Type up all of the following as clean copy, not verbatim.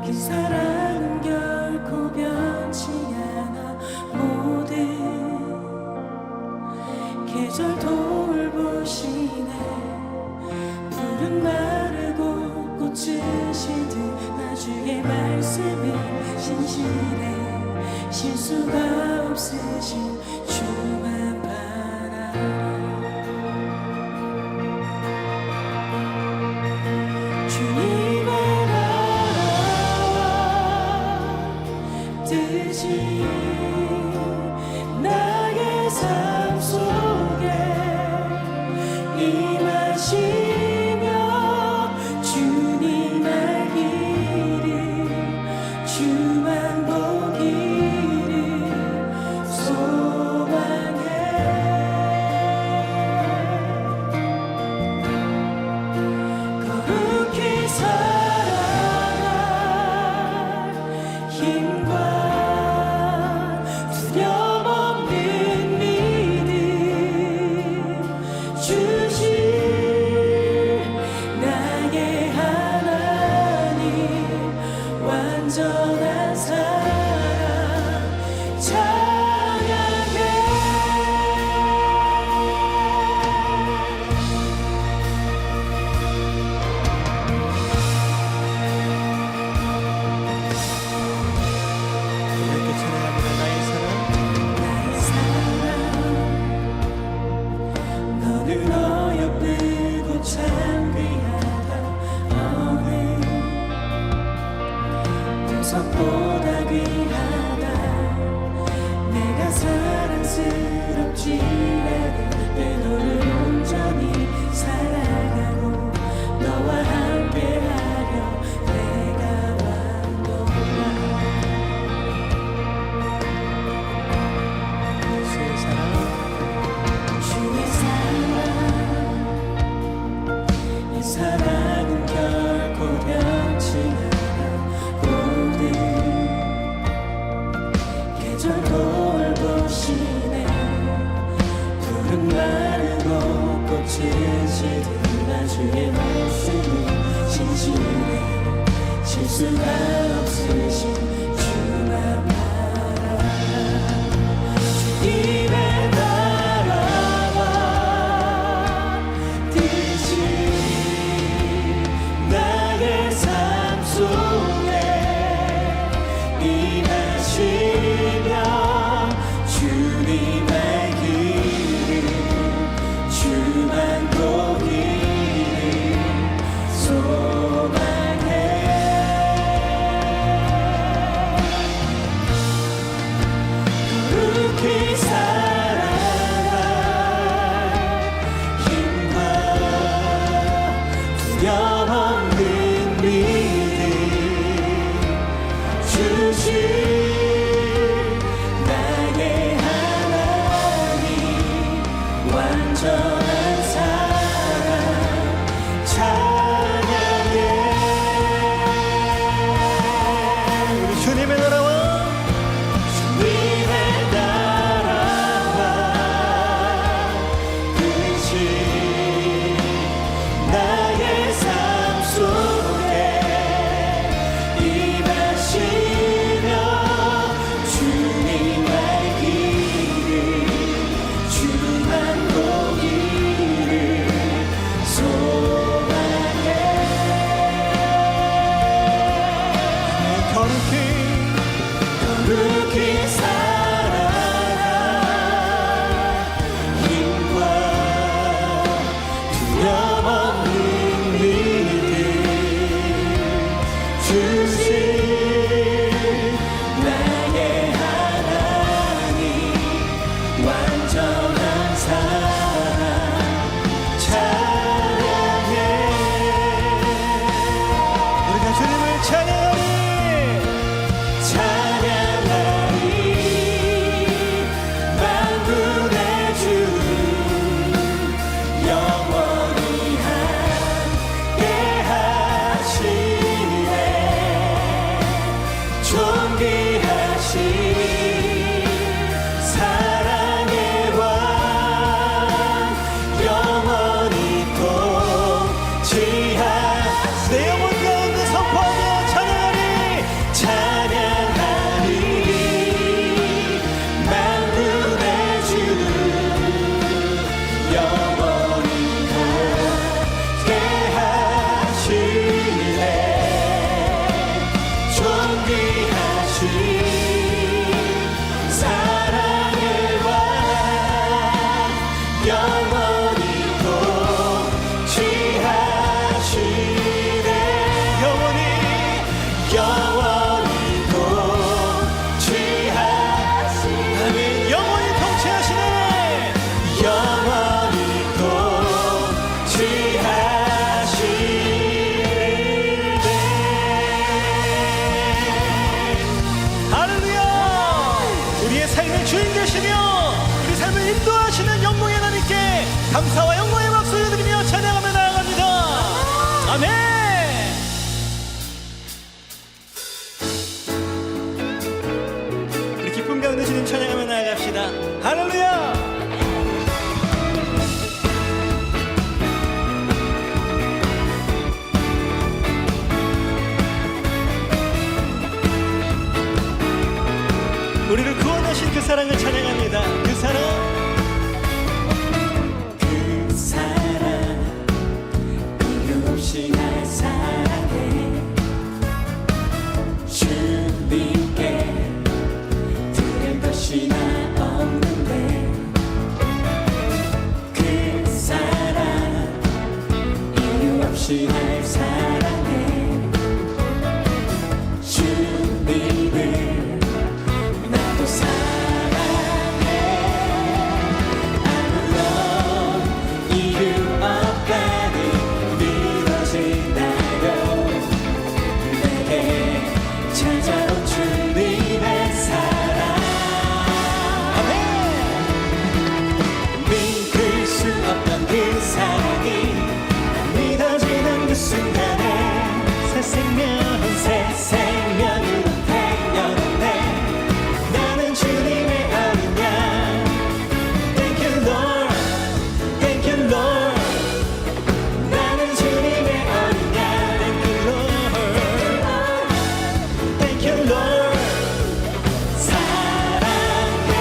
이 사랑은 결코 변치 않아. 모든 계절 돌보시네. 푸른 마르고 꽃은 시든 나 주의 말씀은 신실해. 실수가 없으신 주만 바라라. 주님의 나라와 뜻이 나의 삶 속에 임하시며 주님 알기를 주만 보기를 소망해. 거룩히 살아갈 힘과 두려움 없는 믿음 주실 나의 하나님. 완전한 사랑 찬양해. 함께 찬양합니다. 나의 사랑. 나의 사랑 너는 어여쁘고 참 귀하다. 어느 보석보다 귀하다. 내가 사랑스럽지라도 내 너를 온전히 사랑하고 너와 함께하려 내가 왔노라. 주의 사랑. 주의 사랑 이 사랑은 결코 변치 않아. 모든 계절 돌보시네. 푸른 마르고 꽃은 시든 나 주의 말씀은 신실해. 실수가 없으신 주만 바라라. 주님의 나라와 뜻이 나의 삶 속에 임하시며 주님 알기를 주만 보기를 소망해. 계시며 우리 삶을 인도하시는 영광의 하나님께 감사와 영광의 박수 올려드리며 찬양하며 나아갑니다. 아멘. 우리 기쁨 가운데 주님 찬양하며 나아갑시다. 할렐루야. 우리를 구원하신 그 사랑을 찬양합니다. 그 사랑, 그 사랑 이유 없이 날 사랑해 주님께 드릴 것이 나 없는데 그 사랑 이유 없이 날 사랑해 주님을 나도 사랑해 아무런 이유 없다니 믿어지나요 내게 찾아온 주님의 사랑 믿을 수 없던 그 사랑이 믿어지는 그 순간에 새 생명으로 태어났네 나는 주님의 어린 양 Thank you Lord Thank you Lord 나는 주님의 어린 양 Thank you Lord 사랑해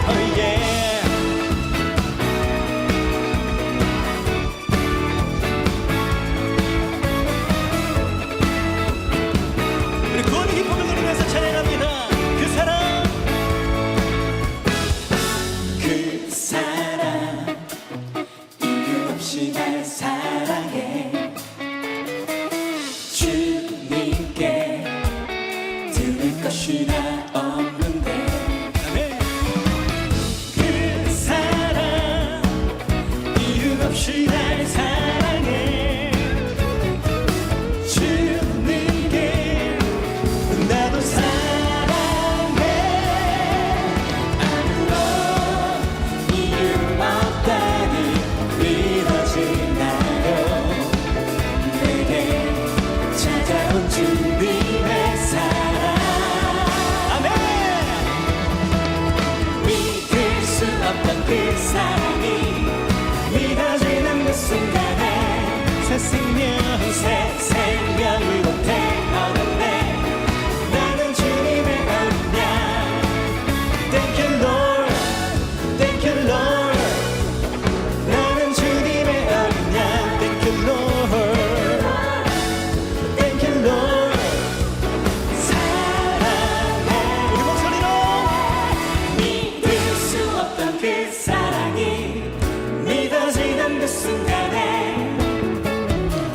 Oh yeah 우리 구원의 기쁨을 누리면서 찬양합니다. 그 사랑, 그 사랑 이유 없이 날 사랑해 주님께 드릴 것이 나 없는데 아멘. 그 사랑 이유 없이 날 사랑해 주님께 나도 사랑해 아무런 이유 없다니 믿어지나요 내게 찾아온 주님의 사랑 아멘. 믿을 수 없던 그 사랑이 믿어지는 그 순간에 새 생명으로 태어났네 나는 주님의 어린 양 Thank you Lord Thank you Lord 나는 주님의 어린 양 Thank you Lord. Thank you Lord 사랑해 우리 목소리로 믿을 수 없던 그 사랑이 믿어지는 그 순간에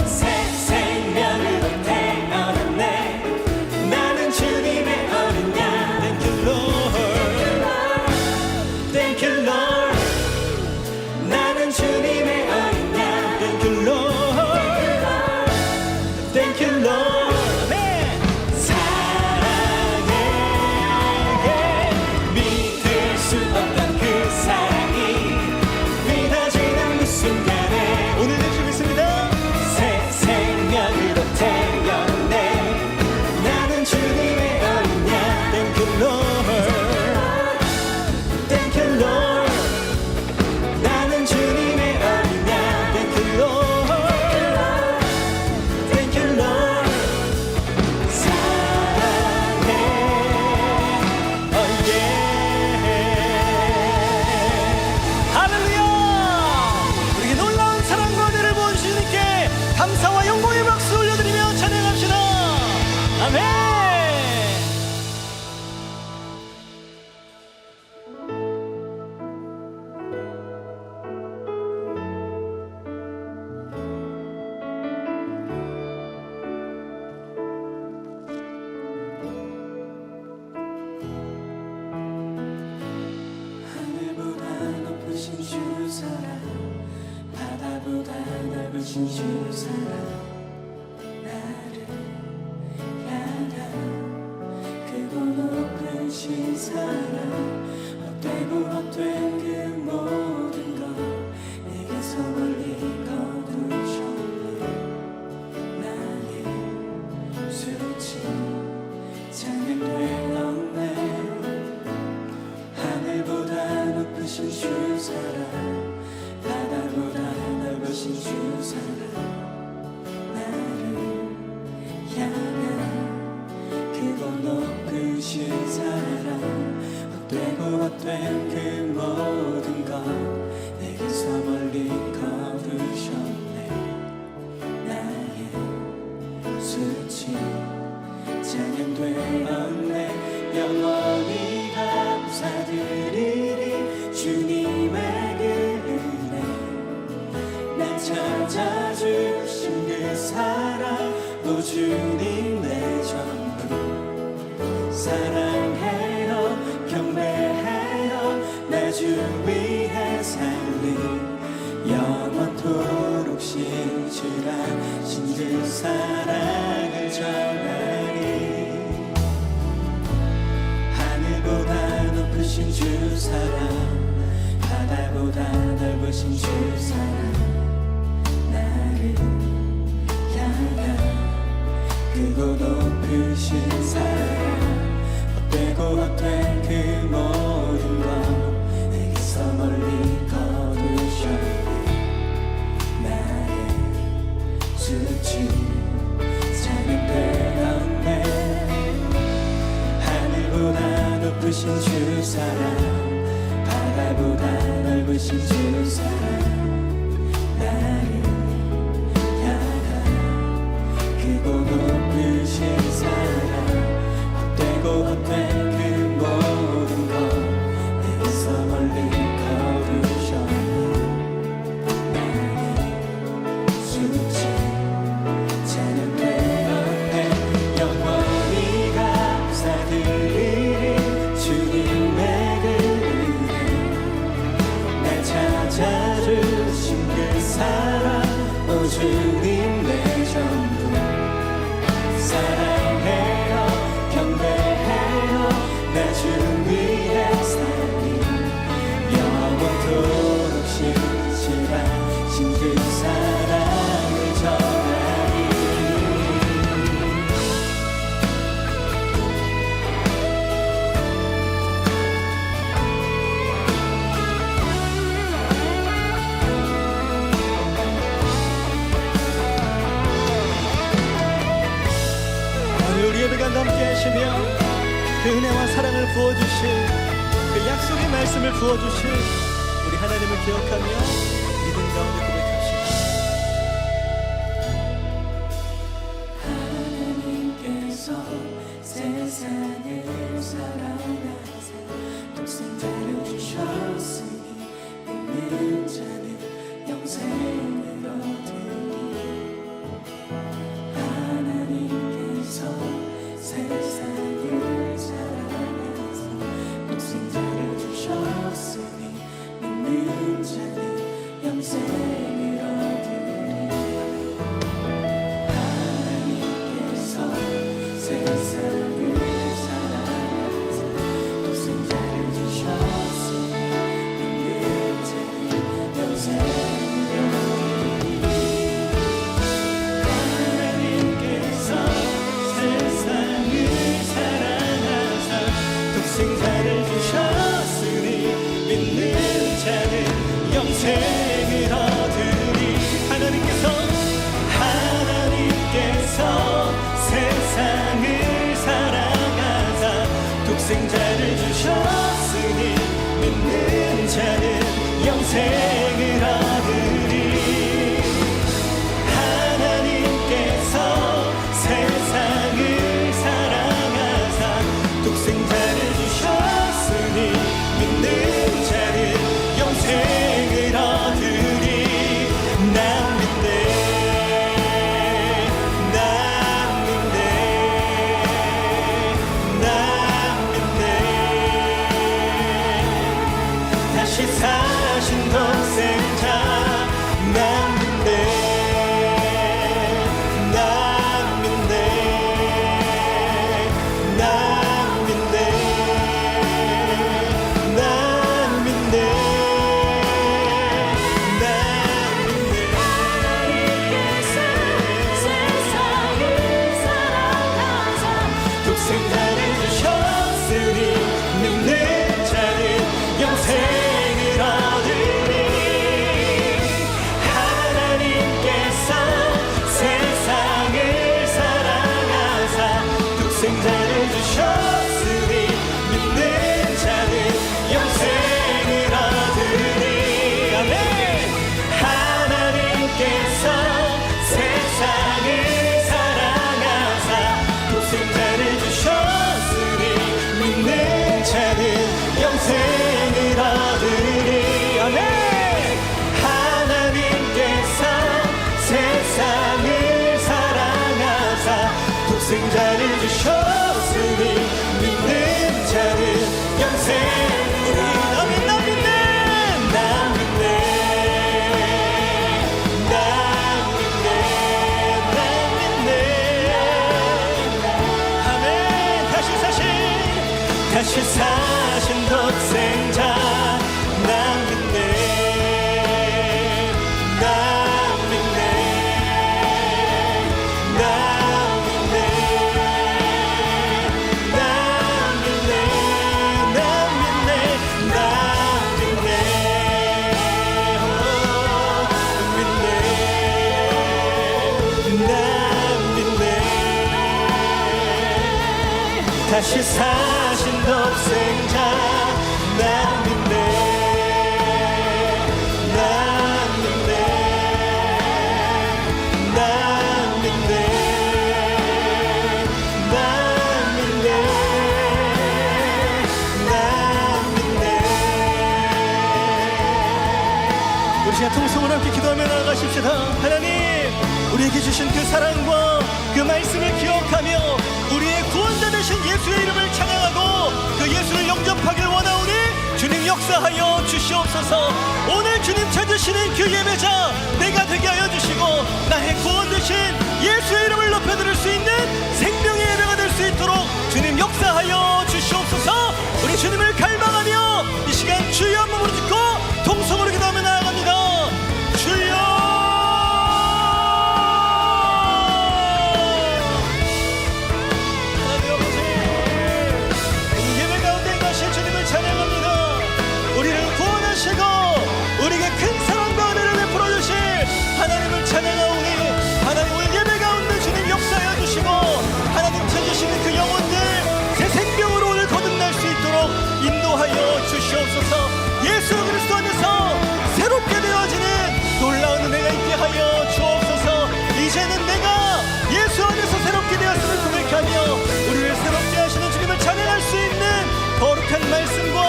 새 생명으로 태어났네 나는 주님의 어린 양 Thank you Lord. Thank you Lord 나는 주님의 어린 양 Thank you Lord. Thank you Lord 아멘. 사랑해 믿을 수 없던 그 사랑이 믿어지는 그 순간에 오늘 예수 믿습니다. 새 생명으로 태어났네 나는 주님의 어린 양 Thank you Lord. Thank you Lord 나는 주님의 어린 양 Thank you Lord. Thank you Lord 사랑해 Oh yeah. 할렐루야. 우리에게 놀라운 사랑과 은혜를 부어주신 주님께 감사와 영광의 박수 올려드리며 찬양합시다. 아멘. 하늘보다 높으신 주 사랑 바다보다 넓으신 주 사랑 나를 향한 크고 높으신 사랑 높으신 사랑 헛되고 헛된 그 모든 것 내게서 멀리 거두셨네. 나의 수치 찬양되었네. 영원히 감사드리리 주님의 그 은혜 날 찾아주신 그 사랑 오 주님 내 전부 사랑해요 경배해요 내 주 위해 살리 영원토록 신실하신 그 사랑을 전하리. 하늘보다 높으신 주 사랑 바다보다 넓으신 주 사랑 나를 향한 크고 높으신 사랑 헛되고 헛된 그 모든 것 내게서 멀리 거두셨네. 나의 수치 찬양되었네. 하늘보다 높으신 주 사랑 바다보다 넓으신 주 사랑 나를 향한 크고 높으신 사랑 헛되고 헛된 그 모든 것 내게서 멀리 거두셨네. 나의 수치 찬양되었네. 영원히 감사드리리 주님의 그 은혜 날 찾아주신 그 사랑 오 주님 내 전부 사랑해요 경배해요 내 주 위해 살리 영원토록 신실하신 그 사랑을 전하리. 오늘 우리 예배가 함께 하시며 그 은혜와 사랑을 부어주실 그 약속의 말씀을 부어주실 우리 하나님을 기억하며 믿음 가운데 고백합시다. 하나님께서 세상을 사랑하사 독생자를 주셨으니 믿는 자는 영생을 얻으리. 하나님께서 세상을 사랑하사 독생자를 주셨으니 믿는 자는 영생을 얻으리. 하나님께서 세상을 사랑하사 독생자를 주셨으니 믿는 자는 영생을 얻으리. 하나님께서 세상을 사랑하사 독생자를 주셨으니 믿는 자는 영생을 얻으리. 하나님께서 세상을 사랑하사 독생자를 주셨으니 믿는 자는 영생을 얻으리. 하나님께서 세상을 사랑하사 독생자를 주셨으니 믿는 자는 영생을 얻으리. 난 믿네 난 믿네 난 믿네 다시 사신 동생 독생자를 주셨으니 믿는 자는 영생. 우리 나 믿네 나 믿네 나 믿네 나 믿네 아멘. 다시 사신 독생자 나 믿네 나 믿네 나 믿네 나 믿네 나 믿네 나 믿네 나 믿네 다시 사신 독생자 나 믿네 나 믿네 나 믿네 나 믿네 나 믿네. 우리 시간 통성으로 함께 기도하며 나아가십시다. 하나님, 우리에게 주신 그 사랑과 그 말씀을 기억하며 우리의 구원자 되신 예수의 이름을 찬양하고 그 예수를 영접하길 원하오니 주님 역사하여 주시옵소서. 오늘 주님 찾으시는 그 예배자 내가 되게 하여 주시고 나의 구원 되신 예수의 이름을 높여드릴 수 있는 생명의 예배가 될 수 있도록 주님 역사하여 주시옵소서. 우리 주님을 갈망하며 이 시간 주여 한 몸으로 짓고 통성으로 기도하며 나아갑니다. 주여 우리를 구원하시고 우리에게 큰 사랑과 은혜를 베풀어 주실 하나님을 찬양하오니 하나님 오늘 예배 가운데 주님 역사하여 주시고 하나님 찾으시는 그 영혼들 새 생명으로 오늘 거듭날 수 있도록 인도하여 주시옵소서. 예수 그리스도 안에서 새롭게 되어지는 놀라운 은혜가 있게 하여 주옵소서. 이제는 내가 예수 안에서 새롭게 되었음을 고백하며 우리를 새롭게 하시는 주님을 찬양할 수 있는 거룩한 말씀과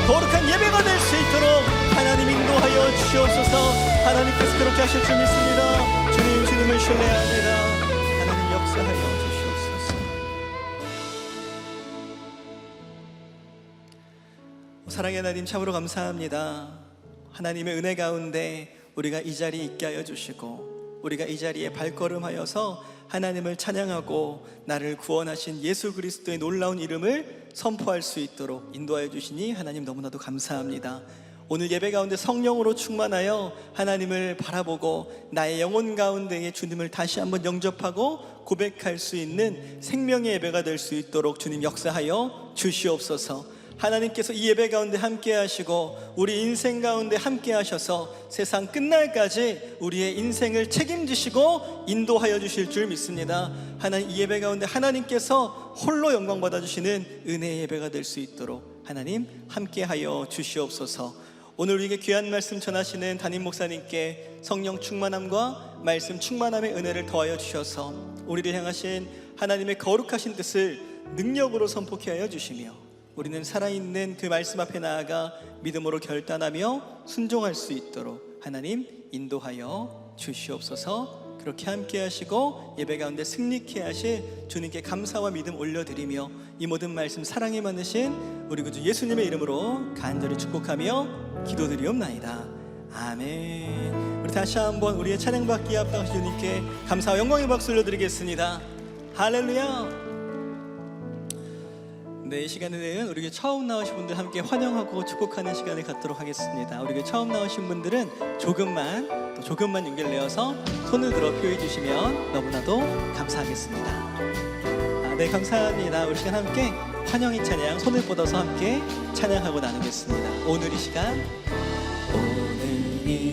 거룩한 예배가 될 수 있도록 하나님 인도하여 주시옵소서. 하나님께서 그렇게 하실 줄 믿습니다. 주님을 신뢰합니다. 하나님 역사하여 주시옵소서. 사랑의 하나님 참으로 감사합니다. 하나님의 은혜 가운데 우리가 이 자리에 있게 하여 주시고 우리가 이 자리에 발걸음하여서 하나님을 찬양하고 나를 구원하신 예수 그리스도의 놀라운 이름을 선포할 수 있도록 인도하여 주시니 하나님 너무나도 감사합니다. 오늘 예배 가운데 성령으로 충만하여 하나님을 바라보고 나의 영혼 가운데에 주님을 다시 한번 영접하고 고백할 수 있는 생명의 예배가 될 수 있도록 주님 역사하여 주시옵소서. 하나님께서 이 예배 가운데 함께 하시고 우리 인생 가운데 함께 하셔서 세상 끝날까지 우리의 인생을 책임지시고 인도하여 주실 줄 믿습니다. 하나님, 이 예배 가운데 하나님께서 홀로 영광 받아주시는 은혜의 예배가 될 수 있도록 하나님 함께 하여 주시옵소서. 오늘 우리에게 귀한 말씀 전하시는 담임 목사님께 성령 충만함과 말씀 충만함의 은혜를 더하여 주셔서 우리를 향하신 하나님의 거룩하신 뜻을 능력으로 선포케 하여 주시며 우리는 살아있는 그 말씀 앞에 나아가 믿음으로 결단하며 순종할 수 있도록 하나님 인도하여 주시옵소서. 그렇게 함께 하시고 예배 가운데 승리케 하실 주님께 감사와 믿음 올려드리며 이 모든 말씀 사랑이 많으신 우리 구주 예수님의 이름으로 간절히 축복하며 기도드리옵나이다. 아멘. 우리 다시 한번 우리의 찬양받기에 합당하신 주님께 감사와 영광의 박수 올려드리겠습니다. 할렐루야. 네, 이 시간에는 우리 처음 나오신 분들 함께 환영하고 축복하는 시간을 갖도록 하겠습니다. 우리 처음 나오신 분들은 조금만 연결되어서 손을 들어 표해 주시면 너무나도 감사하겠습니다. 네, 감사합니다. 우리 시간 함께 환영의 찬양 손을 뻗어서 함께 찬양하고 나누겠습니다. 오늘 이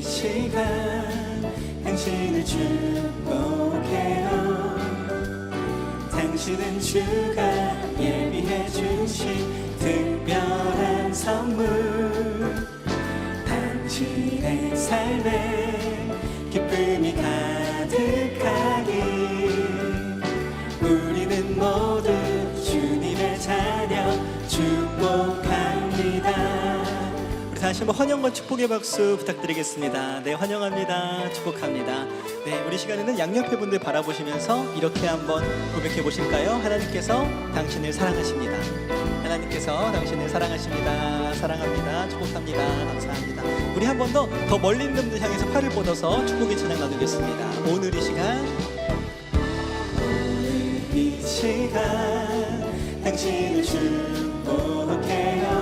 시간 당신을 축복해요. 당신은 주가 예비해 주신 특별한 선물. 당신의 삶에 기쁨이 가득하기 우리는 모두 주님의 자녀 축복합니다. 우리 다시 한번 환영과 축복의 박수 부탁드리겠습니다. 네, 환영합니다. 축복합니다. 네, 우리 시간에는 양옆에 분들 바라보시면서 이렇게 한번 고백해 보실까요? 하나님께서 당신을 사랑하십니다. 하나님께서 당신을 사랑하십니다. 사랑합니다. 축복합니다. 감사합니다. 우리 한 번 더 멀리 있는 분들 향해서 팔을 뻗어서 축복의 찬양 나누겠습니다. 오늘 이 시간, 이 시간 당신을 축복해요.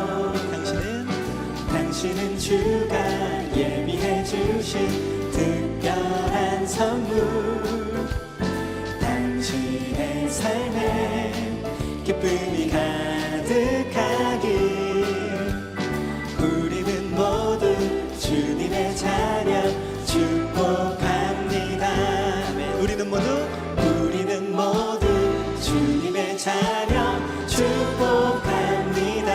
당신은 주가 예비해 주신 특별한 선물. 당신의 삶에 기쁨이 가득하길 우리는 모두 주님의 자녀 축복합니다. 네, 우리는 모두 주님의 자녀 축복합니다.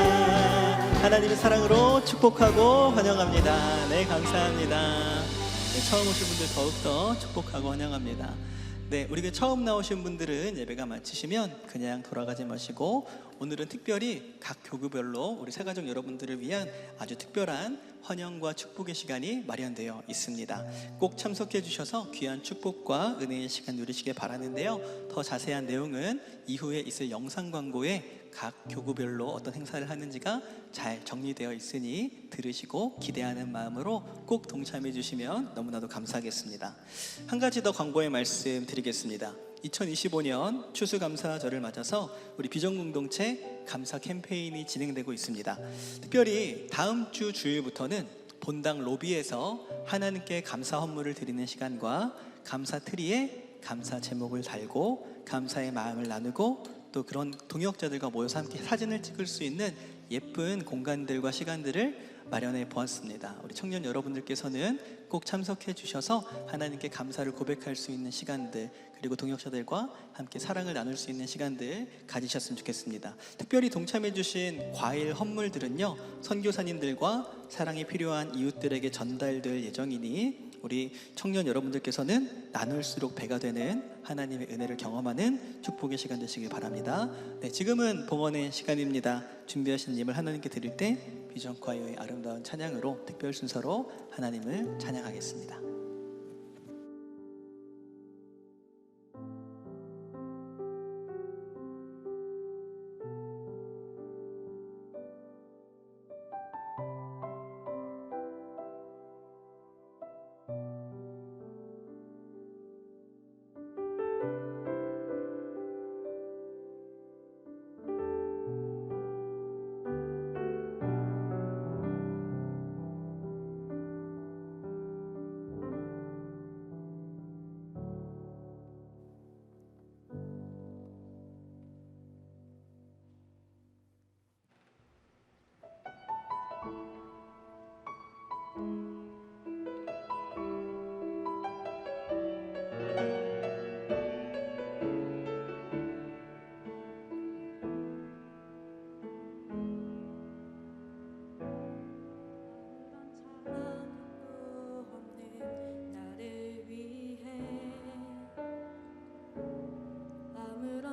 하나님의 사랑으로 축복하고 환영합니다. 네, 감사합니다. 네, 처음 오신 분들 더욱더 축복하고 환영합니다. 네, 우리가 처음 나오신 분들은 예배가 마치시면 그냥 돌아가지 마시고 오늘은 특별히 각 교구별로 우리 새가족 여러분들을 위한 아주 특별한 환영과 축복의 시간이 마련되어 있습니다. 꼭 참석해 주셔서 귀한 축복과 은혜의 시간 누리시길 바라는데요. 더 자세한 내용은 이후에 있을 영상 광고에 각 교구별로 어떤 행사를 하는지가 잘 정리되어 있으니 들으시고 기대하는 마음으로 꼭 동참해 주시면 너무나도 감사하겠습니다. 한 가지 더 광고의 말씀 드리겠습니다. 2025년 추수감사절을 맞아서 우리 비전공동체 감사 캠페인이 진행되고 있습니다. 특별히 다음 주 주일부터는 본당 로비에서 하나님께 감사 헌물을 드리는 시간과 감사 트리에 감사 제목을 달고 감사의 마음을 나누고 또 그런 동역자들과 모여서 함께 사진을 찍을 수 있는 예쁜 공간들과 시간들을 마련해 보았습니다. 우리 청년 여러분들께서는 꼭 참석해 주셔서 하나님께 감사를 고백할 수 있는 시간들, 그리고 동역자들과 함께 사랑을 나눌 수 있는 시간들 가지셨으면 좋겠습니다. 특별히 동참해 주신 과일 헌물들은요, 선교사님들과 사랑이 필요한 이웃들에게 전달될 예정이니 우리 청년 여러분들께서는 나눌수록 배가 되는 하나님의 은혜를 경험하는 축복의 시간 되시길 바랍니다. 네, 지금은 봉헌의 시간입니다. 준비하신 예물 하나님께 드릴 때 비전과의 아름다운 찬양으로 특별 순서로 하나님을 찬양하겠습니다.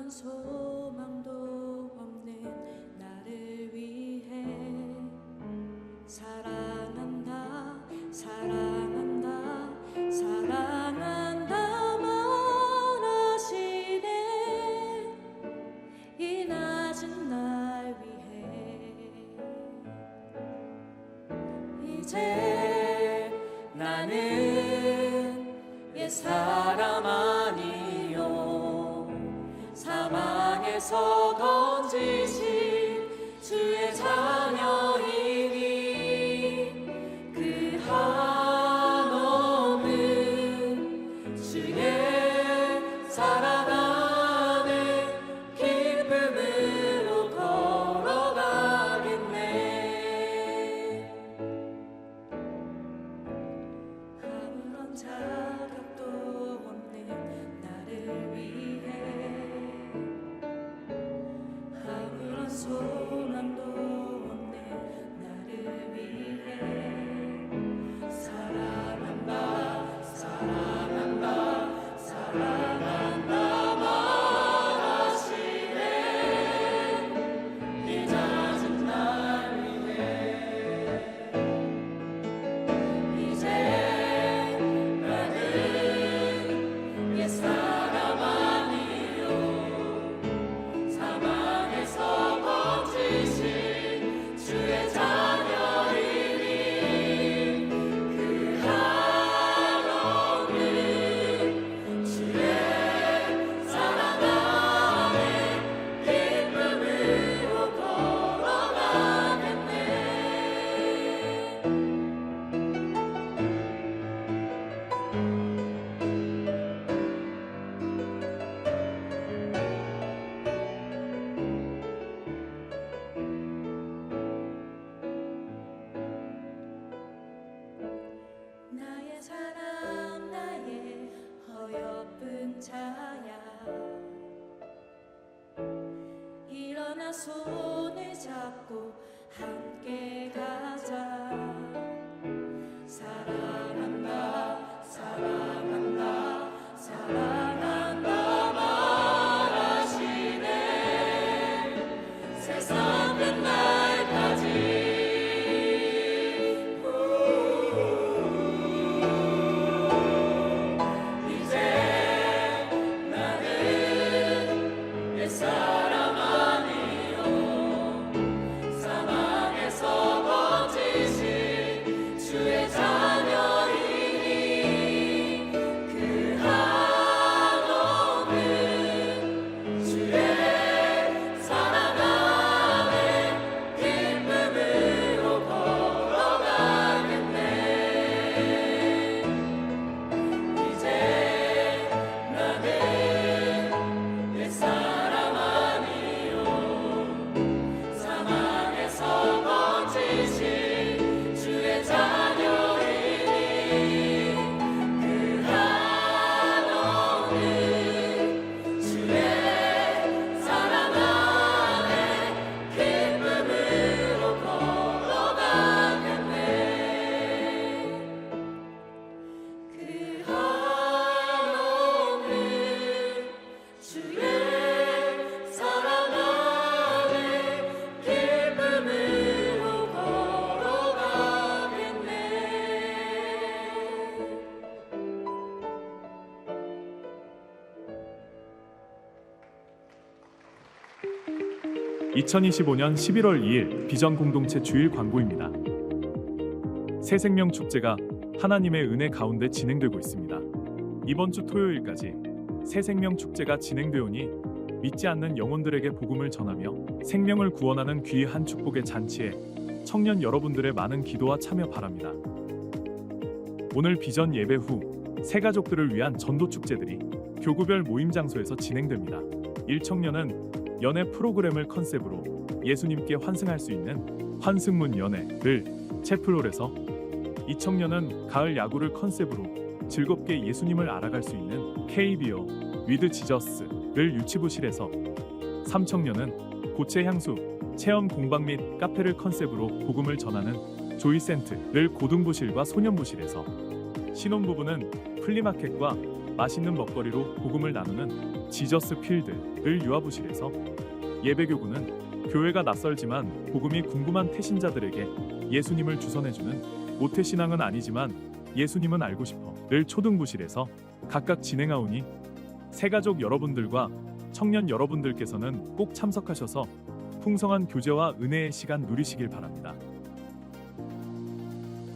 소망도 없는 나를 위해 사랑한다 사랑한다 사랑한다 말하시네 이 낮은 날 위해 이제 나는 옛사람 아니요 사망에서 건지신 주의 자녀이니 그 한없는 주의 사랑 안에 기쁨으로 걸어가겠네. 아무런 자격도 없는 나를 위해 아무런 소망도 없는 손을 잡고 함께 가자. 사랑한다 사랑한다 사랑한다 말하시네. 세상 끝날까지. 이제 나는 옛사람 아니요 사망에서 거치신 주의 자녀이니 그 한없는 주의 사랑 안에 기쁨으로 걸어가겠네. 이제 나는 옛사람 아니요 사망에서 거치신 주의 자녀이니 그 한없는 주의 사랑 안에 기쁨으로 걸어가겠네. 그 한없는 주의 사랑 안에 기쁨으로 걸어가겠네. 2025년 11월 2일 비전 공동체 주일 광고입니다. 새생명 축제가 하나님의 은혜 가운데 진행되고 있습니다. 이번 주 토요일까지 새생명 축제가 진행되오니 믿지 않는 영혼들에게 복음을 전하며 생명을 구원하는 귀한 축복의 잔치에 청년 여러분들의 많은 기도와 참여 바랍니다. 오늘 비전 예배 후 새 가족들을 위한 전도 축제들이 교구별 모임 장소에서 진행됩니다. 1청년은 연애 프로그램을 컨셉으로 예수님께 환승할 수 있는 환승문 연애를 채플홀에서, 2청년은 가을 야구를 컨셉으로 즐겁게 예수님을 알아갈 수 있는 KBO 위드 지저스를 유치부실에서, 3청년은 고체 향수 체험 공방 및 카페를 컨셉으로 복음을 전하는 조이센트를 고등부실과 소년부실에서, 신혼부부는 플리마켓과 맛있는 먹거리로 복음을 나누는 지저스 필드를 유아부실에서, 예배교구는 교회가 낯설지만 복음이 궁금한 태신자들에게 예수님을 주선해주는 모태신앙은 아니지만 예수님은 알고 싶어를 초등부실에서 각각 진행하오니 새가족 여러분들과 청년 여러분들께서는 꼭 참석하셔서 풍성한 교제와 은혜의 시간 누리시길 바랍니다.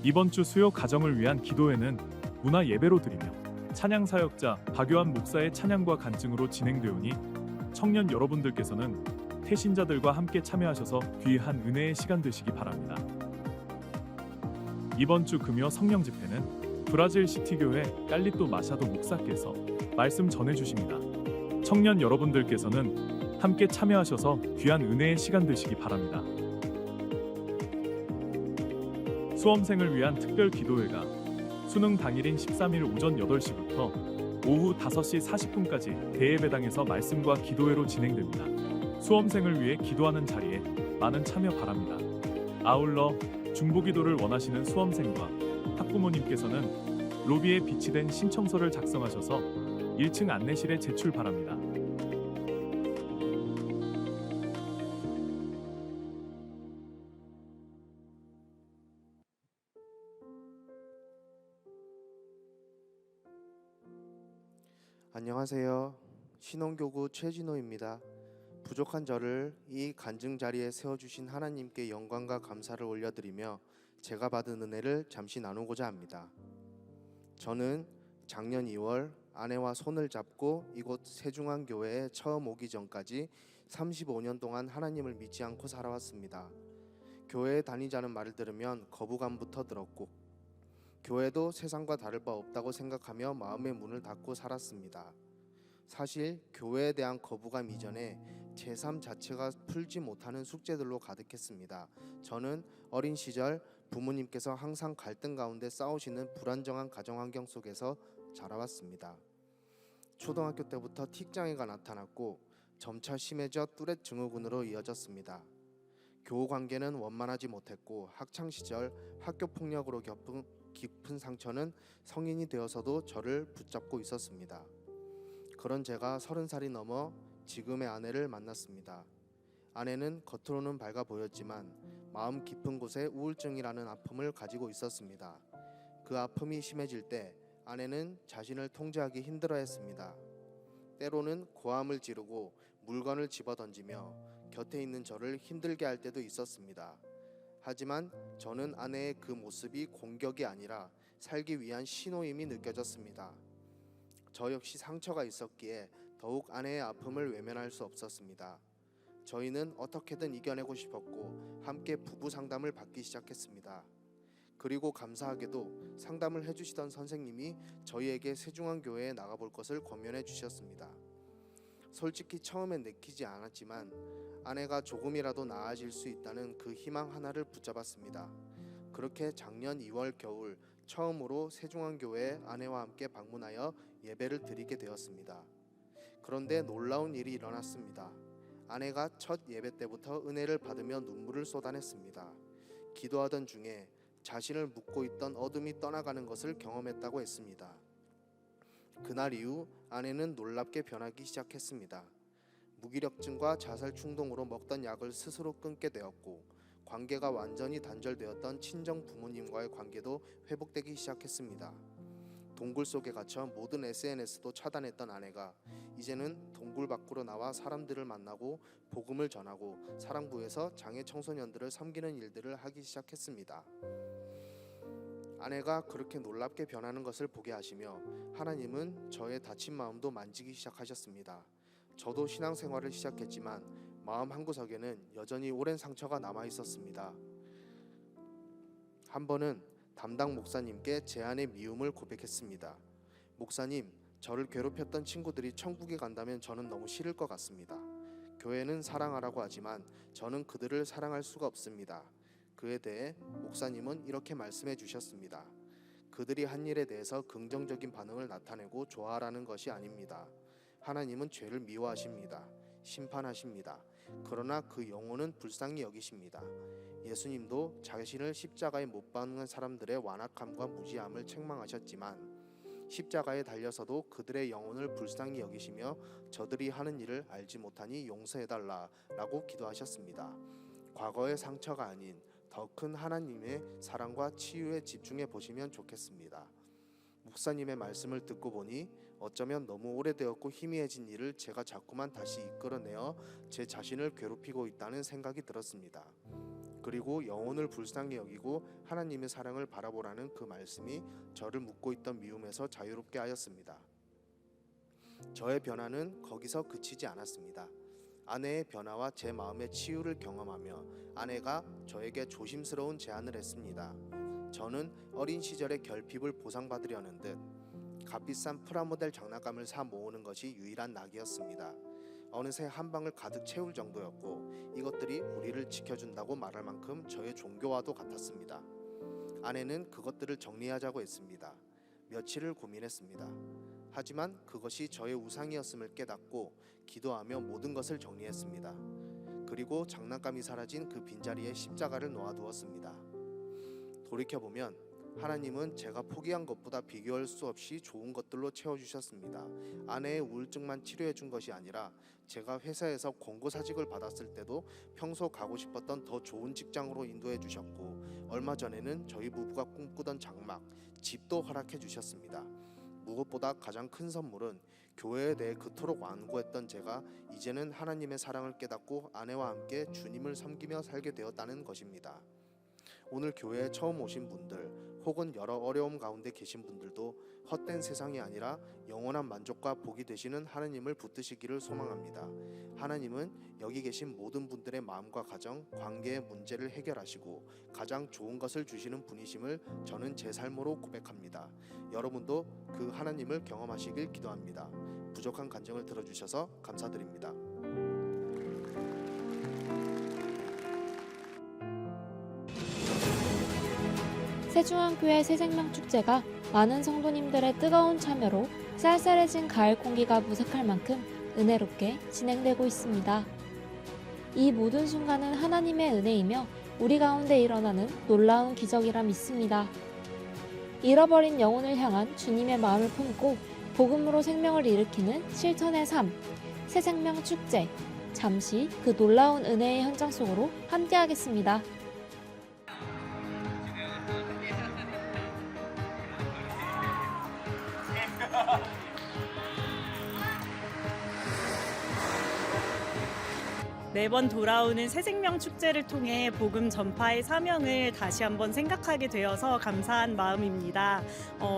이번 주 수요 가정을 위한 기도회는 문화 예배로 드리며 찬양 사역자 박요한 목사의 찬양과 간증으로 진행되오니 청년 여러분들께서는 태신자들과 함께 참여하셔서 귀한 은혜의 시간 되시기 바랍니다. 이번 주 금요 성령 집회는 브라질 시티교회 깔리또 마샤도 목사께서 말씀 전해주십니다. 청년 여러분들께서는 함께 참여하셔서 귀한 은혜의 시간 되시기 바랍니다. 수험생을 위한 특별 기도회가 수능 당일인 13일 오전 8시부터 오후 5시 40분까지 대예배당에서 말씀과 기도회로 진행됩니다. 수험생을 위해 기도하는 자리에 많은 참여 바랍니다. 아울러 중보기도를 원하시는 수험생과 학부모님께서는 로비에 비치된 신청서를 작성하셔서 1층 안내실에 제출 바랍니다. 안녕하세요. 신혼교구 최진호입니다. 부족한 저를 이 간증 자리에 세워주신 하나님께 영광과 감사를 올려드리며 제가 받은 은혜를 잠시 나누고자 합니다. 저는 작년 2월 아내와 손을 잡고 이곳 세중앙교회에 처음 오기 전까지 35년 동안 하나님을 믿지 않고 살아왔습니다. 교회에 다니자는 말을 들으면 거부감부터 들었고 교회도 세상과 다를 바 없다고 생각하며 마음의 문을 닫고 살았습니다. 사실 교회에 대한 거부감 이전에 제 삶 자체가 풀지 못하는 숙제들로 가득했습니다. 저는 어린 시절 부모님께서 항상 갈등 가운데 싸우시는 불안정한 가정 환경 속에서 자라왔습니다. 초등학교 때부터 틱장애가 나타났고 점차 심해져 뚜렛 증후군으로 이어졌습니다. 교우 관계는 원만하지 못했고 학창 시절 학교 폭력으로 겪은 깊은 상처는 성인이 되어서도 저를 붙잡고 있었습니다. 그런 제가 30살이 넘어 지금의 아내를 만났습니다. 아내는 겉으로는 밝아 보였지만 마음 깊은 곳에 우울증이라는 아픔을 가지고 있었습니다. 그 아픔이 심해질 때 아내는 자신을 통제하기 힘들어했습니다. 때로는 고함을 지르고 물건을 집어던지며 곁에 있는 저를 힘들게 할 때도 있었습니다. 하지만 저는 아내의 그 모습이 공격이 아니라 살기 위한 신호임이 느껴졌습니다. 저 역시 상처가 있었기에 더욱 아내의 아픔을 외면할 수 없었습니다. 저희는 어떻게든 이겨내고 싶었고 함께 부부 상담을 받기 시작했습니다. 그리고 감사하게도 상담을 해주시던 선생님이 저희에게 세중앙교회에 나가볼 것을 권면해 주셨습니다. 솔직히 처음엔 내키지 않았지만 아내가 조금이라도 나아질 수 있다는 그 희망 하나를 붙잡았습니다. 그렇게 작년 2월 겨울 처음으로 세중앙교회에 아내와 함께 방문하여 예배를 드리게 되었습니다. 그런데 놀라운 일이 일어났습니다. 아내가 첫 예배 때부터 은혜를 받으며 눈물을 쏟아냈습니다. 기도하던 중에 자신을 묶고 있던 어둠이 떠나가는 것을 경험했다고 했습니다. 그날 이후 아내는 놀랍게 변하기 시작했습니다. 무기력증과 자살 충동으로 먹던 약을 스스로 끊게 되었고 관계가 완전히 단절되었던 친정 부모님과의 관계도 회복되기 시작했습니다. 동굴 속에 갇혀 모든 SNS도 차단했던 아내가 이제는 동굴 밖으로 나와 사람들을 만나고 복음을 전하고 사랑부에서 장애 청소년들을 섬기는 일들을 하기 시작했습니다. 아내가 그렇게 놀랍게 변하는 것을 보게 하시며 하나님은 저의 다친 마음도 만지기 시작하셨습니다. 저도 신앙생활을 시작했지만 마음 한구석에는 여전히 오랜 상처가 남아 있었습니다. 한 번은 담당 목사님께 제 안의 미움을 고백했습니다. 목사님, 저를 괴롭혔던 친구들이 천국에 간다면 저는 너무 싫을 것 같습니다. 교회는 사랑하라고 하지만 저는 그들을 사랑할 수가 없습니다. 그에 대해 목사님은 이렇게 말씀해 주셨습니다. 그들이 한 일에 대해서 긍정적인 반응을 나타내고 좋아하라는 것이 아닙니다. 하나님은 죄를 미워하십니다. 심판하십니다. 그러나 그 영혼은 불쌍히 여기십니다. 예수님도 자신을 십자가에 못 박는 사람들의 완악함과 무지함을 책망하셨지만 십자가에 달려서도 그들의 영혼을 불쌍히 여기시며 저들이 하는 일을 알지 못하니 용서해달라라고 기도하셨습니다. 과거의 상처가 아닌 더 큰 하나님의 사랑과 치유에 집중해 보시면 좋겠습니다. 목사님의 말씀을 듣고 보니 어쩌면 너무 오래되었고 희미해진 일을 제가 자꾸만 다시 이끌어내어 제 자신을 괴롭히고 있다는 생각이 들었습니다. 그리고 영혼을 불쌍히 여기고 하나님의 사랑을 바라보라는 그 말씀이 저를 묶고 있던 미움에서 자유롭게 하였습니다. 저의 변화는 거기서 그치지 않았습니다. 아내의 변화와 제 마음의 치유를 경험하며 아내가 저에게 조심스러운 제안을 했습니다. 저는 어린 시절의 결핍을 보상받으려는 듯 값비싼 프라모델 장난감을 사 모으는 것이 유일한 낙이었습니다. 어느새 한 방을 가득 채울 정도였고 이것들이 우리를 지켜준다고 말할 만큼 저의 종교와도 같았습니다. 아내는 그것들을 정리하자고 했습니다. 며칠을 고민했습니다. 하지만 그것이 저의 우상이었음을 깨닫고 기도하며 모든 것을 정리했습니다. 그리고 장난감이 사라진 그 빈자리에 십자가를 놓아두었습니다. 돌이켜보면 하나님은 제가 포기한 것보다 비교할 수 없이 좋은 것들로 채워주셨습니다. 아내의 우울증만 치료해 준 것이 아니라 제가 회사에서 권고사직을 받았을 때도 평소 가고 싶었던 더 좋은 직장으로 인도해 주셨고 얼마 전에는 저희 부부가 꿈꾸던 장막, 집도 허락해 주셨습니다. 무엇보다 가장 큰 선물은 교회에 대해 그토록 완고했던 제가 이제는 하나님의 사랑을 깨닫고 아내와 함께 주님을 섬기며 살게 되었다는 것입니다. 오늘 교회에 처음 오신 분들 혹은 여러 어려움 가운데 계신 분들도 헛된 세상이 아니라 영원한 만족과 복이 되시는 하나님을 붙드시기를 소망합니다. 하나님은 여기 계신 모든 분들의 마음과 가정, 관계의 문제를 해결하시고 가장 좋은 것을 주시는 분이심을 저는 제 삶으로 고백합니다. 여러분도 그 하나님을 경험하시길 기도합니다. 부족한 간증을 들어주셔서 감사드립니다. 세중앙교회 새생명축제가 많은 성도님들의 뜨거운 참여로 쌀쌀해진 가을 공기가 무색할 만큼 은혜롭게 진행되고 있습니다. 이 모든 순간은 하나님의 은혜이며 우리 가운데 일어나는 놀라운 기적이라 믿습니다. 잃어버린 영혼을 향한 주님의 마음을 품고 복음으로 생명을 일으키는 실천의 삶, 새생명 축제. 잠시 그 놀라운 은혜의 현장 속으로 함께하겠습니다. 매번 돌아오는 새생명 축제를 통해 복음 전파의 사명을 다시 한번 생각하게 되어서 감사한 마음입니다.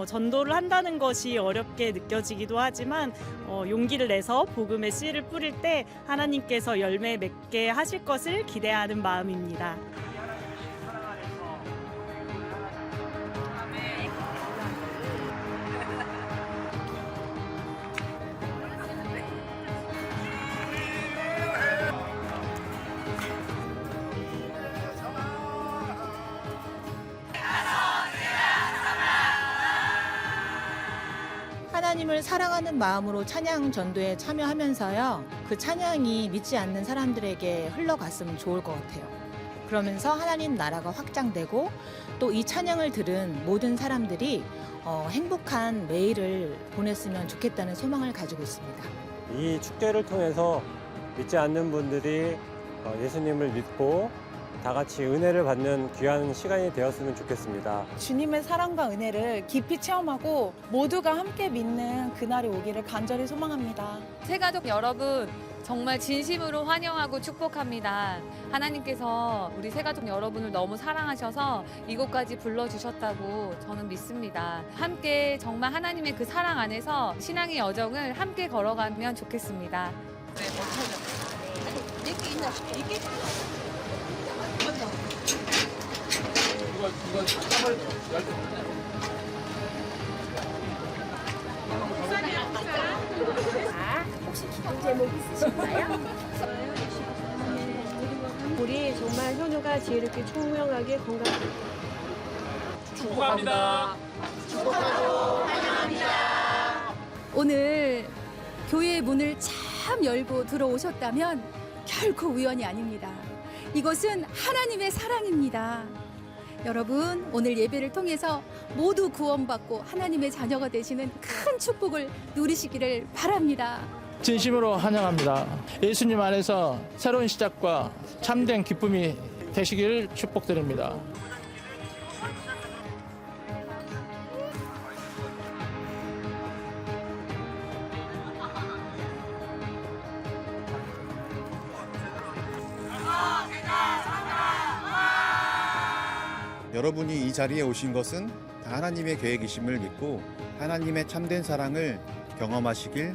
전도를 한다는 것이 어렵게 느껴지기도 하지만 용기를 내서 복음의 씨를 뿌릴 때 하나님께서 열매 맺게 하실 것을 기대하는 마음입니다. 하나님을 사랑하는 마음으로 찬양 전도에 참여하면서요. 그 찬양이 믿지 않는 사람들에게 흘러갔으면 좋을 것 같아요. 그러면서 하나님 나라가 확장되고 또 이 찬양을 들은 모든 사람들이 행복한 매일을 보냈으면 좋겠다는 소망을 가지고 있습니다. 이 축제를 통해서 믿지 않는 분들이 예수님을 믿고 다 같이 은혜를 받는 귀한 시간이 되었으면 좋겠습니다. 주님의 사랑과 은혜를 깊이 체험하고 모두가 함께 믿는 그날이 오기를 간절히 소망합니다. 새가족 여러분 정말 진심으로 환영하고 축복합니다. 하나님께서 우리 새가족 여러분을 너무 사랑하셔서 이곳까지 불러주셨다고 저는 믿습니다. 함께 정말 하나님의 그 사랑 안에서 신앙의 여정을 함께 걸어가면 좋겠습니다. 혹시 기도 제목 있으신가요? 우리 정말 현우가 지혜롭게 총명하게 건강하게 축복합니다. 오늘 교회의 문을 참 열고 들어오셨다면 결코 우연이 아닙니다. 이것은 하나님의 사랑입니다. 여러분, 오늘 예배를 통해서 모두 구원받고 하나님의 자녀가 되시는 큰 축복을 누리시기를 바랍니다. 진심으로 환영합니다. 예수님 안에서 새로운 시작과 참된 기쁨이 되시기를 축복드립니다. 여러분이 이 자리에 오신 것은 다 하나님의 계획이심을 믿고 하나님의 참된 사랑을 경험하시길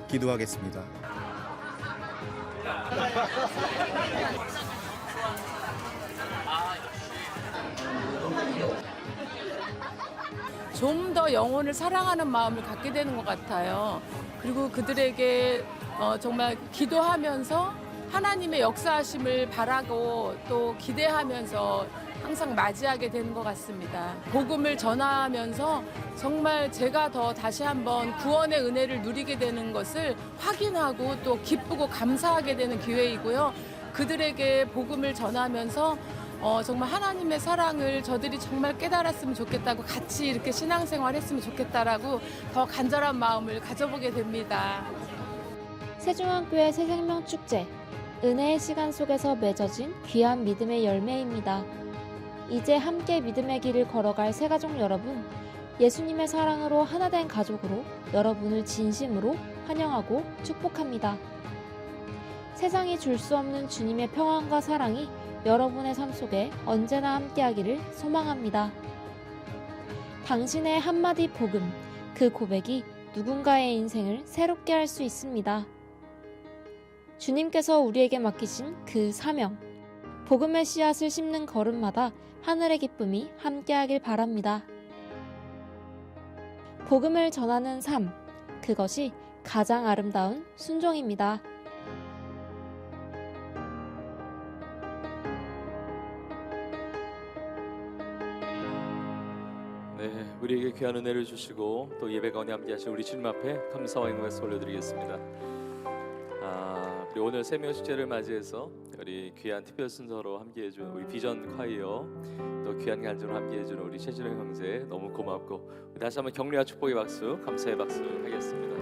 기도하겠습니다. 좀 더 영혼을 사랑하는 마음을 갖게 되는 것 같아요. 그리고 그들에게 정말 기도하면서 하나님의 역사하심을 바라고 또 기대하면서 항상 맞이하게 되는 것 같습니다. 복음을 전하면서 정말 제가 더 다시 한번 구원의 은혜를 누리게 되는 것을 확인하고 또 기쁘고 감사하게 되는 기회이고요. 그들에게 복음을 전하면서 정말 하나님의 사랑을 저들이 정말 깨달았으면 좋겠다고 같이 이렇게 신앙생활 했으면 좋겠다라고 더 간절한 마음을 가져보게 됩니다. 세중앙교회 새생명 축제, 은혜의 시간 속에서 맺어진 귀한 믿음의 열매입니다. 이제 함께 믿음의 길을 걸어갈 새가족 여러분, 예수님의 사랑으로 하나된 가족으로 여러분을 진심으로 환영하고 축복합니다. 세상이 줄 수 없는 주님의 평안과 사랑이 여러분의 삶 속에 언제나 함께하기를 소망합니다. 당신의 한마디 복음, 그 고백이 누군가의 인생을 새롭게 할 수 있습니다. 주님께서 우리에게 맡기신 그 사명, 복음의 씨앗을 심는 걸음마다 하늘의 기쁨이 함께하길 바랍니다. 복음을 전하는 삶, 그것이 가장 아름다운 순종입니다. 네, 우리에게 귀한 은혜를 주시고 또 예배 가운데 함께 하신 우리 주님 앞에 감사와 영광을 올려드리겠습니다. 우리 오늘 새명 축제를 맞이해서 우리 귀한 특별 순서로 함께해 준 우리 비전 콰이어, 또 귀한 간증으로 함께해 준 우리 최진영 형제 너무 고맙고, 우리 다시 한번 격려와 축복의 박수, 감사의 박수 하겠습니다.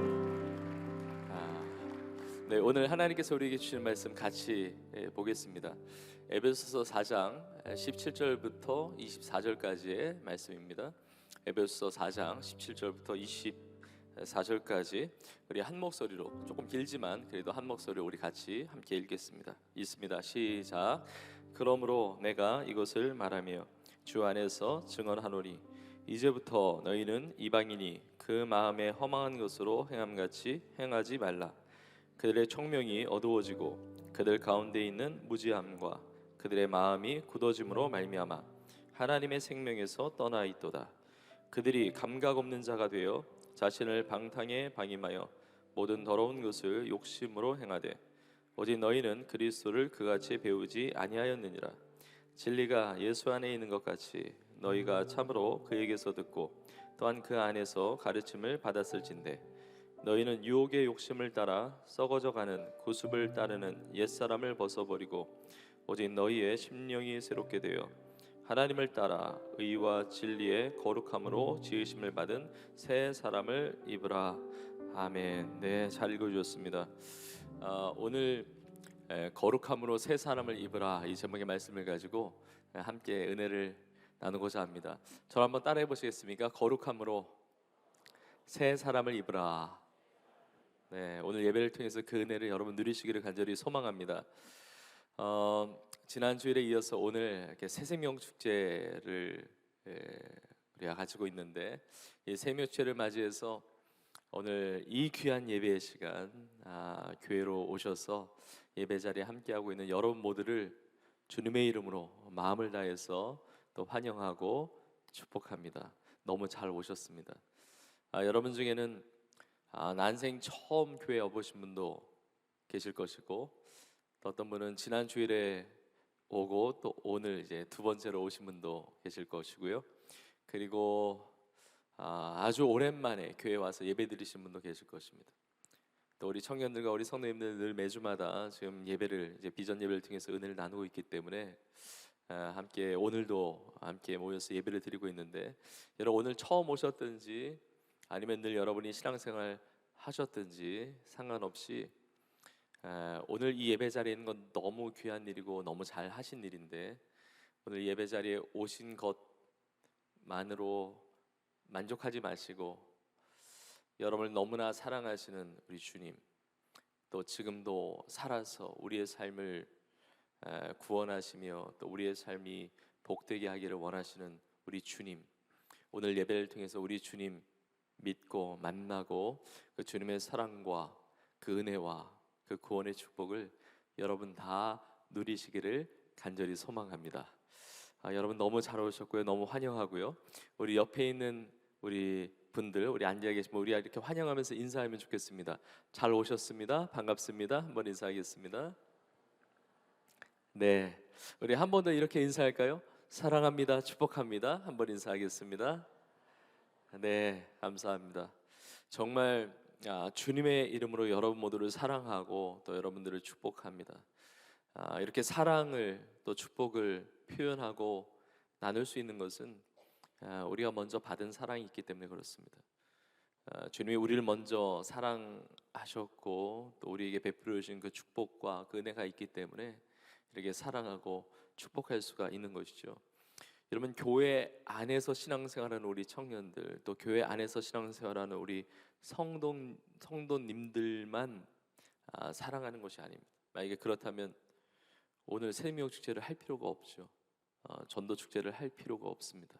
네, 오늘 하나님께서 우리에게 주시는 말씀 같이 보겠습니다. 에베소서 4장 17절부터 24절까지의 말씀입니다. 에베소서 4장 17절부터 24절까지 우리 한 목소리로, 조금 길지만 그래도 한 목소리로 우리 같이 함께 읽겠습니다. 읽습니다. 시작. 그러므로 내가 이것을 말하며 주 안에서 증언하노니 이제부터 너희는 이방인이 그 마음에 허망한 것으로 행함같이 행하지 말라. 그들의 총명이 어두워지고 그들 가운데 있는 무지함과 그들의 마음이 굳어짐으로 말미암아 하나님의 생명에서 떠나 있도다. 그들이 감각 없는 자가 되어 자신을 방탕에 방임하여 모든 더러운 것을 욕심으로 행하되 오직 너희는 그리스도를 그같이 배우지 아니하였느니라. 진리가 예수 안에 있는 것 같이 너희가 참으로 그에게서 듣고 또한 그 안에서 가르침을 받았을진대 너희는 유혹의 욕심을 따라 썩어져가는 구습을 따르는 옛사람을 벗어버리고 오직 너희의 심령이 새롭게 되어 하나님을 따라 의와 진리의 거룩함으로 지으심을 받은 새 사람을 입으라. 아멘. 네, 잘 읽어주셨습니다. 오늘 거룩함으로 새 사람을 입으라, 이 제목의 말씀을 가지고 함께 은혜를 나누고자 합니다. 저를 한번 따라해 보시겠습니까? 거룩함으로 새 사람을 입으라. 네, 오늘 예배를 통해서 그 은혜를 여러분 누리시기를 간절히 소망합니다. 지난 주일에 이어서 오늘 이렇게 새생명 축제를 우리가 가지고 있는데, 이 새생명 축제를 맞이해서 오늘 이 귀한 예배의 시간 교회로 오셔서 예배 자리에 함께하고 있는 여러분 모두를 주님의 이름으로 마음을 다해서 또 환영하고 축복합니다. 너무 잘 오셨습니다. 여러분 중에는 난생 처음 교회 와보신 분도 계실 것이고, 또 어떤 분은 지난 주일에 오고 또 오늘 이제 두 번째로 오신 분도 계실 것이고요. 그리고 아주 오랜만에 교회 와서 예배 드리신 분도 계실 것입니다. 또 우리 청년들과 우리 성도님들 늘 매주마다 지금 예배를, 이제 비전 예배를 통해서 은혜를 나누고 있기 때문에 함께 오늘도 함께 모여서 예배를 드리고 있는데, 여러분 오늘 처음 오셨든지 아니면 늘 여러분이 신앙생활 하셨든지 상관없이 오늘 이 예배 자리에 있는 건 너무 귀한 일이고 너무 잘 하신 일인데, 오늘 예배 자리에 오신 것만으로 만족하지 마시고 여러분을 너무나 사랑하시는 우리 주님, 또 지금도 살아서 우리의 삶을 구원하시며 또 우리의 삶이 복되게 하기를 원하시는 우리 주님, 오늘 예배를 통해서 우리 주님 믿고 만나고 그 주님의 사랑과 그 은혜와 그 구원의 축복을 여러분 다 누리시기를 간절히 소망합니다. 여러분 너무 잘 오셨고요. 너무 환영하고요. 우리 옆에 있는 우리 분들, 우리 앉아 계시면 우리 이렇게 환영하면서 인사하면 좋겠습니다. 잘 오셨습니다. 반갑습니다. 한번 인사하겠습니다. 네, 우리 한 번 더 이렇게 인사할까요? 사랑합니다. 축복합니다. 한번 인사하겠습니다. 네, 감사합니다. 정말 주님의 이름으로 여러분 모두를 사랑하고 또 여러분들을 축복합니다. 이렇게 사랑을 또 축복을 표현하고 나눌 수 있는 것은 우리가 먼저 받은 사랑이 있기 때문에 그렇습니다. 주님이 우리를 먼저 사랑하셨고 또 우리에게 베풀어 주신 그 축복과 그 은혜가 있기 때문에 이렇게 사랑하고 축복할 수가 있는 것이죠. 여러분, 교회 안에서 신앙생활하는 우리 청년들, 또 교회 안에서 신앙생활하는 우리 성도님들만 사랑하는 것이 아닙니다. 만약에 그렇다면 오늘 새생명 축제를 할 필요가 없죠. 전도 축제를 할 필요가 없습니다.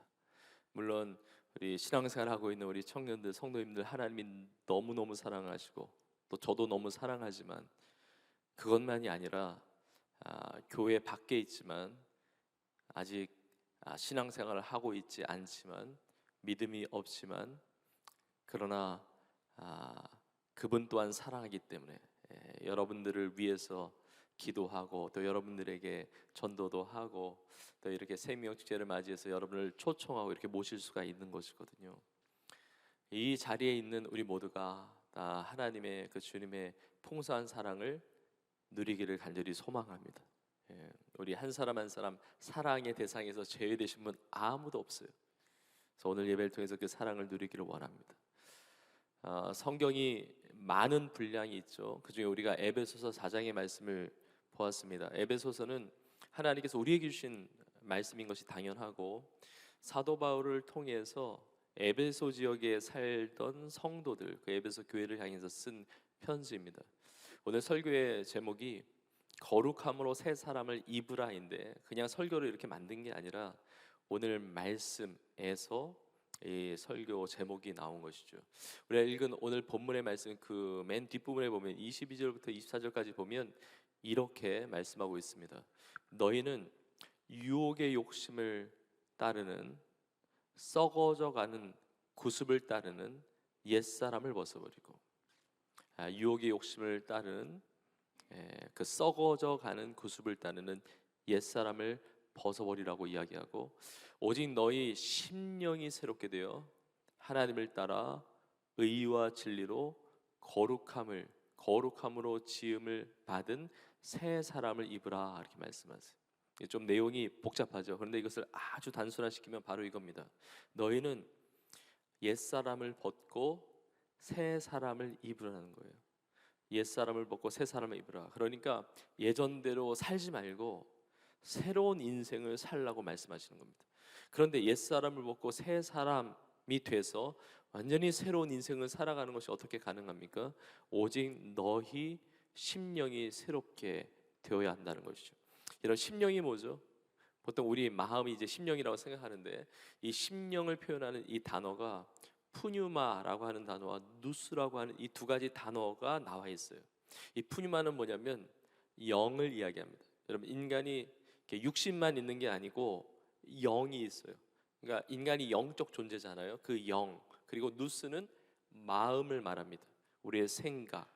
물론 우리 신앙생활하고 있는 우리 청년들, 성도님들 하나님이 너무너무 사랑하시고 또 저도 너무 사랑하지만 그것만이 아니라 교회 밖에 있지만 아직 신앙생활을 하고 있지 않지만 믿음이 없지만 그러나 그분 또한 사랑하기 때문에 여러분들을 위해서 기도하고 또 여러분들에게 전도도 하고 또 이렇게 생명 축제를 맞이해서 여러분을 초청하고 이렇게 모실 수가 있는 것이거든요. 이 자리에 있는 우리 모두가 다 하나님의 그 주님의 풍성한 사랑을 누리기를 간절히 소망합니다. 예, 우리 한 사람 한 사람 사랑의 대상에서 제외되신 분 아무도 없어요. 그래서 오늘 예배를 통해서 그 사랑을 누리기를 원합니다. 성경이 많은 분량이 있죠. 그중에 우리가 에베소서 4장의 말씀을 보았습니다. 에베소서는 하나님께서 우리에게 주신 말씀인 것이 당연하고, 사도 바울을 통해서 에베소 지역에 살던 성도들, 그 에베소 교회를 향해서 쓴 편지입니다. 오늘 설교의 제목이 거룩함으로 새 사람을 입으라인데, 그냥 설교를 이렇게 만든 게 아니라 오늘 말씀에서 이 설교 제목이 나온 것이죠. 우리가 읽은 오늘 본문의 말씀 그 맨 뒷부분에 보면 22절부터 24절까지 보면 이렇게 말씀하고 있습니다. 너희는 유혹의 욕심을 따르는, 썩어져가는 구습을 따르는 옛사람을 벗어버리고, 유혹의 욕심을 따르는 그 썩어져가는 구습을 따르는 옛사람을 벗어버리라고 이야기하고, 오직 너희 심령이 새롭게 되어 하나님을 따라 의와 진리로 거룩함으로 지음을 받은 새 사람을 입으라, 이렇게 말씀하세요. 좀 내용이 복잡하죠. 그런데 이것을 아주 단순화시키면 바로 이겁니다. 너희는 옛사람을 벗고 새 사람을 입으라는 거예요. 옛사람을 벗고 새 사람을 입으라. 그러니까 예전대로 살지 말고 새로운 인생을 살라고 말씀하시는 겁니다. 그런데 옛사람을 벗고 새 사람이 돼서 완전히 새로운 인생을 살아가는 것이 어떻게 가능합니까? 오직 너희 심령이 새롭게 되어야 한다는 것이죠. 이런 심령이 뭐죠? 보통 우리 마음이 이제 심령이라고 생각하는데, 이 심령을 표현하는 이 단어가 푸뉴마라고 하는 단어와 누스라고 하는 이 두 가지 단어가 나와 있어요. 이 푸뉴마는 뭐냐면 영을 이야기합니다. 여러분, 인간이 육신만 있는 게 아니고 영이 있어요. 그러니까 인간이 영적 존재잖아요. 그 영, 그리고 누스는 마음을 말합니다. 우리의 생각,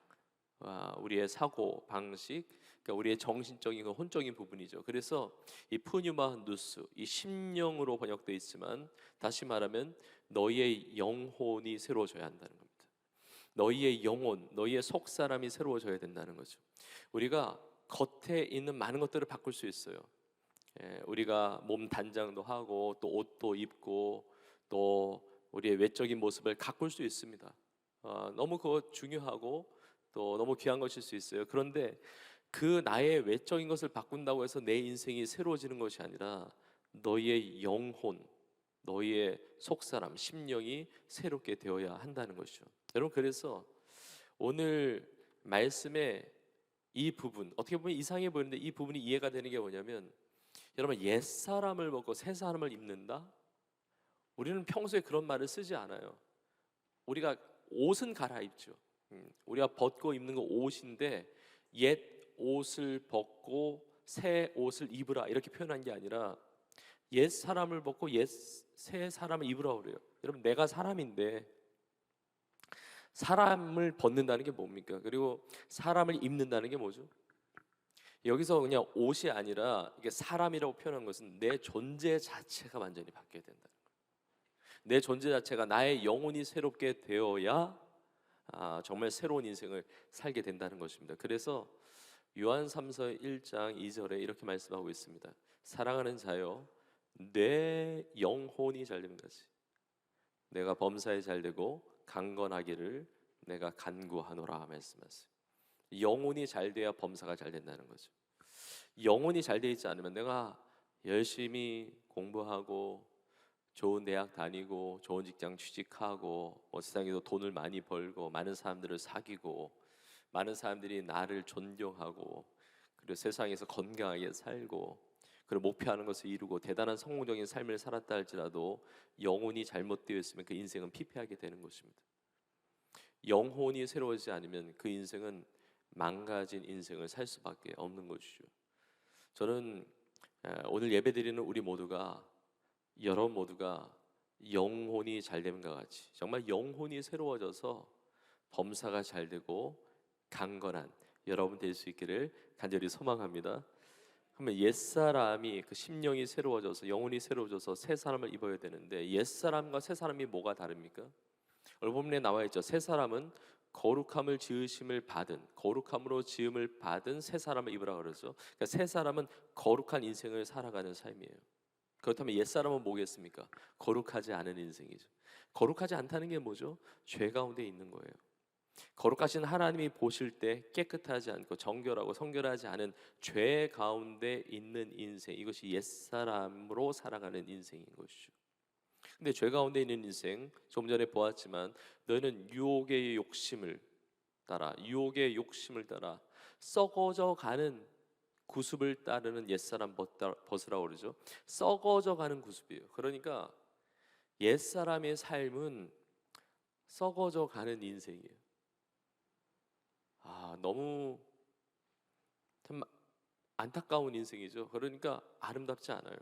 우리의 사고 방식, 그러니까 우리의 정신적인 혼적인 부분이죠. 그래서 이 푸뉴마 누스, 이 심령으로 번역되어 있지만, 다시 말하면 너희의 영혼이 새로워져야 한다는 겁니다. 너희의 영혼, 너희의 속사람이 새로워져야 된다는 거죠. 우리가 겉에 있는 많은 것들을 바꿀 수 있어요. 우리가 몸 단장도 하고 또 옷도 입고 또 우리의 외적인 모습을 가꿀 수 있습니다. 너무 그거 중요하고 또 너무 귀한 것일 수 있어요. 그런데 그 나의 외적인 것을 바꾼다고 해서 내 인생이 새로워지는 것이 아니라 너희의 영혼, 너희의 속사람, 심령이 새롭게 되어야 한다는 것이죠. 여러분, 그래서 오늘 말씀의 이 부분, 어떻게 보면 이상해 보이는데 이 부분이 이해가 되는 게 뭐냐면, 여러분, 옛사람을 벗고 새 사람을 입는다? 우리는 평소에 그런 말을 쓰지 않아요. 우리가 옷은 갈아입죠. 우리가 벗고 입는 거 옷인데, 옛 옷을 벗고 새 옷을 입으라 이렇게 표현한 게 아니라 옛 사람을 벗고 새 사람을 입으라고 그래요. 여러분, 내가 사람인데 사람을 벗는다는 게 뭡니까? 그리고 사람을 입는다는 게 뭐죠? 여기서 그냥 옷이 아니라 이게 사람이라고 표현한 것은 내 존재 자체가 완전히 바뀌어야 된다는 거예요. 내 존재 자체가, 나의 영혼이 새롭게 되어야 정말 새로운 인생을 살게 된다는 것입니다. 그래서 요한 3서 1장 2절에 이렇게 말씀하고 있습니다. 사랑하는 자여, 내 영혼이 잘되는 것이 내가 범사에 잘되고 강건하기를 내가 간구하노라 말씀하세요. 영혼이 잘돼야 범사가 잘 된다는 거죠. 영혼이 잘 돼 있지 않으면 내가 열심히 공부하고 좋은 대학 다니고 좋은 직장 취직하고 세상에서 돈을 많이 벌고 많은 사람들을 사귀고 많은 사람들이 나를 존경하고 그리고 세상에서 건강하게 살고 그리고 목표하는 것을 이루고 대단한 성공적인 삶을 살았다 할지라도 영혼이 잘못되어 있으면 그 인생은 피폐하게 되는 것입니다. 영혼이 새로워지지 않으면 그 인생은 망가진 인생을 살 수밖에 없는 것이죠. 저는 오늘 예배드리는 우리 모두가, 여러분 모두가 영혼이 잘됨과 같이 정말 영혼이 새로워져서 범사가 잘되고 강건한 여러분 될 수 있기를 간절히 소망합니다. 그러면 옛사람이 그 심령이 새로워져서 영혼이 새로워져서 새 사람을 입어야 되는데 옛사람과 새 사람이 뭐가 다릅니까? 오늘 본문에 나와 있죠. 새 사람은 거룩함을 지으심을 받은, 거룩함으로 지음을 받은 새 사람을 입으라 그러죠. 그러니까 새 사람은 거룩한 인생을 살아가는 삶이에요. 그렇다면 옛 사람은 뭐겠습니까? 거룩하지 않은 인생이죠. 거룩하지 않다는 게 뭐죠? 죄 가운데 있는 거예요. 거룩하신 하나님이 보실 때 깨끗하지 않고 정결하고 성결하지 않은 죄 가운데 있는 인생, 이것이 옛사람으로 살아가는 인생인 것이죠. 근데 죄 가운데 있는 인생, 좀 전에 보았지만 너는 유혹의 욕심을 따라 썩어져 가는 구습을 따르는 옛사람 벗으라고 그러죠. 썩어져 가는 구습이에요. 그러니까 옛사람의 삶은 썩어져 가는 인생이에요. 너무 참 안타까운 인생이죠. 그러니까 아름답지 않아요.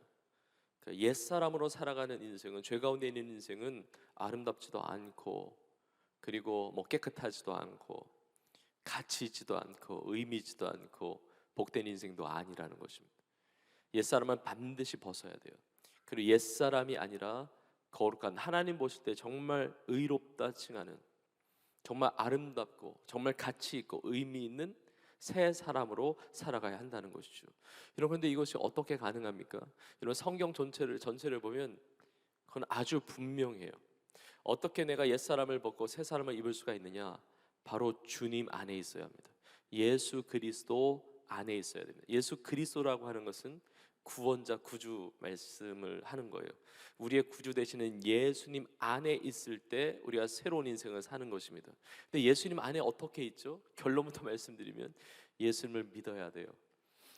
그러니까 옛사람으로 살아가는 인생은, 죄 가운데 있는 인생은 아름답지도 않고, 그리고 뭐 깨끗하지도 않고, 가치 있지도 않고, 의미 있지도 않고, 복된 인생도 아니라는 것입니다. 옛사람은 반드시 벗어야 돼요. 그리고 옛사람이 아니라 거룩한, 하나님 보실 때 정말 의롭다 칭하는, 정말 아름답고 정말 가치 있고 의미 있는 새 사람으로 살아가야 한다는 것이죠. 여러분, 근데 이것이 어떻게 가능합니까? 여러분, 성경 전체를 보면 그건 아주 분명해요. 어떻게 내가 옛사람을 벗고 새 사람을 입을 수가 있느냐? 바로 주님 안에 있어야 합니다. 예수 그리스도 안에 있어야 됩니다. 예수 그리스도라고 하는 것은 구원자, 구주 말씀을 하는 거예요. 우리의 구주 되시는 예수님 안에 있을 때 우리가 새로운 인생을 사는 것입니다. 근데 예수님 안에 어떻게 있죠? 결론부터 말씀드리면 예수님을 믿어야 돼요.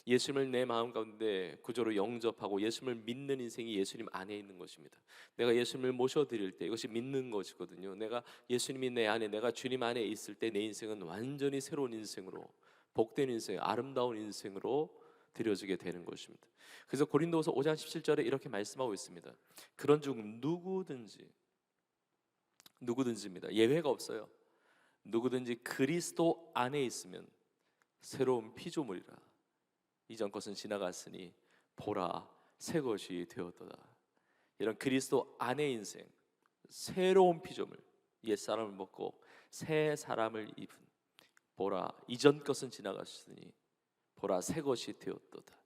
예수님을 내 마음 가운데 구조로 영접하고 예수님을 믿는 인생이 예수님 안에 있는 것입니다. 내가 예수님을 모셔드릴 때 이것이 믿는 것이거든요. 내가 예수님이 내 안에, 내가 주님 안에 있을 때 내 인생은 완전히 새로운 인생으로, 복된 인생, 아름다운 인생으로 드려지게 되는 것입니다. 그래서 고린도후서 5장 17절에 이렇게 말씀하고 있습니다. 그런즉 누구든지입니다. 예외가 없어요. 누구든지 그리스도 안에 있으면 새로운 피조물이라. 이전 것은 지나갔으니 보라 새 것이 되었도다. 이런 그리스도 안의 인생, 새로운 피조물, 옛사람을 벗고 새 사람을 입은, 보라 이전 것은 지나갔으니 보라 새 것이 되었도다.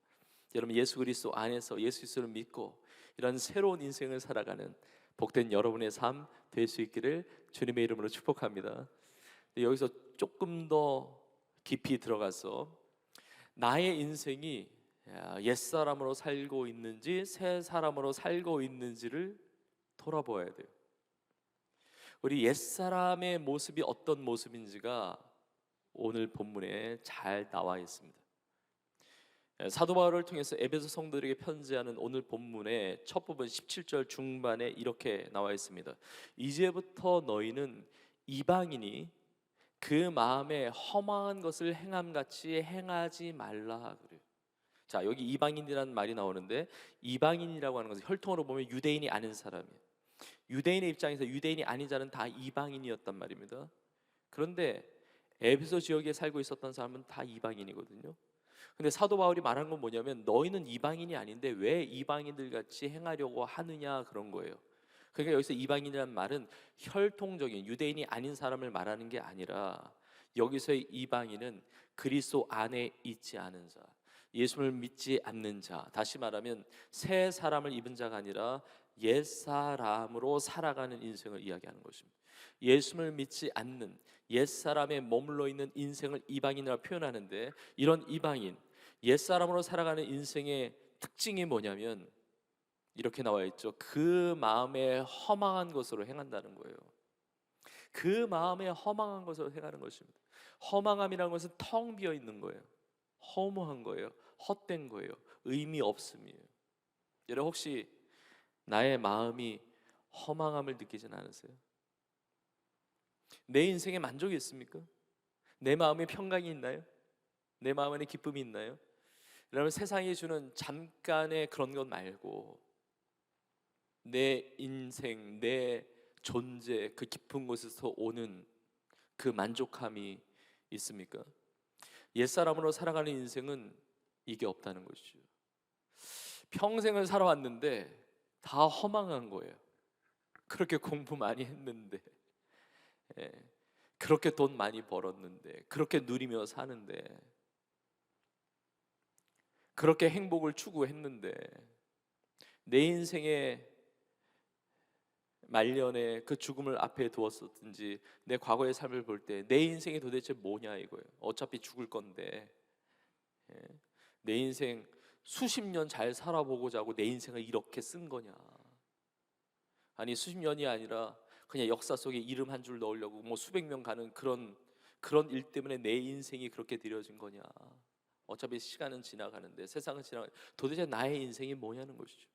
여러분, 예수 그리스도 안에서 예수 그리스도를 믿고 이런 새로운 인생을 살아가는 복된 여러분의 삶 될 수 있기를 주님의 이름으로 축복합니다. 여기서 조금 더 깊이 들어가서 나의 인생이 옛사람으로 살고 있는지 새 사람으로 살고 있는지를 돌아보아야 돼요. 우리 옛사람의 모습이 어떤 모습인지가 오늘 본문에 잘 나와 있습니다. 사도 바울을 통해서 에베소 성도들에게 편지하는 오늘 본문의 첫 부분 17절 중반에 이렇게 나와 있습니다. 이제부터 너희는 이방인이 그 마음에 험한 것을 행함같이 행하지 말라 그래요. 자, 여기 이방인이라는 말이 나오는데, 이방인이라고 하는 것은 혈통으로 보면 유대인이 아닌 사람이에요. 유대인의 입장에서 유대인이 아닌 자는 다 이방인이었단 말입니다. 그런데 에베소 지역에 살고 있었던 사람은 다 이방인이거든요. 근데 사도 바울이 말한 건 뭐냐면, 너희는 이방인이 아닌데 왜 이방인들 같이 행하려고 하느냐, 그런 거예요. 그러니까 여기서 이방인이라는 말은 혈통적인 유대인이 아닌 사람을 말하는 게 아니라, 여기서의 이방인은 그리스도 안에 있지 않은 자, 예수를 믿지 않는 자, 다시 말하면 새 사람을 입은 자가 아니라 옛 사람으로 살아가는 인생을 이야기하는 것입니다. 예수를 믿지 않는 옛 사람에 머물러 있는 인생을 이방인이라고 표현하는데, 이런 이방인, 옛 사람으로 살아가는 인생의 특징이 뭐냐면 이렇게 나와 있죠. 그 마음에 허망한 것으로 행한다는 거예요. 그 마음에 허망한 것으로 행하는 것입니다. 허망함이라는 것은 텅 비어 있는 거예요. 허무한 거예요. 헛된 거예요. 의미 없음이에요. 여러분, 혹시 나의 마음이 허망함을 느끼진 않으세요? 내 인생에 만족이 있습니까? 내 마음에 평강이 있나요? 내 마음 안에 기쁨이 있나요? 여러분, 세상이 주는 잠깐의 그런 것 말고 내 인생, 내 존재, 그 깊은 곳에서 오는 그 만족함이 있습니까? 옛사람으로 살아가는 인생은 이게 없다는 것이죠. 평생을 살아왔는데 다 허망한 거예요. 그렇게 공부 많이 했는데, 그렇게 돈 많이 벌었는데, 그렇게 누리며 사는데, 그렇게 행복을 추구했는데, 내 인생의 말년에 그 죽음을 앞에 두었었든지 내 과거의 삶을 볼 때 내 인생이 도대체 뭐냐 이거예요. 어차피 죽을 건데 내 인생 수십 년 잘 살아보고자 하고 내 인생을 이렇게 쓴 거냐. 아니 수십 년이 아니라 그냥 역사 속에 이름 한 줄 넣으려고 뭐 수백 명 가는 그런 일 때문에 내 인생이 그렇게 들여진 거냐. 어차피 시간은 지나가는데, 세상은 지나가는데 도대체 나의 인생이 뭐냐는 것이죠.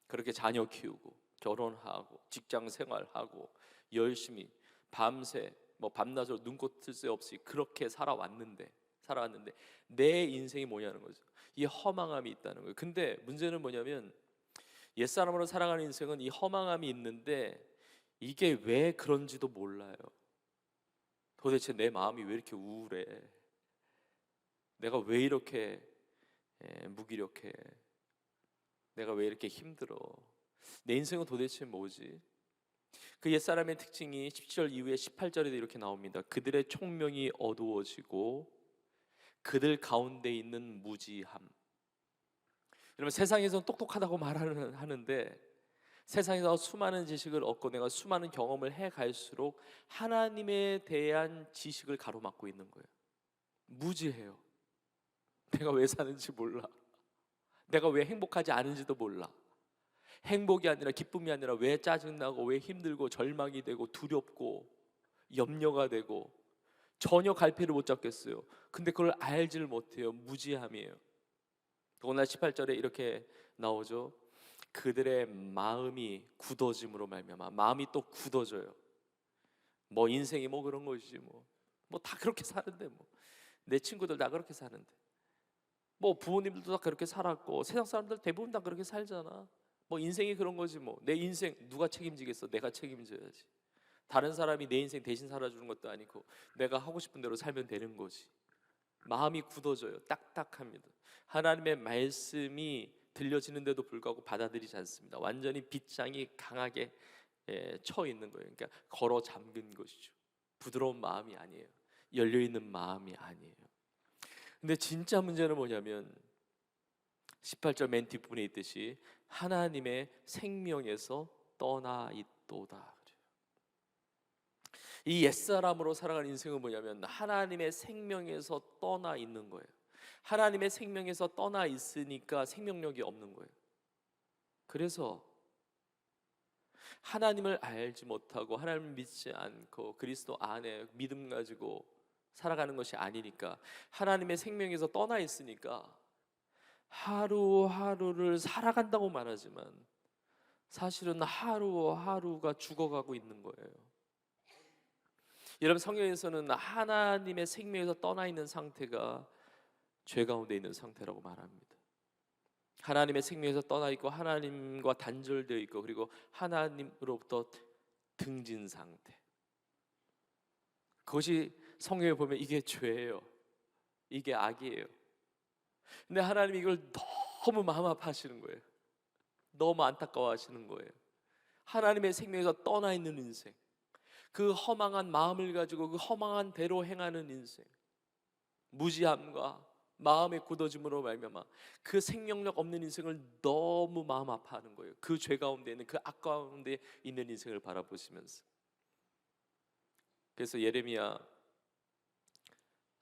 그렇게 자녀 키우고 결혼하고 직장 생활하고 열심히 밤새 뭐 밤낮으로 눈꽃 뜰 새 없이 그렇게 살아왔는데 내 인생이 뭐냐는 거죠. 이 허망함이 있다는 거예요. 근데 문제는 뭐냐면 옛사람으로 살아가는 인생은 이 허망함이 있는데 이게 왜 그런지도 몰라요. 도대체 내 마음이 왜 이렇게 우울해? 내가 왜 이렇게 무기력해? 내가 왜 이렇게 힘들어? 내 인생은 도대체 뭐지? 그 옛사람의 특징이 17절 이후에 18절에도 이렇게 나옵니다. 그들의 총명이 어두워지고 그들 가운데 있는 무지함. 여러분, 세상에서는 똑똑하다고 하는데 세상에서 수많은 지식을 얻고 내가 수많은 경험을 해갈수록 하나님에 대한 지식을 가로막고 있는 거예요. 무지해요. 내가 왜 사는지 몰라. 내가 왜 행복하지 않은지도 몰라. 행복이 아니라 기쁨이 아니라 왜 짜증나고 왜 힘들고 절망이 되고 두렵고 염려가 되고 전혀 갈피를 못 잡겠어요. 근데 그걸 알지를 못해요. 무지함이에요. 오늘 18절에 이렇게 나오죠. 그들의 마음이 굳어짐으로 말미암아. 마음이 또 굳어져요. 뭐 인생이 뭐 그런 것이지 뭐 다 그렇게 사는데 뭐 내 친구들 다 그렇게 사는데 뭐 부모님들도 다 그렇게 살았고 세상 사람들 대부분 다 그렇게 살잖아. 뭐 인생이 그런 거지 뭐. 내 인생 누가 책임지겠어? 내가 책임져야지. 다른 사람이 내 인생 대신 살아주는 것도 아니고 내가 하고 싶은 대로 살면 되는 거지. 마음이 굳어져요. 딱딱합니다. 하나님의 말씀이 들려지는데도 불구하고 받아들이지 않습니다. 완전히 빗장이 강하게 쳐 있는 거예요. 그러니까 걸어 잠근 것이죠. 부드러운 마음이 아니에요. 열려 있는 마음이 아니에요. 근데 진짜 문제는 뭐냐면 18절 맨 뒷부분에 있듯이 하나님의 생명에서 떠나 있도다. 이 옛사람으로 살아가는 인생은 뭐냐면 하나님의 생명에서 떠나 있는 거예요. 하나님의 생명에서 떠나 있으니까 생명력이 없는 거예요. 그래서 하나님을 알지 못하고 하나님을 믿지 않고 그리스도 안에 믿음 가지고 살아가는 것이 아니니까 하나님의 생명에서 떠나 있으니까 하루하루를 살아간다고 말하지만 사실은 하루하루가 죽어가고 있는 거예요. 여러분, 성경에서는 하나님의 생명에서 떠나 있는 상태가 죄 가운데 있는 상태라고 말합니다. 하나님의 생명에서 떠나 있고 하나님과 단절되어 있고 그리고 하나님으로부터 등진 상태. 그것이 성경에 보면 이게 죄예요. 이게 악이에요. 근데 하나님이 이걸 너무 마음 아파하시는 거예요. 너무 안타까워하시는 거예요. 하나님의 생명에서 떠나 있는 인생, 그 허망한 마음을 가지고 그 허망한 대로 행하는 인생, 무지함과 마음의 굳어짐으로 말미암아 그 생명력 없는 인생을 너무 마음 아파하는 거예요. 그 죄 가운데 있는 그 악 가운데 있는 인생을 바라보시면서. 그래서 예레미야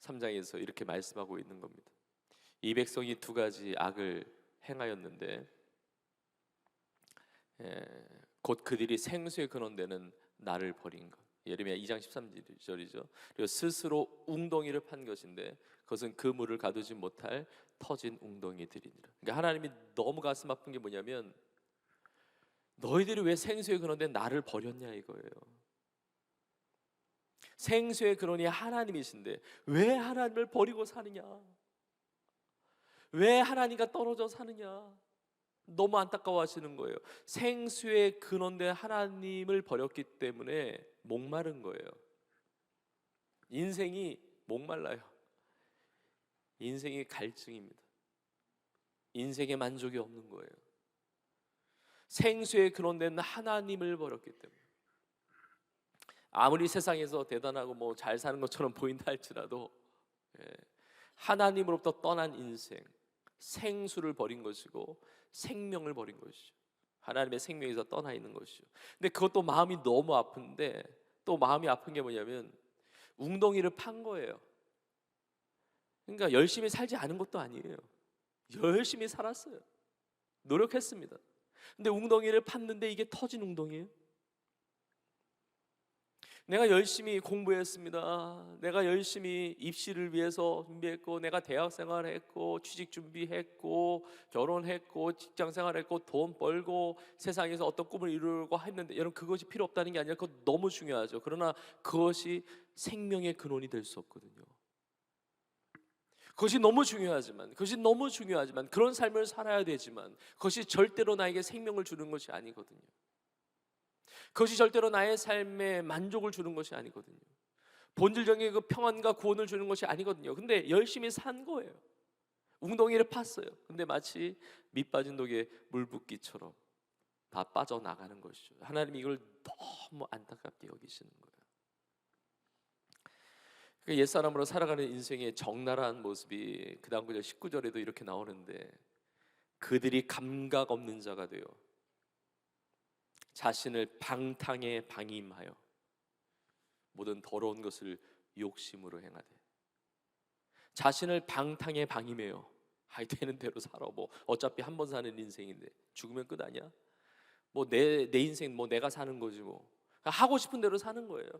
3장에서 이렇게 말씀하고 있는 겁니다. 이 백성이 두 가지 악을 행하였는데 곧 그들이 생수의 근원되는 나를 버린 것. 예레미야 2장 13절이죠. 그리고 스스로 웅덩이를 판 것인데 그것은 그 물을 가두지 못할 터진 웅덩이들이니라. 그러니까 하나님이 너무 가슴 아픈 게 뭐냐면 너희들이 왜 생수의 근원된 나를 버렸냐 이거예요. 생수의 근원이 하나님이신데 왜 하나님을 버리고 사느냐? 왜 하나님과 떨어져 사느냐? 너무 안타까워하시는 거예요. 생수의 근원된 하나님을 버렸기 때문에 목마른 거예요. 인생이 목말라요. 인생이 갈증입니다. 인생에 만족이 없는 거예요. 생수의 근원된 하나님을 버렸기 때문에. 아무리 세상에서 대단하고 뭐 잘 사는 것처럼 보인다 할지라도 하나님으로부터 떠난 인생, 생수를 버린 것이고 생명을 버린 것이죠. 하나님의 생명에서 떠나 있는 것이죠. 근데 그것도 마음이 너무 아픈데, 또 마음이 아픈 게 뭐냐면 웅덩이를 판 거예요. 그러니까 열심히 살지 않은 것도 아니에요. 열심히 살았어요. 노력했습니다. 근데 웅덩이를 팠는데 이게 터진 웅덩이에요. 내가 열심히 공부했습니다. 내가 열심히 입시를 위해서 준비했고, 내가 대학 생활했고, 취직 준비했고, 결혼했고, 직장 생활했고, 돈 벌고, 세상에서 어떤 꿈을 이루려고 했는데, 여러분 그것이 필요 없다는 게 아니라 그것 너무 중요하죠. 그러나 그것이 생명의 근원이 될 수 없거든요. 그것이 너무 중요하지만 그런 삶을 살아야 되지만 그것이 절대로 나에게 생명을 주는 것이 아니거든요. 그것이 절대로 나의 삶에 만족을 주는 것이 아니거든요. 본질적인 그 평안과 구원을 주는 것이 아니거든요. 근데 열심히 산 거예요. 웅덩이를 팠어요. 근데 마치 밑 빠진 독에 물 붓기처럼 다 빠져나가는 것이죠. 하나님이 이걸 너무 안타깝게 여기시는 거예요. 옛사람으로 살아가는 인생의 적나라한 모습이 그 다음 구절 19절에도 이렇게 나오는데, 그들이 감각 없는 자가 되어 자신을 방탕에 방임하여 모든 더러운 것을 욕심으로 행하되. 자신을 방탕에 방임해요. 아이 되는 대로 살아. 뭐 어차피 한 번 사는 인생인데 죽으면 끝 아니야? 뭐 내 인생 뭐 내가 사는 거지 뭐. 하고 싶은 대로 사는 거예요.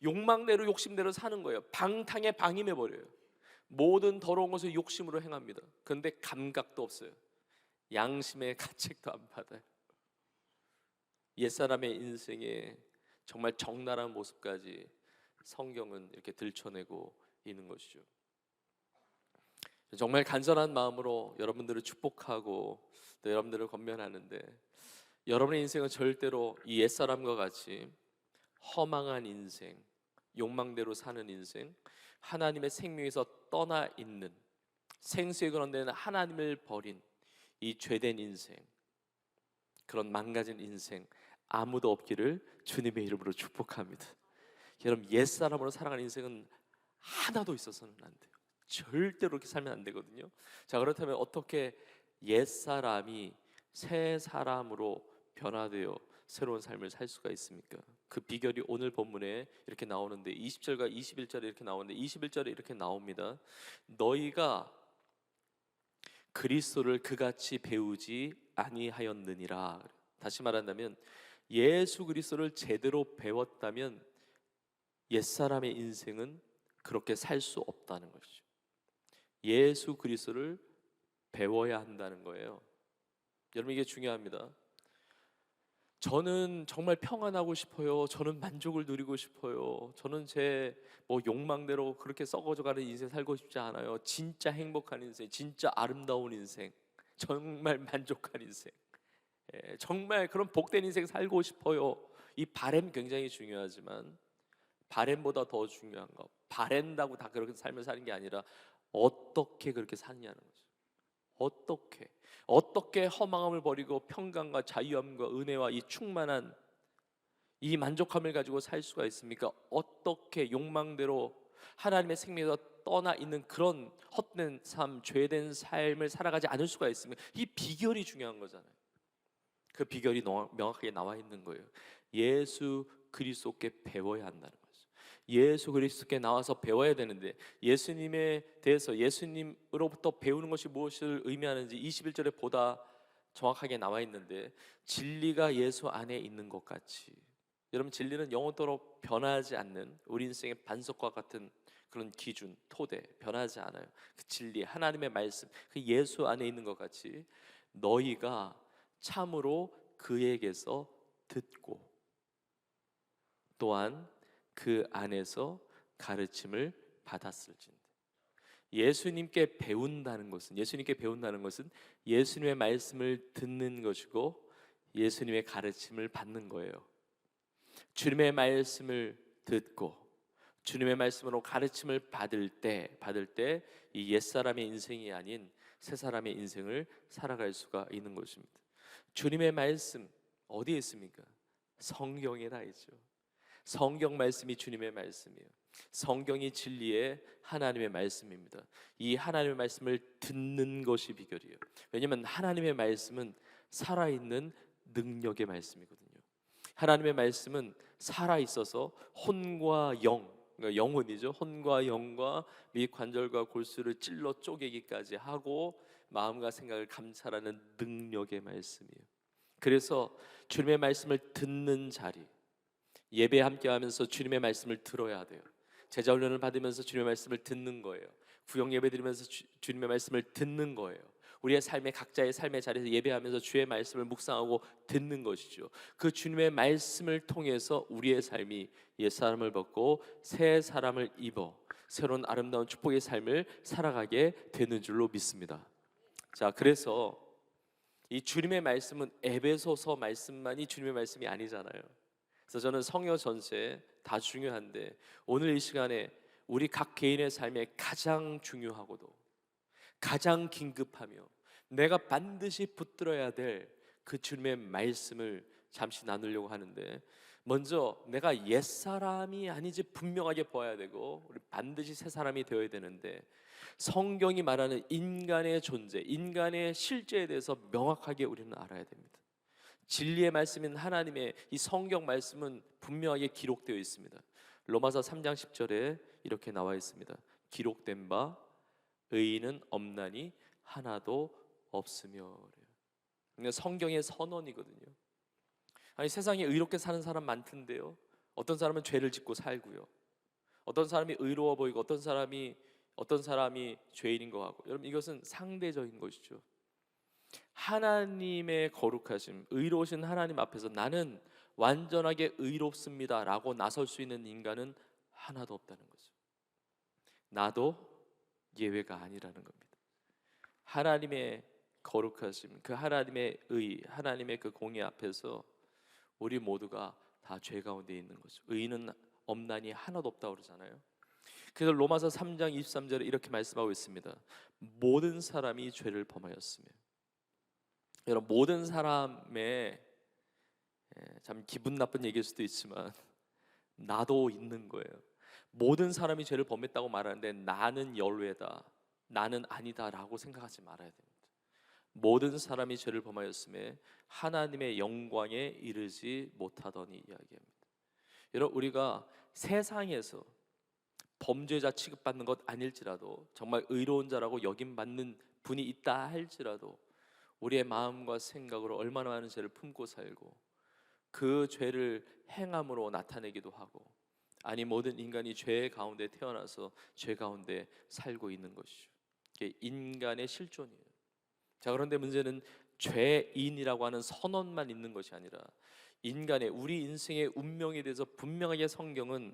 욕망대로 욕심대로 사는 거예요. 방탕에 방임해 버려요. 모든 더러운 것을 욕심으로 행합니다. 그런데 감각도 없어요. 양심의 가책도 안 받아요. 옛사람의 인생에 정말 적나라한 모습까지 성경은 이렇게 들춰내고 있는 것이죠. 정말 간절한 마음으로 여러분들을 축복하고 또 여러분들을 권면하는데, 여러분의 인생은 절대로 이 옛사람과 같이 허망한 인생, 욕망대로 사는 인생, 하나님의 생명에서 떠나 있는, 생수의 근원 되는 하나님을 버린 이 죄된 인생, 그런 망가진 인생 아무도 없기를 주님의 이름으로 축복합니다. 여러분, 옛사람으로 살아가는 인생은 하나도 있어서는 안 돼요. 절대로 그렇게 살면 안 되거든요. 자, 그렇다면 어떻게 옛사람이 새 사람으로 변화되어 새로운 삶을 살 수가 있습니까? 그 비결이 오늘 본문에 이렇게 나오는데, 20절과 21절에 이렇게 나오는데, 21절에 이렇게 나옵니다. 너희가 그리스도를 그같이 배우지 아니하였느니라. 다시 말한다면 예수 그리스도를 제대로 배웠다면 옛사람의 인생은 그렇게 살 수 없다는 것이죠. 예수 그리스도를 배워야 한다는 거예요. 여러분, 이게 중요합니다. 저는 정말 평안하고 싶어요. 저는 만족을 누리고 싶어요. 저는 제 욕망대로 그렇게 썩어져가는 인생 살고 싶지 않아요. 진짜 행복한 인생, 진짜 아름다운 인생, 정말 만족한 인생, 정말 그런 복된 인생 살고 싶어요. 이 바램 굉장히 중요하지만 바램보다 더 중요한 거, 바램다고 다 그렇게 삶을 사는 게 아니라 어떻게 그렇게 사느냐는 거죠. 어떻게 허망함을 버리고 평강과 자유함과 은혜와 이 충만한 이 만족함을 가지고 살 수가 있습니까? 어떻게 욕망대로 하나님의 생명에서 떠나 있는 그런 헛된 삶, 죄된 삶을 살아가지 않을 수가 있습니까? 이 비결이 중요한 거잖아요. 그 비결이 명확하게 나와 있는 거예요. 예수 그리스도께 배워야 한다는 거죠. 예수 그리스도께 나와서 배워야 되는데, 예수님에 대해서 예수님으로부터 배우는 것이 무엇을 의미하는지 21절에 보다 정확하게 나와 있는데, 진리가 예수 안에 있는 것 같이. 여러분, 진리는 영원토록 변하지 않는 우리 인생의 반석과 같은 그런 기준, 토대, 변하지 않아요. 그 진리, 하나님의 말씀, 그 예수 안에 있는 것 같이 너희가 참으로 그에게서 듣고 또한 그 안에서 가르침을 받았을진데. 예수님께 배운다는 것은 예수님의 말씀을 듣는 것이고 예수님의 가르침을 받는 거예요. 주님의 말씀을 듣고 주님의 말씀으로 가르침을 받을 때 이 옛사람의 인생이 아닌 새사람의 인생을 살아갈 수가 있는 것입니다. 주님의 말씀 어디에 있습니까? 성경에 다 있죠. 성경 말씀이 주님의 말씀이에요. 성경이 진리의 하나님의 말씀입니다. 이 하나님의 말씀을 듣는 것이 비결이에요. 왜냐하면 하나님의 말씀은 살아있는 능력의 말씀이거든요. 하나님의 말씀은 살아있어서 혼과 영, 그러니까 영혼이죠. 혼과 영과 및 관절과 골수를 찔러 쪼개기까지 하고 마음과 생각을 감찰하는 능력의 말씀이에요. 그래서 주님의 말씀을 듣는 자리, 예배 함께 하면서 주님의 말씀을 들어야 돼요. 제자 훈련을 받으면서 주님의 말씀을 듣는 거예요. 구역 예배 드리면서 주님의 말씀을 듣는 거예요. 우리의 삶의 각자의 삶의 자리에서 예배하면서 주의 말씀을 묵상하고 듣는 것이죠. 그 주님의 말씀을 통해서 우리의 삶이 옛사람을 벗고 새 사람을 입어 새로운 아름다운 축복의 삶을 살아가게 되는 줄로 믿습니다. 자, 그래서 이 주님의 말씀은 에베소서 말씀만이 주님의 말씀이 아니잖아요. 그래서 저는 성경 전체 다 중요한데 오늘 이 시간에 우리 각 개인의 삶에 가장 중요하고도 가장 긴급하며 내가 반드시 붙들어야 될 그 주님의 말씀을 잠시 나누려고 하는데, 먼저 내가 옛사람이 아니지 분명하게 보아야 되고 우리 반드시 새 사람이 되어야 되는데, 성경이 말하는 인간의 존재, 인간의 실제에 대해서 명확하게 우리는 알아야 됩니다. 진리의 말씀인 하나님의 이 성경 말씀은 분명하게 기록되어 있습니다. 로마서 3장 10절에 이렇게 나와 있습니다. 기록된 바 의인은 없나니 하나도 없으며. 그러니까 성경의 선언이거든요. 아니, 세상에 의롭게 사는 사람 많던데요, 어떤 사람은 죄를 짓고 살고요, 어떤 사람이 의로워 보이고 어떤 사람이 죄인인 것 같고. 여러분, 이것은 상대적인 것이죠. 하나님의 거룩하심, 의로우신 하나님 앞에서 나는 완전하게 의롭습니다 라고 나설 수 있는 인간은 하나도 없다는 거죠. 나도 예외가 아니라는 겁니다. 하나님의 거룩하심, 그 하나님의 의, 하나님의 그 공의 앞에서 우리 모두가 다 죄 가운데 있는 거죠. 의인은 없나니 하나도 없다고 그러잖아요. 그래서 로마서 3장 23절에 이렇게 말씀하고 있습니다. 모든 사람이 죄를 범하였으며. 여러분, 모든 사람의, 참 기분 나쁜 얘기일 수도 있지만 나도 있는 거예요. 모든 사람이 죄를 범했다고 말하는데 나는 열외다, 나는 아니다 라고 생각하지 말아야 됩니다. 모든 사람이 죄를 범하였음에 하나님의 영광에 이르지 못하더니 이야기합니다. 여러분, 우리가 세상에서 범죄자 취급받는 것 아닐지라도, 정말 의로운 자라고 여김받는 분이 있다 할지라도 우리의 마음과 생각으로 얼마나 많은 죄를 품고 살고 그 죄를 행함으로 나타내기도 하고, 아니 모든 인간이 죄 가운데 태어나서 죄 가운데 살고 있는 것이죠. 이게 인간의 실존이에요. 자, 그런데 문제는 죄인이라고 하는 선언만 있는 것이 아니라 인간의, 우리 인생의 운명에 대해서 분명하게 성경은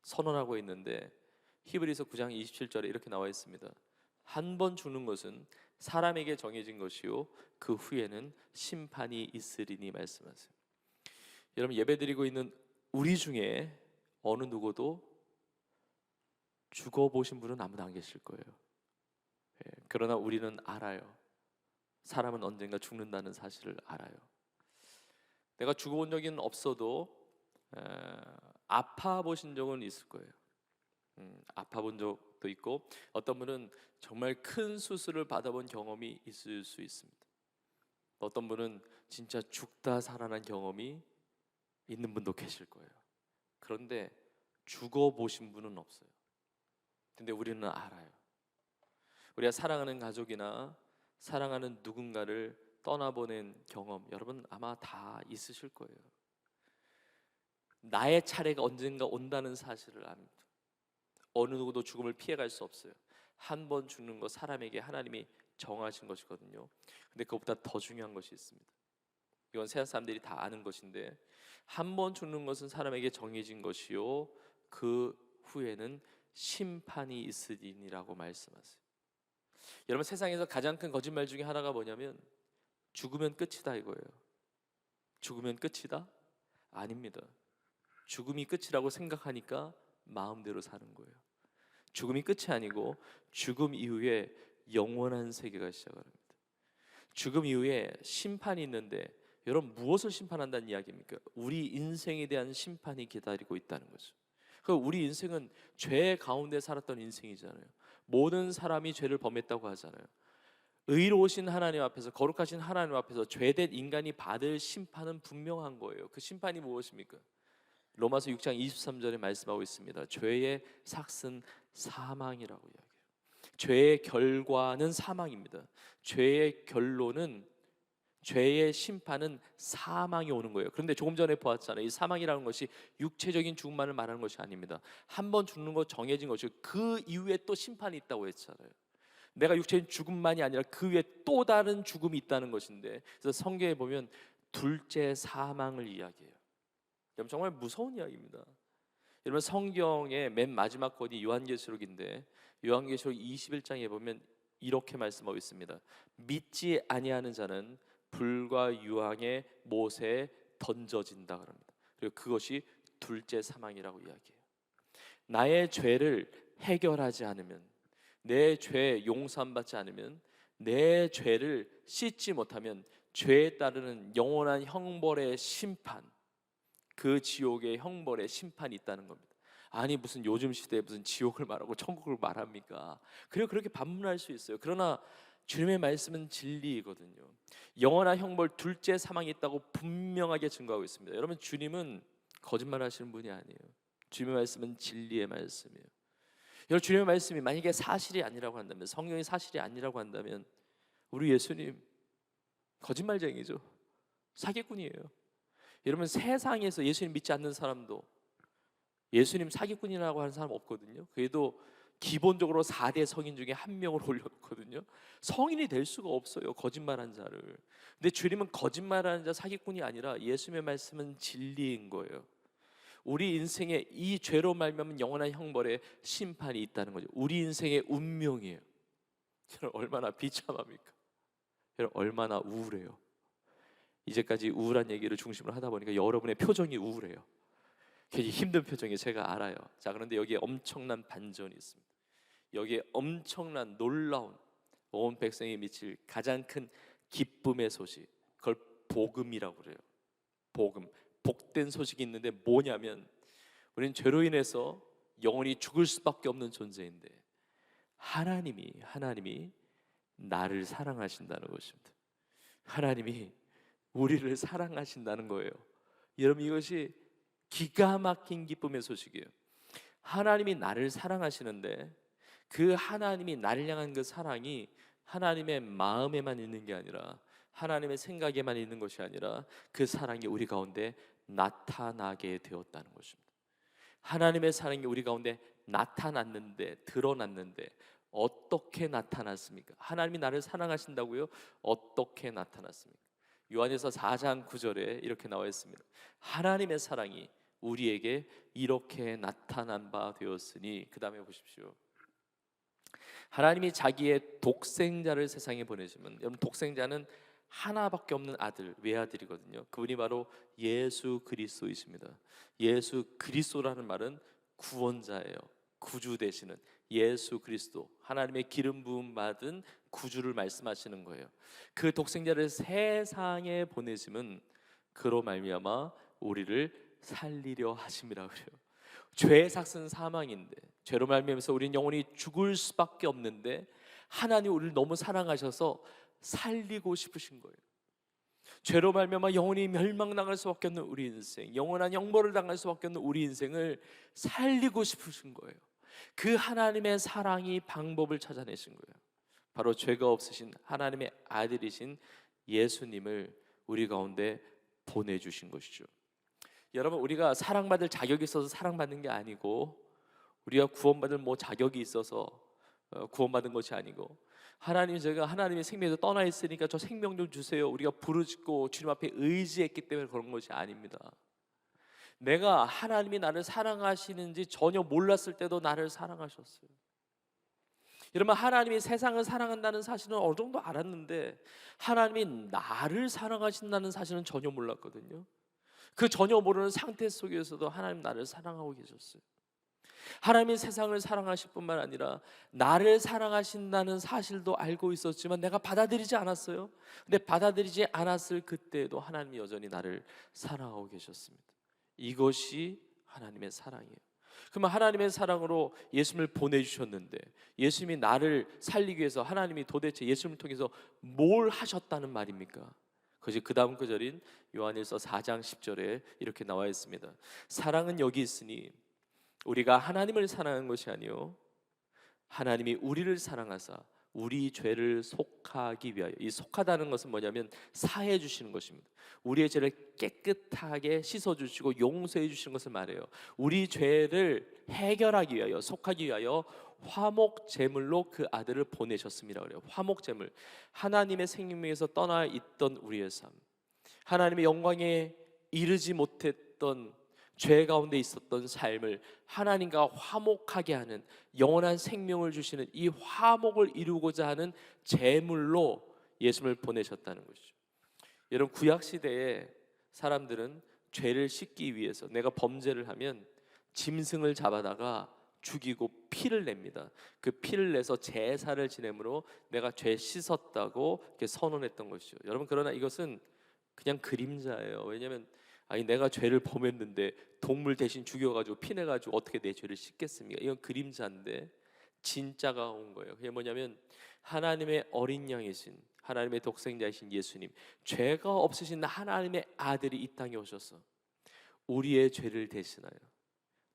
선언하고 있는데, 히브리서 9장 27절에 이렇게 나와 있습니다. 한 번 죽는 것은 사람에게 정해진 것이요 그 후에는 심판이 있으리니 말씀하세요. 여러분, 예배드리고 있는 우리 중에 어느 누구도 죽어보신 분은 아무도 안 계실 거예요. 그러나 우리는 알아요. 사람은 언젠가 죽는다는 사실을 알아요. 내가 죽어본 적은 없어도 아파보신 적은 있을 거예요. 아파본 적도 있고, 어떤 분은 정말 큰 수술을 받아본 경험이 있을 수 있습니다. 어떤 분은 진짜 죽다 살아난 경험이 있는 분도 계실 거예요. 그런데 죽어보신 분은 없어요. 근데 우리는 알아요. 우리가 사랑하는 가족이나 사랑하는 누군가를 떠나보낸 경험, 여러분 아마 다 있으실 거예요. 나의 차례가 언젠가 온다는 사실을 압니다. 어느 누구도 죽음을 피해갈 수 없어요. 한 번 죽는 거 사람에게 하나님이 정하신 것이거든요. 근데 그것보다 더 중요한 것이 있습니다. 이건 세상 사람들이 다 아는 것인데, 한 번 죽는 것은 사람에게 정해진 것이요 그 후에는 심판이 있으리니라고 말씀하세요. 여러분, 세상에서 가장 큰 거짓말 중에 하나가 뭐냐면 죽으면 끝이다 이거예요. 죽으면 끝이다? 아닙니다. 죽음이 끝이라고 생각하니까 마음대로 사는 거예요. 죽음이 끝이 아니고 죽음 이후에 영원한 세계가 시작합니다. 죽음 이후에 심판이 있는데 여러분 무엇을 심판한다는 이야기입니까? 우리 인생에 대한 심판이 기다리고 있다는 거죠. 그 우리 인생은 죄 가운데 살았던 인생이잖아요. 모든 사람이 죄를 범했다고 하잖아요. 의로우신 하나님 앞에서, 거룩하신 하나님 앞에서 죄된 인간이 받을 심판은 분명한 거예요. 그 심판이 무엇입니까? 로마서 6장 23절에 말씀하고 있습니다. 죄의 삭은 사망이라고 이야기해요. 죄의 결과는 사망입니다. 죄의 결론은, 죄의 심판은 사망이 오는 거예요. 그런데 조금 전에 보았잖아요. 이 사망이라는 것이 육체적인 죽음만을 말하는 것이 아닙니다. 한 번 죽는 것 정해진 것이고 그 이후에 또 심판이 있다고 했잖아요. 내가 육체적인 죽음만이 아니라 그 위에 또 다른 죽음이 있다는 것인데, 그래서 성경에 보면 둘째 사망을 이야기해요. 여러분 정말 무서운 이야기입니다. 여러분 성경의 맨 마지막 권이 요한계시록인데, 요한계시록 21장에 보면 이렇게 말씀하고 있습니다. 믿지 아니하는 자는 불과 유황의 못에 던져진다 그럽니다. 그리고 그것이 둘째 사망이라고 이야기해요. 나의 죄를 해결하지 않으면, 내 죄 용서받지 않으면, 내 죄를 씻지 못하면 죄에 따르는 영원한 형벌의 심판, 그 지옥의 형벌의 심판이 있다는 겁니다. 아니 무슨 요즘 시대에 무슨 지옥을 말하고 천국을 말합니까? 그렇게 반문할 수 있어요. 그러나 주님의 말씀은 진리이거든요. 영원한 형벌 둘째 사망이 있다고 분명하게 증거하고 있습니다. 여러분 주님은 거짓말하시는 분이 아니에요. 주님의 말씀은 진리의 말씀이에요. 여러분 주님의 말씀이 만약에 사실이 아니라고 한다면, 성경이 사실이 아니라고 한다면 우리 예수님 거짓말쟁이죠. 사기꾼이에요. 여러분 세상에서 예수님 믿지 않는 사람도 예수님 사기꾼이라고 하는 사람 없거든요. 그래도 기본적으로 4대 성인 중에 한 명을 올려놓거든요. 성인이 될 수가 없어요, 거짓말한 자를. 근데 주님은 거짓말하는 자, 사기꾼이 아니라 예수님의 말씀은 진리인 거예요. 우리 인생에 이 죄로 말미암은 영원한 형벌의 심판이 있다는 거죠. 우리 인생의 운명이에요. 여러분 얼마나 비참합니까? 여러분 얼마나 우울해요. 이제까지 우울한 얘기를 중심으로 하다 보니까 여러분의 표정이 우울해요. 굉장히 힘든 표정이 제가 알아요. 자, 그런데 여기에 엄청난 반전이 있습니다. 여기에 엄청난 놀라운 온 백성이 미칠 가장 큰 기쁨의 소식, 그걸 복음이라고 그래요. 복음, 복된 소식이 있는데 뭐냐면, 우리는 죄로 인해서 영원히 죽을 수밖에 없는 존재인데 하나님이 나를 사랑하신다는 것입니다. 하나님이 우리를 사랑하신다는 거예요. 여러분 이것이 기가 막힌 기쁨의 소식이에요. 하나님이 나를 사랑하시는데 그 하나님이 나를 향한 그 사랑이 하나님의 마음에만 있는 게 아니라, 하나님의 생각에만 있는 것이 아니라 그 사랑이 우리 가운데 나타나게 되었다는 것입니다. 하나님의 사랑이 우리 가운데 나타났는데, 드러났는데 어떻게 나타났습니까? 하나님이 나를 사랑하신다고요? 어떻게 나타났습니까? 요한에서 4장 9절에 이렇게 나와 있습니다. 하나님의 사랑이 우리에게 이렇게 나타난 바 되었으니, 그 다음에 보십시오. 하나님이 자기의 독생자를 세상에 보내시면, 여러분 독생자는 하나밖에 없는 아들, 외아들이거든요. 그분이 바로 예수 그리스도이십니다. 예수 그리스도라는 말은 구원자예요. 구주 되시는 예수 그리스도, 하나님의 기름 부음 받은 구주를 말씀하시는 거예요. 그 독생자를 세상에 보내심은 그로 말미암아 우리를 살리려 하심이라고 그래요. 죄의 삭은 사망인데, 죄로 말미암아서 우리는 영원히 죽을 수밖에 없는데 하나님 우리를 너무 사랑하셔서 살리고 싶으신 거예요. 죄로 말미암아 영원히 멸망당할 수밖에 없는 우리 인생, 영원한 형벌을 당할 수밖에 없는 우리 인생을 살리고 싶으신 거예요. 그 하나님의 사랑이 방법을 찾아내신 거예요. 바로 죄가 없으신 하나님의 아들이신 예수님을 우리 가운데 보내주신 것이죠. 여러분 우리가 사랑받을 자격이 있어서 사랑받는 게 아니고, 우리가 구원받을 자격이 있어서 구원받은 것이 아니고, 하나님 제가 하나님의 생명에서 떠나 있으니까 저 생명 좀 주세요, 우리가 부르짖고 주님 앞에 의지했기 때문에 그런 것이 아닙니다. 내가 하나님이 나를 사랑하시는지 전혀 몰랐을 때도 나를 사랑하셨어요. 여러분 하나님이 세상을 사랑한다는 사실은 어느 정도 알았는데 하나님이 나를 사랑하신다는 사실은 전혀 몰랐거든요. 그 전혀 모르는 상태 속에서도 하나님 나를 사랑하고 계셨어요. 하나님이 세상을 사랑하실 뿐만 아니라 나를 사랑하신다는 사실도 알고 있었지만 내가 받아들이지 않았어요. 근데 받아들이지 않았을 그때에도 하나님이 여전히 나를 사랑하고 계셨습니다. 이것이 하나님의 사랑이에요. 그러면 하나님의 사랑으로 예수님을 보내주셨는데 예수님이 나를 살리기 위해서 하나님이 도대체 예수님을 통해서 뭘 하셨다는 말입니까? 그것이 그 다음 구절인 요한일서 4장 10절에 이렇게 나와 있습니다. 사랑은 여기 있으니 우리가 하나님을 사랑한 것이 아니요 하나님이 우리를 사랑하사 우리 죄를 속하기 위하여. 이 속하다는 것은 뭐냐면 사해 주시는 것입니다. 우리의 죄를 깨끗하게 씻어 주시고 용서해 주시는 것을 말해요. 우리 죄를 해결하기 위하여, 속하기 위하여 화목 제물로 그 아들을 보내셨습니다. 그래요. 화목 제물. 하나님의 생명에서 떠나 있던 우리의 삶, 하나님의 영광에 이르지 못했던 죄 가운데 있었던 삶을 하나님과 화목하게 하는, 영원한 생명을 주시는 이 화목을 이루고자 하는 제물로 예수님을 보내셨다는 것이죠. 여러분, 구약 시대에 사람들은 죄를 씻기 위해서, 내가 범죄를 하면 짐승을 잡아다가 죽이고 피를 냅니다. 그 피를 내서 제사를 지내므로 내가 죄 씻었다고 이렇게 선언했던 것이죠. 여러분, 그러나 이것은 그냥 그림자예요. 왜냐하면 내가 죄를 범했는데 동물 대신 죽여가지고 피내가지고 어떻게 내 죄를 씻겠습니까? 이건 그림자인데 진짜가 온 거예요. 그게 뭐냐면 하나님의 어린 양이신, 하나님의 독생자이신 예수님, 죄가 없으신 하나님의 아들이 이 땅에 오셔서 우리의 죄를 대신하여,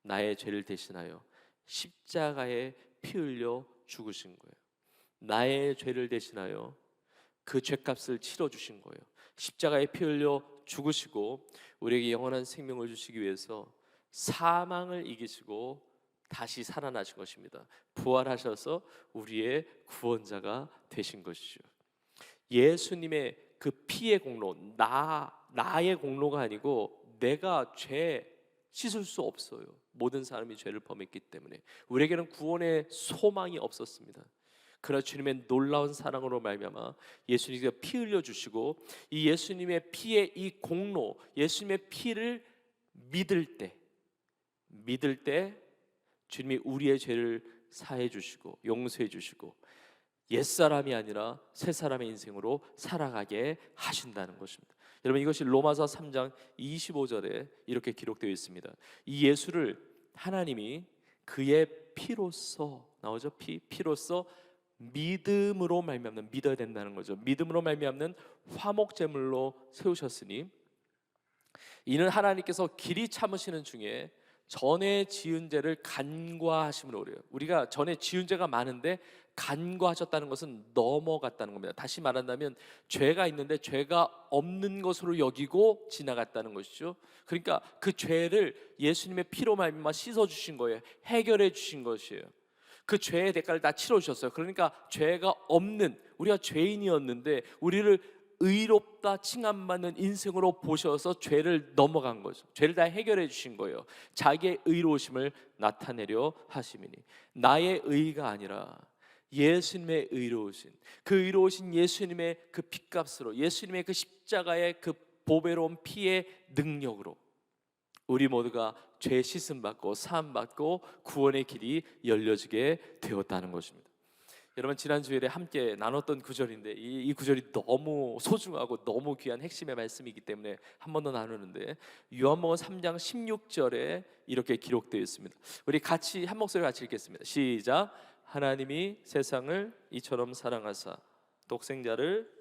나의 죄를 대신하여 십자가에 피 흘려 죽으신 거예요. 나의 죄를 대신하여 그 죄값을 치러주신 거예요. 십자가에 피 흘려 죽으시고 우리에게 영원한 생명을 주시기 위해서 사망을 이기시고 다시 살아나신 것입니다. 부활하셔서 우리의 구원자가 되신 것이죠. 예수님의 그 피의 공로, 나의 공로가 아니고 내가 죄 씻을 수 없어요. 모든 사람이 죄를 범했기 때문에 우리에게는 구원의 소망이 없었습니다. 그러나 주님의 놀라운 사랑으로 말미암아 예수님께서 피 흘려 주시고 이 예수님의 피의 이 공로, 예수님의 피를 믿을 때 주님이 우리의 죄를 사해 주시고 용서해 주시고 옛사람이 아니라 새사람의 인생으로 살아가게 하신다는 것입니다. 여러분, 이것이 로마서 3장 25절에 이렇게 기록되어 있습니다. 이 예수를 하나님이 그의 피로써, 나오죠? 피로써 믿음으로 말미암는, 믿어야 된다는 거죠. 믿음으로 말미암는 화목 제물로 세우셨으니 이는 하나님께서 길이 참으시는 중에 전에 지은 죄를 간과하심으로. 그래요. 우리가 전에 지은 죄가 많은데 간과하셨다는 것은 넘어갔다는 겁니다. 다시 말한다면 죄가 있는데 죄가 없는 것으로 여기고 지나갔다는 것이죠. 그러니까 그 죄를 예수님의 피로 말미암아 씻어 주신 거예요. 해결해 주신 것이에요. 그 죄의 대가를 다 치러 주셨어요. 그러니까 죄가 없는, 우리가 죄인이었는데 우리를 의롭다 칭함받는 인생으로 보셔서 죄를 넘어간 거죠. 죄를 다 해결해 주신 거예요. 자기의 의로우심을 나타내려 하심이니 나의 의가 아니라 예수님의 의로우신, 그 의로우신 예수님의 그 핏값으로, 예수님의 그 십자가의 그 보배로운 피의 능력으로 우리 모두가 죄 씻음 받고 사함 받고 구원의 길이 열려지게 되었다는 것입니다. 여러분, 지난 주일에 함께 나눴던 구절인데 이 구절이 너무 소중하고 너무 귀한 핵심의 말씀이기 때문에 한 번 더 나누는데, 요한복음 3장 16절에 이렇게 기록되어 있습니다. 우리 같이 한 목소리 같이 읽겠습니다. 시작. 하나님이 세상을 이처럼 사랑하사 독생자를.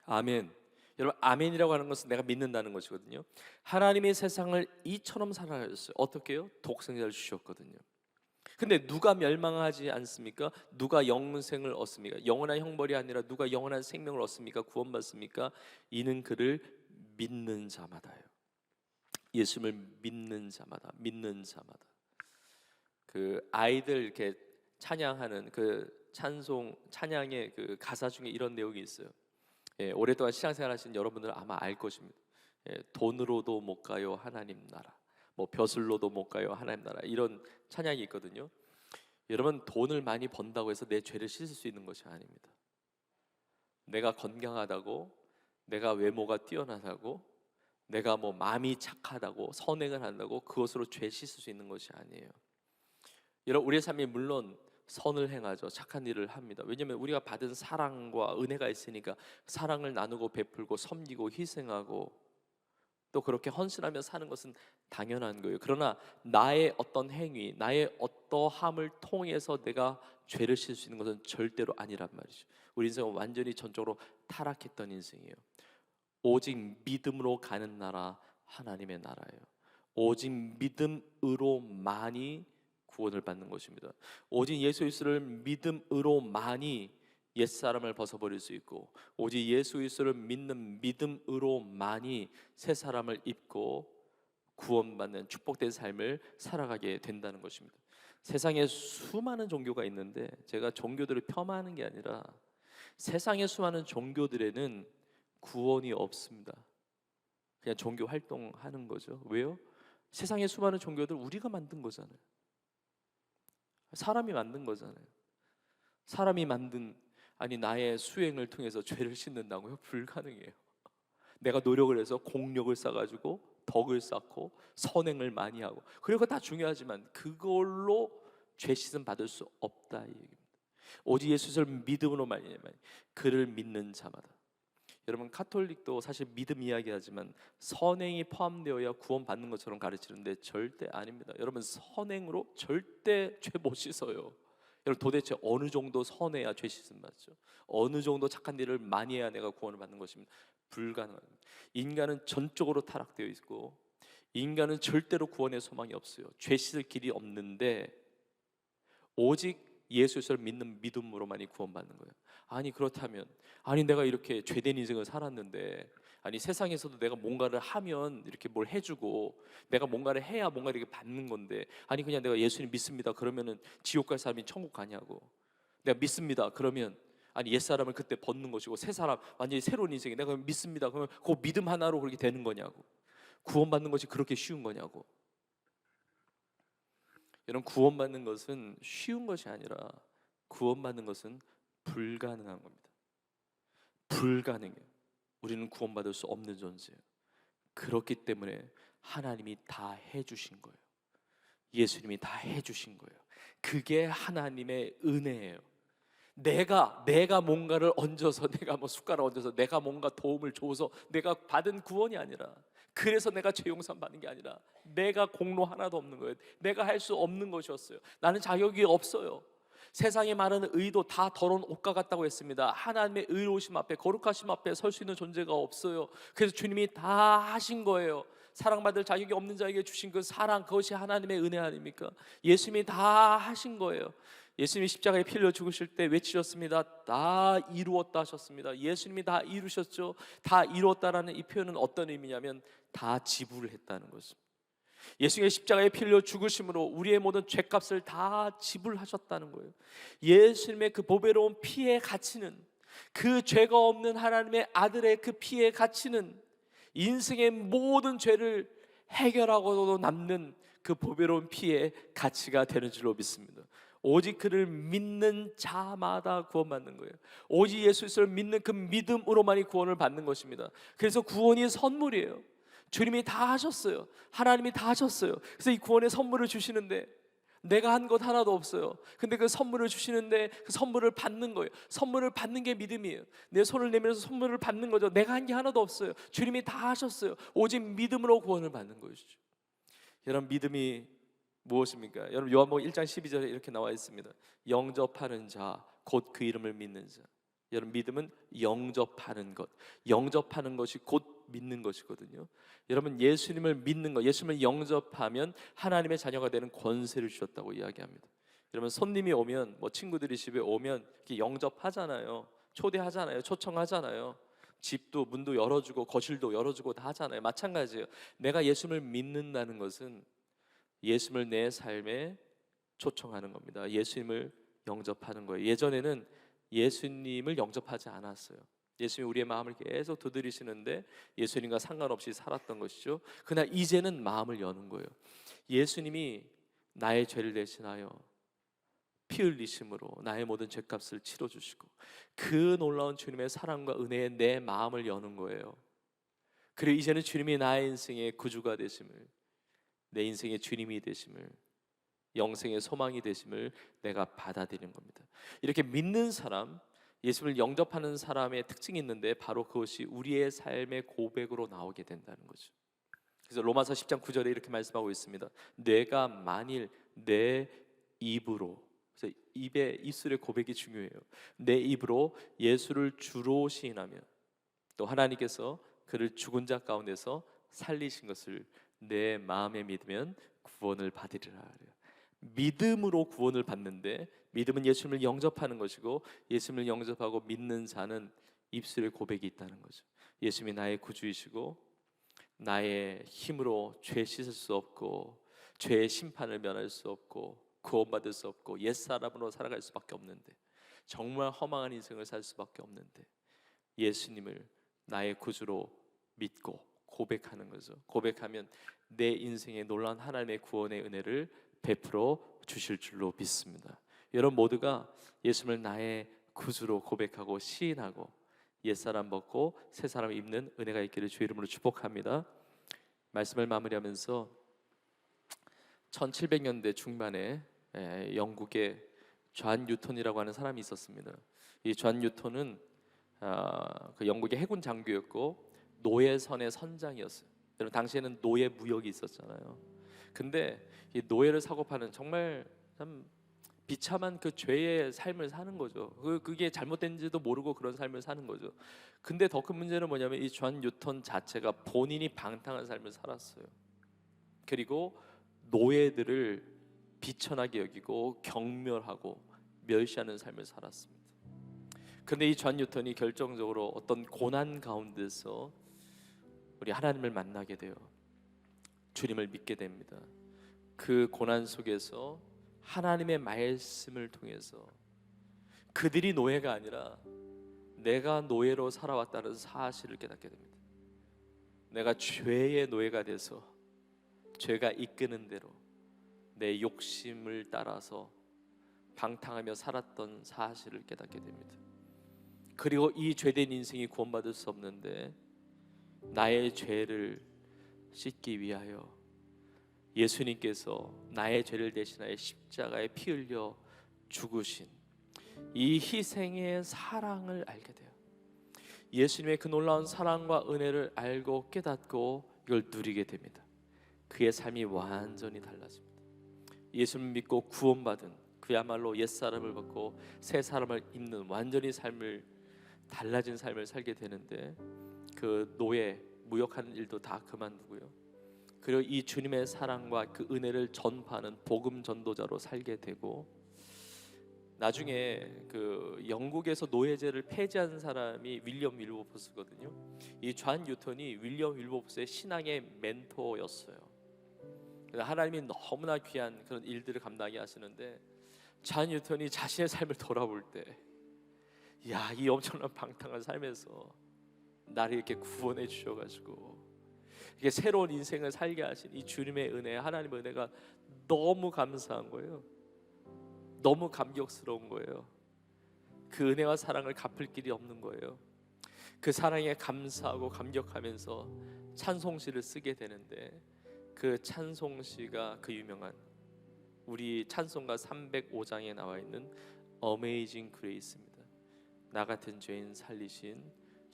아멘. 여러분, 아멘이라고 하는 것은 내가 믿는다는 것이거든요. 하나님이 세상을 이처럼 사랑하셨어요. 어떻게요? 독생자를 주셨거든요. 근데 누가 멸망하지 않습니까? 누가 영생을 얻습니까? 영원한 형벌이 아니라 누가 영원한 생명을 얻습니까? 구원받습니까? 이는 그를 믿는 자마다요. 예수님을 믿는 자마다, 믿는 자마다. 그 아이들 이렇게 찬양하는 그 찬양의 그 가사 중에 이런 내용이 있어요. 오랫동안 신앙생활 하신 여러분들은 아마 알 것입니다. 돈으로도 못 가요 하나님 나라, 뭐 벼슬로도 못 가요 하나님 나라, 이런 찬양이 있거든요. 여러분, 돈을 많이 번다고 해서 내 죄를 씻을 수 있는 것이 아닙니다. 내가 건강하다고, 내가 외모가 뛰어나다고, 내가 뭐 마음이 착하다고 선행을 한다고 그것으로 죄 씻을 수 있는 것이 아니에요. 여러분, 우리의 삶이 물론 선을 행하죠. 착한 일을 합니다. 왜냐하면 우리가 받은 사랑과 은혜가 있으니까 사랑을 나누고 베풀고 섬기고 희생하고 또 그렇게 헌신하며 사는 것은 당연한 거예요. 그러나 나의 어떤 행위, 나의 어떠함을 통해서 내가 죄를 씻을 수 있는 것은 절대로 아니란 말이죠. 우리 인생은 완전히 전적으로 타락했던 인생이에요. 오직 믿음으로 가는 나라, 하나님의 나라예요. 오직 믿음으로만이 구원을 받는 것입니다. 오직 예수 그리스도를 믿음으로만이 옛사람을 벗어버릴 수 있고, 오직 예수 그리스도를 믿는 믿음으로만이 새 사람을 입고 구원받는 축복된 삶을 살아가게 된다는 것입니다. 세상에 수많은 종교가 있는데 제가 종교들을 폄하하는 게 아니라 세상의 수많은 종교들에는 구원이 없습니다. 그냥 종교 활동하는 거죠. 왜요? 세상의 수많은 종교들 우리가 만든 거잖아요. 사람이 만든 거잖아요. 사람이 만든, 아니 나의 수행을 통해서 죄를 씻는다고요? 불가능해요. 내가 노력을 해서 공력을 쌓아가지고 덕을 쌓고 선행을 많이 하고, 그리고 다 중요하지만 그걸로 죄 씻음 받을 수 없다 이 얘기입니다. 오직 예수를 믿음으로만이, 그를 믿는 자마다. 여러분, 카톨릭도 사실 믿음 이야기하지만 선행이 포함되어야 구원받는 것처럼 가르치는데 절대 아닙니다. 여러분, 선행으로 절대 죄 못 씻어요. 여러분, 도대체 어느 정도 선해야 죄 씻음 받죠? 어느 정도 착한 일을 많이 해야 내가 구원을 받는 것입니다. 불가능합니다. 인간은 전적으로 타락되어 있고 인간은 절대로 구원의 소망이 없어요. 죄 씻을 길이 없는데 오직 예수를 믿는 믿음으로만이 구원받는 거예요. 아니 그렇다면, 아니 내가 이렇게 죄된 인생을 살았는데, 아니 세상에서도 내가 뭔가를 하면 이렇게 뭘 해주고 내가 뭔가를 해야 뭔가 이렇게 받는 건데, 아니 그냥 내가 예수님 믿습니다 그러면은 지옥 갈 사람이 천국 가냐고. 내가 믿습니다 그러면 아니 옛사람을 그때 벗는 것이고 새 사람 완전히 새로운 인생이, 내가 믿습니다 그러면 그 믿음 하나로 그렇게 되는 거냐고. 구원받는 것이 그렇게 쉬운 거냐고. 여러분, 구원받는 것은 쉬운 것이 아니라 구원받는 것은 불가능한 겁니다. 불가능해요. 우리는 구원받을 수 없는 존재예요. 그렇기 때문에 하나님이 다 해주신 거예요. 예수님이 다 해주신 거예요. 그게 하나님의 은혜예요. 내가 뭔가를 얹어서, 내가 뭐 숟가락 얹어서 내가 뭔가 도움을 줘서 내가 받은 구원이 아니라, 그래서 내가 죄 용서 받는 게 아니라 내가 공로 하나도 없는 거예요. 내가 할 수 없는 것이었어요. 나는 자격이 없어요. 세상에 말하는 의도 다 더러운 옷과 같다고 했습니다. 하나님의 의로우심 앞에, 거룩하심 앞에 설 수 있는 존재가 없어요. 그래서 주님이 다 하신 거예요. 사랑받을 자격이 없는 자에게 주신 그 사랑, 그것이 하나님의 은혜 아닙니까? 예수님이 다 하신 거예요. 예수님이 십자가에 피 흘려 죽으실 때 외치셨습니다. 다 이루었다 하셨습니다. 예수님이 다 이루셨죠. 다 이루었다라는 이 표현은 어떤 의미냐면 다 지불을 했다는 것입니다. 예수님의 십자가에 피 흘려 죽으심으로 우리의 모든 죄값을 다 지불하셨다는 거예요. 예수님의 그 보배로운 피의 가치는, 그 죄가 없는 하나님의 아들의 그 피의 가치는 인생의 모든 죄를 해결하고도 남는 그 보배로운 피의 가치가 되는 줄로 믿습니다. 오직 그를 믿는 자마다 구원받는 거예요. 오직 예수를 믿는 그 믿음으로만이 구원을 받는 것입니다. 그래서 구원이 선물이에요. 주님이 다 하셨어요. 하나님이 다 하셨어요. 그래서 이 구원의 선물을 주시는데 내가 한 것 하나도 없어요. 근데 그 선물을 주시는데 그 선물을 받는 거예요. 선물을 받는 게 믿음이에요. 내 손을 내밀어서 선물을 받는 거죠. 내가 한 게 하나도 없어요. 주님이 다 하셨어요. 오직 믿음으로 구원을 받는 것이죠. 여러분, 믿음이 무엇입니까? 여러분, 요한복음 1장 12절에 이렇게 나와 있습니다. 영접하는 자, 곧 그 이름을 믿는 자. 여러분, 믿음은 영접하는 것, 영접하는 것이 곧 믿는 것이거든요. 여러분, 예수님을 믿는 것, 예수님을 영접하면 하나님의 자녀가 되는 권세를 주셨다고 이야기합니다. 여러분, 손님이 오면, 뭐 친구들이 집에 오면 이렇게 영접하잖아요. 초대하잖아요. 초청하잖아요. 집도 문도 열어주고 거실도 열어주고 다 하잖아요. 마찬가지예요. 내가 예수님을 믿는다는 것은 예수님을 내 삶에 초청하는 겁니다. 예수님을 영접하는 거예요. 예전에는 예수님을 영접하지 않았어요. 예수님이 우리의 마음을 계속 두드리시는데 예수님과 상관없이 살았던 것이죠. 그러나 이제는 마음을 여는 거예요. 예수님이 나의 죄를 대신하여 피 흘리심으로 나의 모든 죄값을 치러주시고 그 놀라운 주님의 사랑과 은혜에 내 마음을 여는 거예요. 그리고 이제는 주님이 나의 인생의 구주가 되심을, 내 인생의 주님이 되심을, 영생의 소망이 되심을 내가 받아들이는 겁니다. 이렇게 믿는 사람, 예수를 영접하는 사람의 특징이 있는데 바로 그것이 우리의 삶의 고백으로 나오게 된다는 거죠. 그래서 로마서 10장 9절에 이렇게 말씀하고 있습니다. 내가 만일 내 입으로, 그래서 입술의 고백이 중요해요. 내 입으로 예수를 주로 시인하면 또 하나님께서 그를 죽은 자 가운데서 살리신 것을 내 마음에 믿으면 구원을 받으리라 그래요. 믿음으로 구원을 받는데, 믿음은 예수님을 영접하는 것이고, 예수님을 영접하고 믿는 자는 입술의 고백이 있다는 거죠. 예수님이 나의 구주이시고 나의 힘으로 죄 씻을 수 없고 죄의 심판을 면할 수 없고 구원받을 수 없고 옛사람으로 살아갈 수밖에 없는데, 정말 허망한 인생을 살 수밖에 없는데 예수님을 나의 구주로 믿고 고백하는 거죠. 고백하면 내 인생에 놀라운 하나님의 구원의 은혜를 베풀어 주실 줄로 믿습니다. 여러분 모두가 예수님을 나의 구주로 고백하고 시인하고 옛사람 벗고 새사람 입는 은혜가 있기를 주의 이름으로 축복합니다. 말씀을 마무리하면서 1700년대 중반에 영국의 존 뉴턴이라고 하는 사람이 있었습니다. 이 존 뉴턴은 그 영국의 해군 장교였고 노예선의 선장이었어요. 여러분 당시에는 노예 무역이 있었잖아요. 근데 이 노예를 사고 파는 정말 참 비참한 그 죄의 삶을 사는 거죠. 그게 잘못된지도 모르고 그런 삶을 사는 거죠. 근데 더 큰 문제는 뭐냐면 이 존 뉴턴 자체가 본인이 방탕한 삶을 살았어요. 그리고 노예들을 비천하게 여기고 경멸하고 멸시하는 삶을 살았습니다. 그런데 이 존 뉴턴이 결정적으로 어떤 고난 가운데서 우리 하나님을 만나게 돼요. 주님을 믿게 됩니다. 그 고난 속에서 하나님의 말씀을 통해서 그들이 노예가 아니라 내가 노예로 살아왔다는 사실을 깨닫게 됩니다. 내가 죄의 노예가 돼서 죄가 이끄는 대로 내 욕심을 따라서 방탕하며 살았던 사실을 깨닫게 됩니다. 그리고 이 죄된 인생이 구원받을 수 없는데 나의 죄를 씻기 위하여 예수님께서 나의 죄를 대신하여 십자가에 피 흘려 죽으신 이 희생의 사랑을 알게 돼요. 예수님의 그 놀라운 사랑과 은혜를 알고 깨닫고 이걸 누리게 됩니다. 그의 삶이 완전히 달라집니다. 예수를 믿고 구원받은 그야말로 옛사람을 벗고 새 사람을 입는 완전히 달라진 삶을 살게 되는데, 그 노예 무역하는 일도 다 그만두고요. 그리고 이 주님의 사랑과 그 은혜를 전파하는 복음 전도자로 살게 되고, 나중에 그 영국에서 노예제를 폐지한 사람이 윌리엄 윌버포스거든요. 이 존 뉴턴이 윌리엄 윌버포스의 신앙의 멘토였어요. 하나님이 너무나 귀한 그런 일들을 감당하게 하시는데, 존 뉴턴이 자신의 삶을 돌아볼 때, 야, 이 엄청난 방탕한 삶에서 나를 이렇게 구원해 주셔가지고 이게 새로운 인생을 살게 하신 이 주님의 은혜, 하나님의 은혜가 너무 감사한 거예요. 너무 감격스러운 거예요. 그 은혜와 사랑을 갚을 길이 없는 거예요. 그 사랑에 감사하고 감격하면서 찬송시를 쓰게 되는데, 그 찬송시가 그 유명한 우리 찬송가 305장에 나와 있는 Amazing Grace입니다. 나 같은 죄인 살리신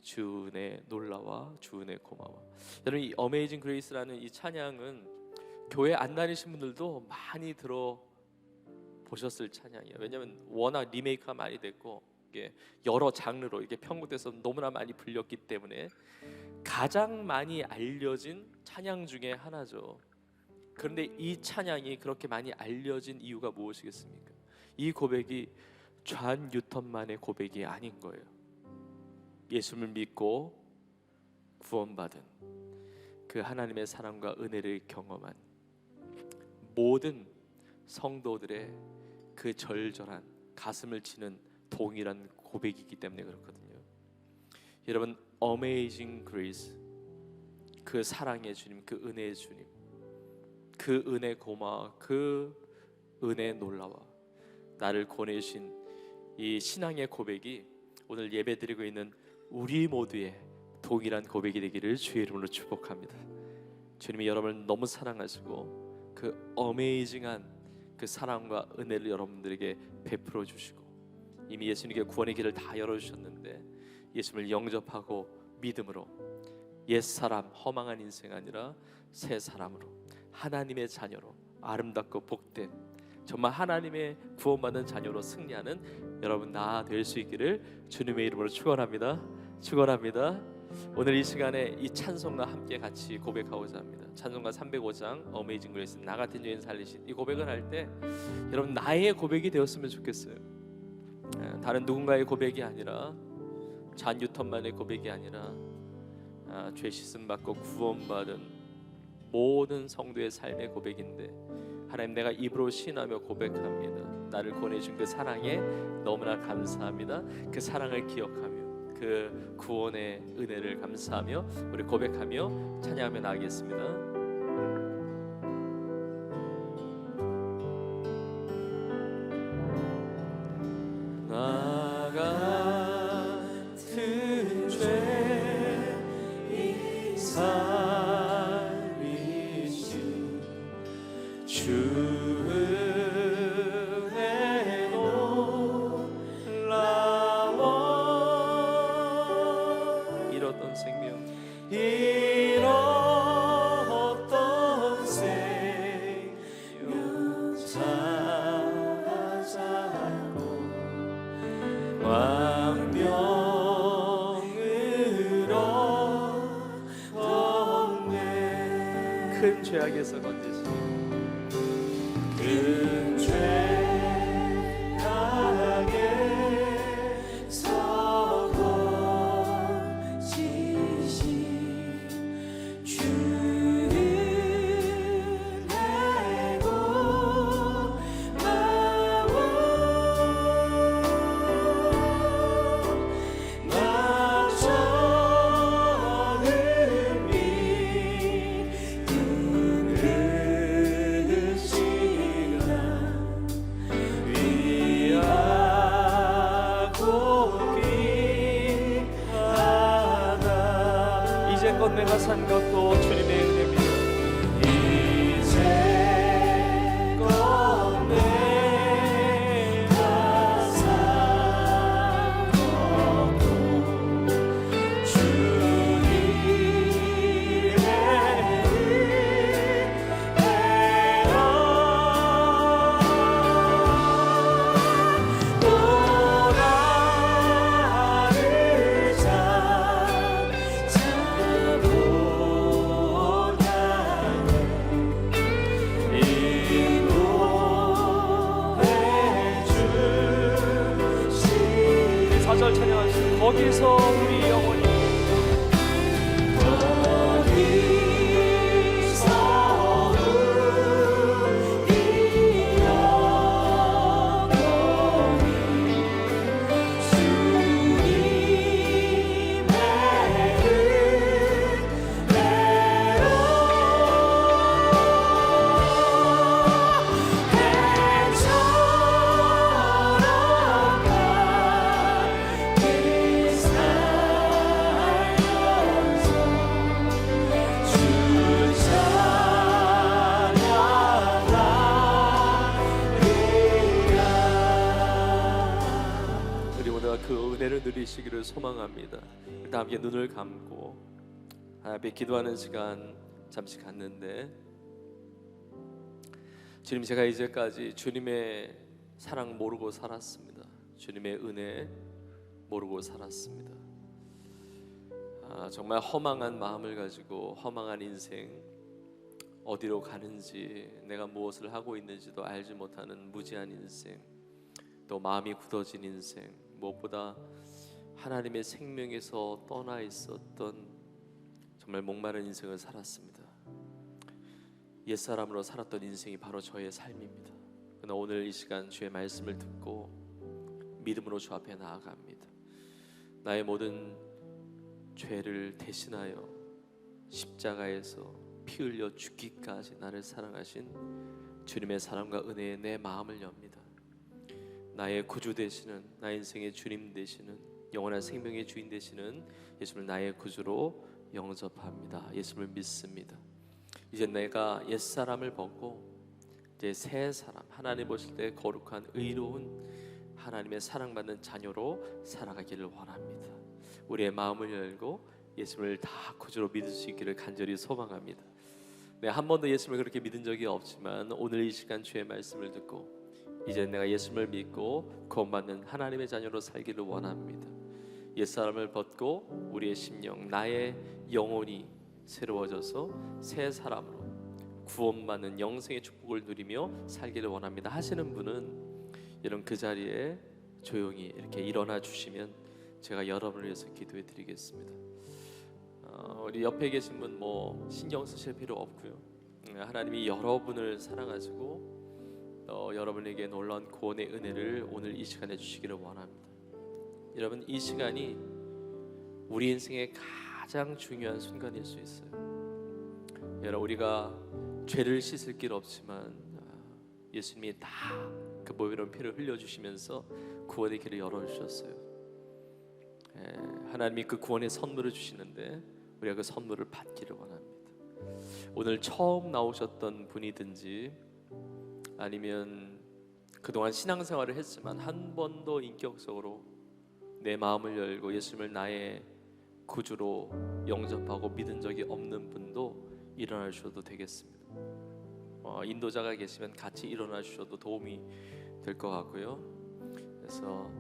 주 은혜 놀라와 주 은혜 고마워. 여러분 이 Amazing Grace라는 이 찬양은 교회 안 다니신 분들도 많이 들어보셨을 찬양이에요. 왜냐하면 워낙 리메이크가 많이 됐고 이게 여러 장르로 이게 편곡돼서 너무나 많이 불렸기 때문에 가장 많이 알려진 찬양 중에 하나죠. 그런데 이 찬양이 그렇게 많이 알려진 이유가 무엇이겠습니까? 이 고백이 존 뉴턴만의 고백이 아닌 거예요. 예수를 믿고 구원받은 그 하나님의 사랑과 은혜를 경험한 모든 성도들의 그 절절한 가슴을 치는 동일한 고백이기 때문에 그렇거든요. 여러분 Amazing Grace, 그 사랑의 주님, 그 은혜의 주님, 그 은혜 고마워, 그 은혜 놀라워, 나를 권해주신 이 신앙의 고백이 오늘 예배드리고 있는 우리 모두의 동일한 고백이 되기를 주의 이름으로 축복합니다. 주님이 여러분을 너무 사랑하시고 그 어메이징한 그 사랑과 은혜를 여러분들에게 베풀어 주시고 이미 예수님께 구원의 길을 다 열어주셨는데 예수님을 영접하고 믿음으로 옛사람 허망한 인생 아니라 새 사람으로 하나님의 자녀로 아름답고 복된 정말 하나님의 구원받은 자녀로 승리하는 여러분 나 될 수 있기를 주님의 이름으로 축원합니다. 축원합니다. 오늘 이 시간에 이 찬송과 함께 같이 고백하고자 합니다. 찬송가 305장 어메이징 그레이스 나 같은 여인 살리신 이 고백을 할 때 여러분 나의 고백이 되었으면 좋겠어요. 다른 누군가의 고백이 아니라 잔 뉴턴만의 고백이 아니라 죄 씻음 받고 구원받은 모든 성도의 삶의 고백인데 하나님 내가 입으로 시인하며 고백합니다. 나를 구원해준 그 사랑에 너무나 감사합니다. 그 사랑을 기억하며 그 구원의 은혜를 감사하며 우리 고백하며 찬양하며 나가겠습니다. 나 같은 죄 살리신 주 은혜 놀라워 잃었던 생명 잃었던 생명 찾아고 왕명으로 얻네 큰 죄악에서 건지시 큰 죄악에서 건지시 주 은혜 놀라워 나 저는 믿음 그 시간 위하고 귀하다 이제껏 내가 산 것도 주님의 은혜입니다. 이제껏 내가 산 것도 주님의 은혜라 또 나를 인도해 주시 4절 찬양하시죠. 거기서 우리 영혼이 그 은혜를 누리시기를 소망합니다. 일단 함께 눈을 감고 하나님 앞에 기도하는 시간 잠시 갖는데 주님 제가 이제까지 주님의 사랑 모르고 살았습니다. 주님의 은혜 모르고 살았습니다. 정말 허망한 마음을 가지고 허망한 인생 어디로 가는지 내가 무엇을 하고 있는지도 알지 못하는 무지한 인생 또 마음이 굳어진 인생 무엇보다 하나님의 생명에서 떠나 있었던 정말 목마른 인생을 살았습니다. 옛사람으로 살았던 인생이 바로 저의 삶입니다. 그러나 오늘 이 시간 주의 말씀을 듣고 믿음으로 주 앞에 나아갑니다. 나의 모든 죄를 대신하여 십자가에서 피 흘려 죽기까지 나를 사랑하신 주님의 사랑과 은혜에 내 마음을 엽니다. 나의 구주 되시는 나 인생의 주님 되시는 영원한 생명의 주인 되시는 예수를 나의 구주로 영접합니다. 예수를 믿습니다. 이제 내가 옛사람을 벗고 이제 새 사람, 하나님 보실 때 거룩한 의로운 하나님의 사랑받는 자녀로 살아가기를 원합니다. 우리의 마음을 열고 예수를 다 구주로 믿을 수 있기를 간절히 소망합니다. 네, 한 번도 예수를 그렇게 믿은 적이 없지만 오늘 이 시간 주의 말씀을 듣고 이제 내가 예수를 믿고 구원받는 하나님의 자녀로 살기를 원합니다. 옛사람을 벗고 우리의 심령, 나의 영혼이 새로워져서 새 사람으로 구원받는 영생의 축복을 누리며 살기를 원합니다 하시는 분은 여러분 그 자리에 조용히 이렇게 일어나 주시면 제가 여러분을 위해서 기도해 드리겠습니다. 우리 옆에 계신 분 뭐 신경 쓰실 필요 없고요. 하나님이 여러분을 사랑하시고 여러분에게 놀라운 구원의 은혜를 오늘 이 시간에 주시기를 원합니다. 여러분 이 시간이 우리 인생의 가장 중요한 순간일 수 있어요. 여러분 우리가 죄를 씻을 길 없지만 예수님이 다 그 보배로운 피를 흘려주시면서 구원의 길을 열어주셨어요. 하나님이 그 구원의 선물을 주시는데 우리가 그 선물을 받기를 원합니다. 오늘 처음 나오셨던 분이든지 아니면 그동안 신앙생활을 했지만 한 번도 인격적으로 내 마음을 열고 예수님을 나의 구주로 영접하고 믿은 적이 없는 분도 일어나 주셔도 되겠습니다. 인도자가 계시면 같이 일어나 주셔도 도움이 될 것 같고요. 그래서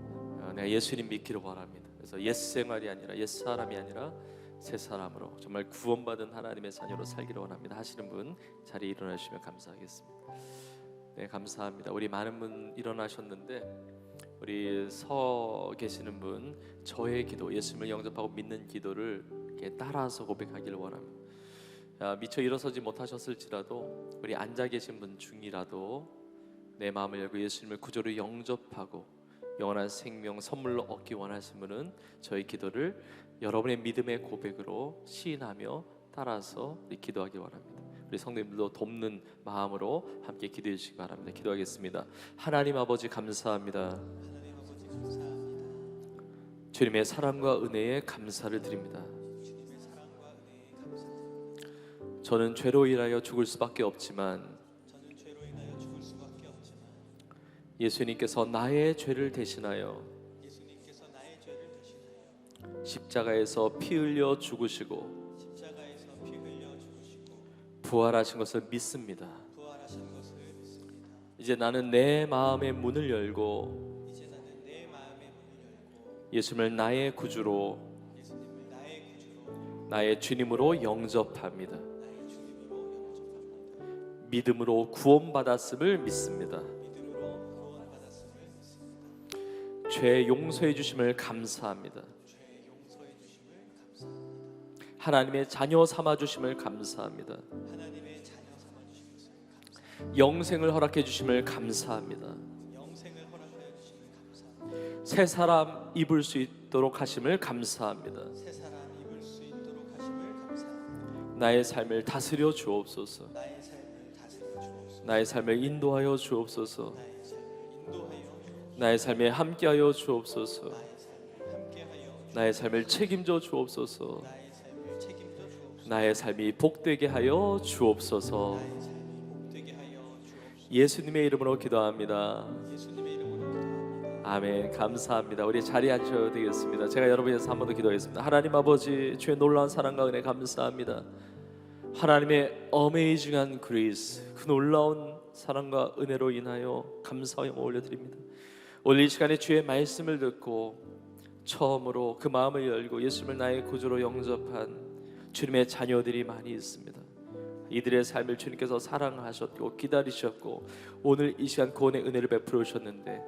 내가 예수님 믿기를 원합니다. 그래서 옛 생활이 아니라 옛 사람이 아니라 새 사람으로 정말 구원받은 하나님의 자녀로 살기를 원합니다 하시는 분 자리에 일어나 주시면 감사하겠습니다. 네, 감사합니다. 우리 많은 분 일어나셨는데 우리 서 계시는 분 저의 기도, 예수님을 영접하고 믿는 기도를 이렇게 따라서 고백하기를 원합니다. 미처 일어서지 못하셨을지라도 우리 앉아 계신 분 중이라도 내 마음을 열고 예수님을 구주로 영접하고 영원한 생명 선물로 얻기 원하시는 분은 저희 기도를 여러분의 믿음의 고백으로 시인하며 따라서 기도하기 원합니다. 우리 성도님들도 돕는 마음으로 함께 기도해 주시기 바랍니다. 기도하겠습니다. 하나님 아버지 감사합니다. 주님의 사랑과 은혜에 감사를 드립니다. 저는 죄로 인하여 죽을 수밖에 없지만 예수님께서 나의 죄를 대신하여 십자가에서 피 흘려 죽으시고 부활하신 것을 믿습니다. 이제 나는 내 마음의 문을 열고 예수님을 나의 구주로 나의 주님으로 영접합니다. 믿음으로 구원받았음을 믿습니다. 죄 용서해 주심을 감사합니다. 하나님의 자녀 삼아 주심을 감사합니다. 영생을 허락해 주심을 감사합니다. 새 사람 입을 수 있도록 하심을 감사합니다. 나의 삶을 다스려 주옵소서. 나의 삶을 인도하여 주옵소서. 나의 삶에 함께하여 주옵소서. 나의 삶을 책임져 주옵소서. 나의 삶이 복되게 하여 주옵소서. 예수님의 이름으로 기도합니다. 아멘. 감사합니다. 우리 자리에 앉으셔도 되겠습니다. 제가 여러분에서 한 번 더 기도하겠습니다. 하나님 아버지 주의 놀라운 사랑과 은혜 감사합니다. 하나님의 어메이징한 그레이스, 그 놀라운 사랑과 은혜로 인하여 감사와 영광 올려드립니다. 오늘 이 시간에 주의 말씀을 듣고 처음으로 그 마음을 열고 예수님을 나의 구주로 영접한 주님의 자녀들이 많이 있습니다. 이들의 삶을 주님께서 사랑하셨고 기다리셨고 오늘 이 시간 구원의 은혜를 베풀어 주셨는데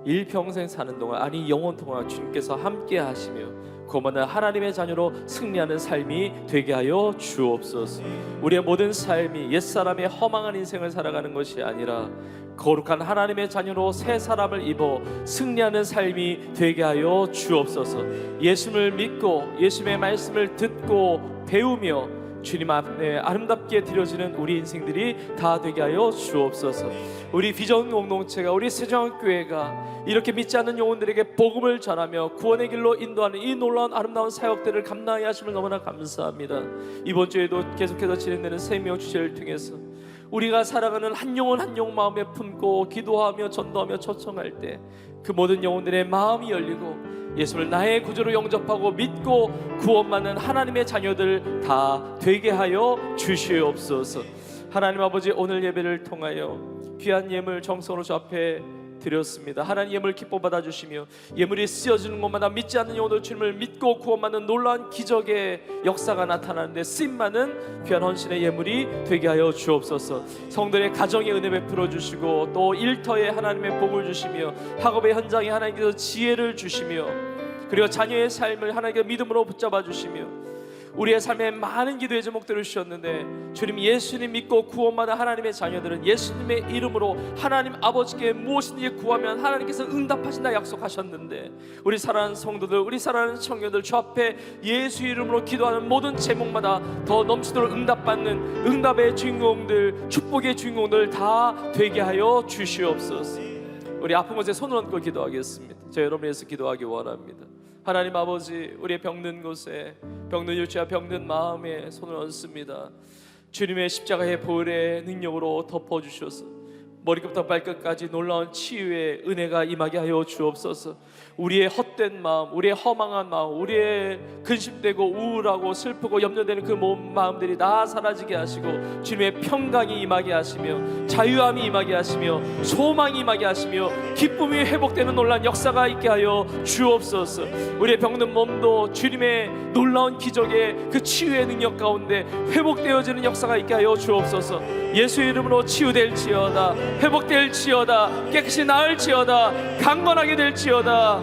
일평생 사는 동안 아니 영원 동안 주님께서 함께 하시며 구원받는 하나님의 자녀로 승리하는 삶이 되게 하여 주옵소서. 우리의 모든 삶이 옛사람의 허망한 인생을 살아가는 것이 아니라 거룩한 하나님의 자녀로 새 사람을 입어 승리하는 삶이 되게 하여 주옵소서. 예수를 믿고 예수님의 말씀을 듣고 배우며 주님 앞에 아름답게 드려지는 우리 인생들이 다 되게 하여 주옵소서. 우리 비전 공동체가, 우리 세종교회가 이렇게 믿지 않는 영혼들에게 복음을 전하며 구원의 길로 인도하는 이 놀라운 아름다운 사역들을 감당하게 하심을 너무나 감사합니다. 이번 주에도 계속해서 진행되는 생명 주제를 통해서 우리가 살아가는 한 영혼 한 영혼 마음에 품고 기도하며 전도하며 초청할 때 그 모든 영혼들의 마음이 열리고 예수를 나의 구주로 영접하고 믿고 구원받는 하나님의 자녀들 다 되게 하여 주시옵소서. 하나님 아버지, 오늘 예배를 통하여 귀한 예물 정성으로 주 앞에 드렸습니다. 하나님 예물 기뻐 받아주시며 예물이 쓰여지는 곳마다 믿지 않는 영혼들 주님을 믿고 구원받는 놀라운 기적의 역사가 나타나는데 쓰임많은 귀한 헌신의 예물이 되게 하여 주옵소서. 성도의 가정에 은혜 베풀어 주시고 또 일터에 하나님의 복을 주시며 학업의 현장에 하나님께서 지혜를 주시며 그리고 자녀의 삶을 하나님께 믿음으로 붙잡아 주시며 우리의 삶에 많은 기도의 제목들을 주셨는데 주님, 예수님 믿고 구원받은 하나님의 자녀들은 예수님의 이름으로 하나님 아버지께 무엇이든지 구하면 하나님께서 응답하신다 약속하셨는데 우리 사랑하는 성도들, 우리 사랑하는 청년들 주 앞에 예수 이름으로 기도하는 모든 제목마다 더 넘치도록 응답받는 응답의 주인공들, 축복의 주인공들 다 되게 하여 주시옵소서. 우리 아픈 곳에 손을 얹고 기도하겠습니다. 저 여러분을 위해서 기도하기 원합니다. 하나님 아버지, 우리의 병든 곳에, 병든 육체와 병든 마음에 손을 얹습니다. 주님의 십자가의 보혈의 능력으로 덮어주셔서 머리끝부터 발끝까지 놀라운 치유의 은혜가 임하게 하여 주옵소서. 우리의 헛된 마음, 우리의 허망한 마음, 우리의 근심되고 우울하고 슬프고 염려되는 그 모든 마음들이 다 사라지게 하시고 주님의 평강이 임하게 하시며 자유함이 임하게 하시며 소망이 임하게 하시며 기쁨이 회복되는 놀라운 역사가 있게 하여 주옵소서. 우리의 병든 몸도 주님의 놀라운 기적의 그 치유의 능력 가운데 회복되어지는 역사가 있게 하여 주옵소서. 예수 이름으로 치유될지어다, 회복될지어다, 깨끗이 나을지어다, 강건하게 될지어다.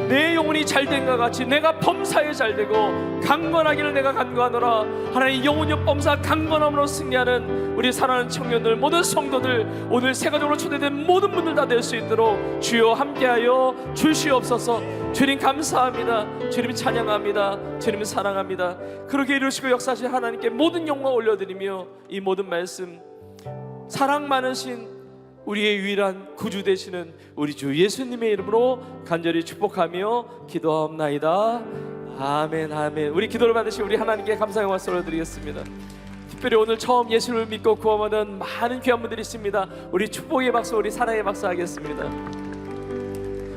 내 영혼이 잘된과 같이 내가 범사에 잘되고 강건하기를 내가 간구하노라. 하나님, 영혼이 범사 강건함으로 승리하는 우리 사랑하는 청년들, 모든 성도들, 오늘 세가족으로 초대된 모든 분들 다 될 수 있도록 주여 함께하여 주시옵소서. 주님 감사합니다. 주님 찬양합니다. 주님 사랑합니다. 그렇게 이루시고 역사하신 하나님께 모든 영광 올려드리며 이 모든 말씀 사랑 많으신 우리의 유일한 구주 되시는 우리 주 예수님의 이름으로 간절히 축복하며 기도하옵나이다. 아멘, 아멘. 우리 기도를 받으신 우리 하나님께 감사의 말씀 올려드리겠습니다. 특별히 오늘 처음 예수를 믿고 구원받은 많은 귀한 분들이 있습니다. 우리 축복의 박수, 우리 사랑의 박수 하겠습니다.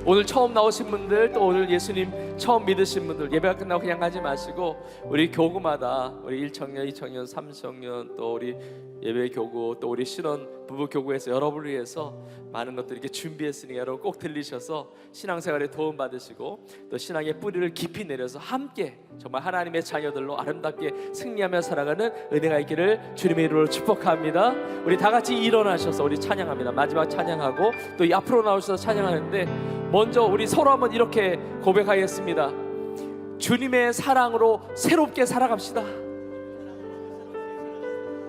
오늘 처음 나오신 분들, 또 오늘 예수님 처음 믿으신 분들, 예배가 끝나고 그냥 가지 마시고 우리 교구마다 우리 1청년, 2청년, 3청년, 또 우리 예배 교구, 또 우리 신혼 부부 교구에서 여러분을 위해서 많은 것들 이렇게 준비했으니까 여러분 꼭 들리셔서 신앙생활에 도움 받으시고 또 신앙의 뿌리를 깊이 내려서 함께 정말 하나님의 자녀들로 아름답게 승리하며 살아가는 은혜가 있기를 주님의 이름으로 축복합니다. 우리 다 같이 일어나셔서 우리 찬양합니다. 마지막 찬양하고 또 이 앞으로 나오셔서 찬양하는데 먼저 우리 서로 한번 이렇게 고백하겠습니다. 주님의 사랑으로 새롭게 살아갑시다.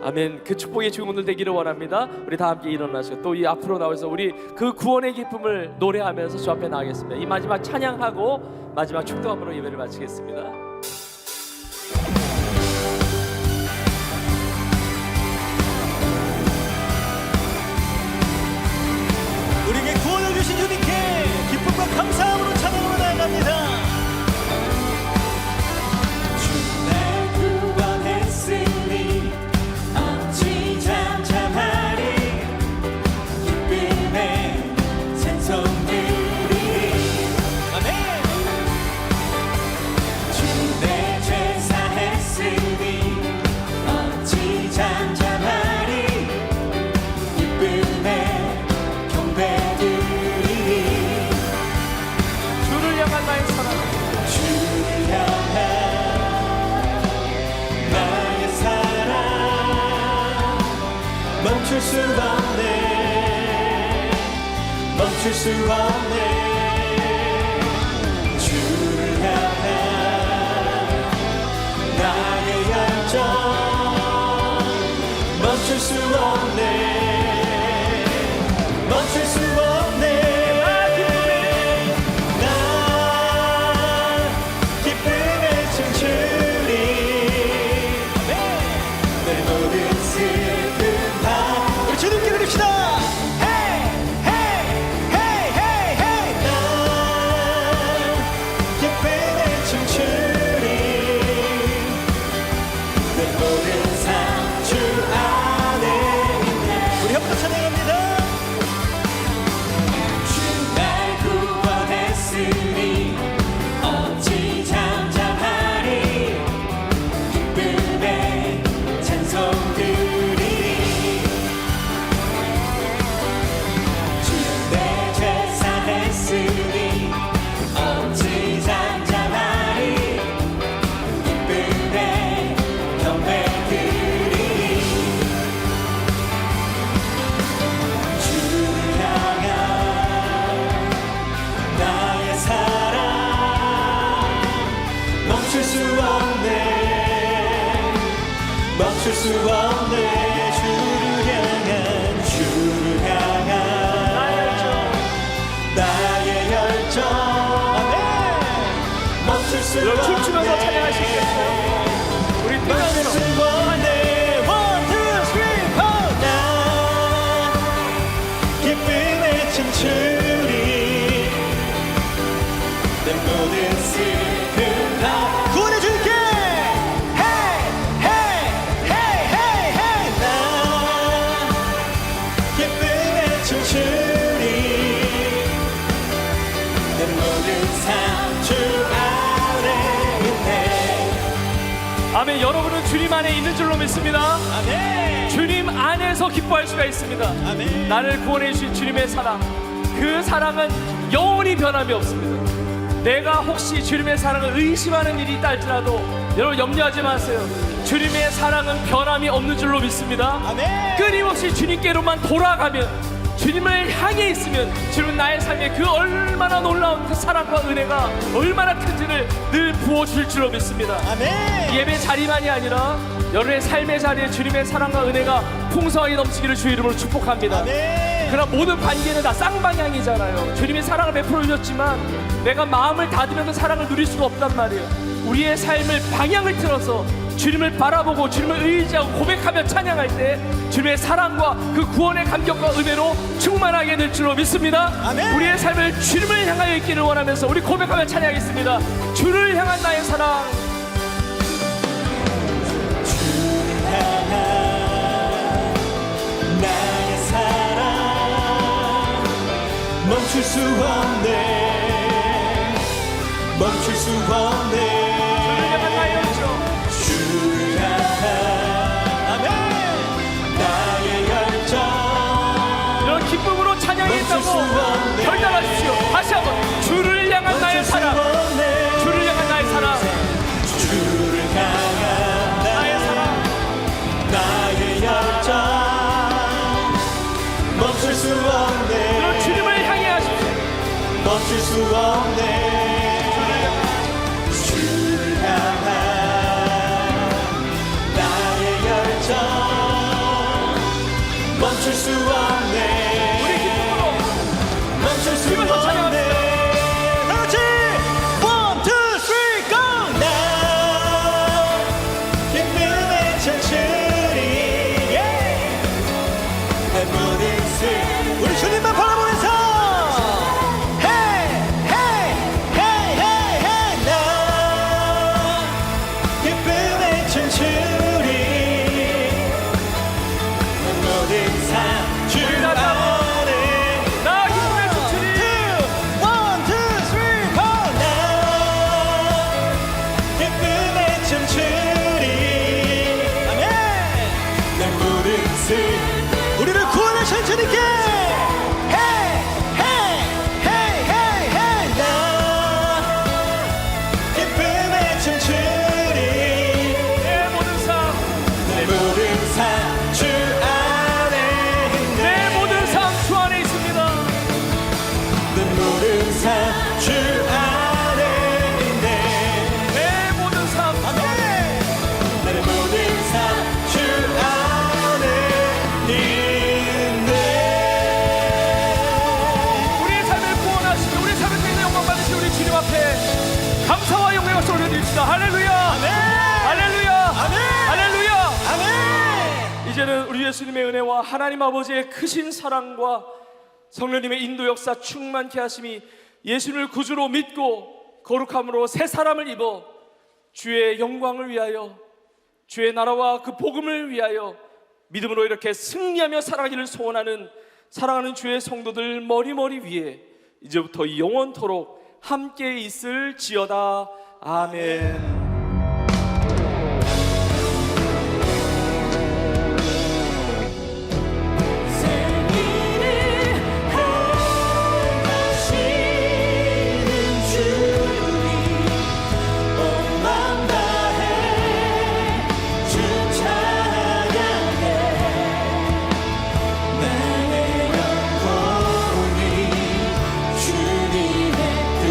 아멘. 그 축복의 주인공들 되기를 원합니다. 우리 다 함께 일어나시고 또 이 앞으로 나와서 우리 그 구원의 기쁨을 노래하면서 주 앞에 나가겠습니다. 이 마지막 찬양하고 마지막 축도함으로 예배를 마치겠습니다. 우리에게 구원을 주신 주님께 기쁨과 감사함으로 찬양으로 나아갑니다. 주 날 구원했으니 어찌 잠잠하리. 기쁨의 찬송들이 아멘. 주 내 죄 사했으니 어찌 잠잠하리. 기쁨의 경배들이 주를 향한 나의 사랑, 주를 향한 나의 사랑 멈출 수 없네. 멈출 수 없네. 주를 향한 나의 열정 멈출 수 없네. 멈출 수 없네. 난 기쁨에 춤추리. 춤추면서 찬양하시겠어요? 우리 뛰면서 기쁨에 춤추리 내 모든 슬픔 다 구원해줄게 Hey hey hey hey hey 나 기쁨에 춤추리 내 모든 삶 주 안에 있네. 아멘. 여러분은 주님 안에 있는 줄로 믿습니다. 아멘. 주님 안에서 기뻐할 수가 있습니다. 아멘. 나를 구원해 주신 주님의 사랑, 그 사랑은 영원히 변함이 없습니다. 내가 혹시 주님의 사랑을 의심하는 일이 있다 할지라도 여러분 염려하지 마세요. 주님의 사랑은 변함이 없는 줄로 믿습니다. 아멘. 끊임없이 주님께로만 돌아가면, 주님을 향해 있으면 주님은 나의 삶에 그 얼마나 놀라운 그 사랑과 은혜가 얼마나 큰지를 늘 부어줄 줄로 믿습니다. 아멘. 예배 자리만이 아니라 여러분의 삶의 자리에 주님의 사랑과 은혜가 풍성하게 넘치기를 주의 이름으로 축복합니다. 아멘. 그러나 모든 관계는 다 쌍방향이잖아요. 주님이 사랑을 베풀어 주셨지만 내가 마음을 닫으면서 사랑을 누릴 수가 없단 말이에요. 우리의 삶을 방향을 틀어서 주님을 바라보고 주님을 의지하고 고백하며 찬양할 때 주님의 사랑과 그 구원의 감격과 은혜로 충만하게 될 줄로 믿습니다. 아멘. 우리의 삶을 주님을 향하여 있기를 원하면서 우리 고백하며 찬양하겠습니다. 주를 향한 나의 사랑, 주를 향한 나의 사랑 멈출 수 없네. 멈출 수 없네. 주를 향한 나의 열정, 주를 향한 아멘 나의 열정 이런 기쁨으로 찬양했다고 결단하십시오. 다시 한번 주를 향한 나의 사랑, 주를 향한 나의 사랑, 주를 향한 나의 사랑, 나의 열정 멈출 수 없네. 이런 주님을 향해 하십시오. 멈출 수 없네. 주를 향한 나의 열정 멈출 수 없네. 우리 기쁨으로 멈출 수 주면서 없네. 찬양합니다. 다같이 1, 2, 3, go! 나 기쁨에 춤추리 내 모든 슬 우리 주님만 바라보면서 Hey hey hey hey hey 나 기쁨에 춤추리 내 모든 삶 주 안에 나 기쁨에 춤추리. 1, 2, 3, go! 나 기쁨에 춤추리 아멘 내 모든 슬 우리를 구원하신 주님께 Hey hey hey hey hey 나 기쁨에 춤추리 내 모든 삶, 내 모든 삶 주 안에 있네. 내 모든 삶 주 안에 있습니다. 내 모든 삶 주 안에 있네. 내 모든 삶, 아멘. 내 모든 삶 주 안에 있네. 우리의 삶을 구원하시고 우리의 삶을 통해서 영광 받으신 우리 주님 앞에 감사와 영광을 올려드립시다. 할렐루야, 할렐루야, 할렐루야. 아멘. 이제는 우리 예수님의 은혜와 하나님 아버지의 크신 사랑과 성령님의 인도 역사 충만케 하심이 예수님을 구주로 믿고 거룩함으로 새 사람을 입어 주의 영광을 위하여, 주의 나라와 그 복음을 위하여 믿음으로 이렇게 승리하며 살아가기를 소원하는 사랑하는 주의 성도들 머리머리 위에 이제부터 영원토록 함께 있을지어다. 아멘. 생일을 행하시는 주님 온 마음 다해 주 찬양해 나의 영혼이 주님의 뜻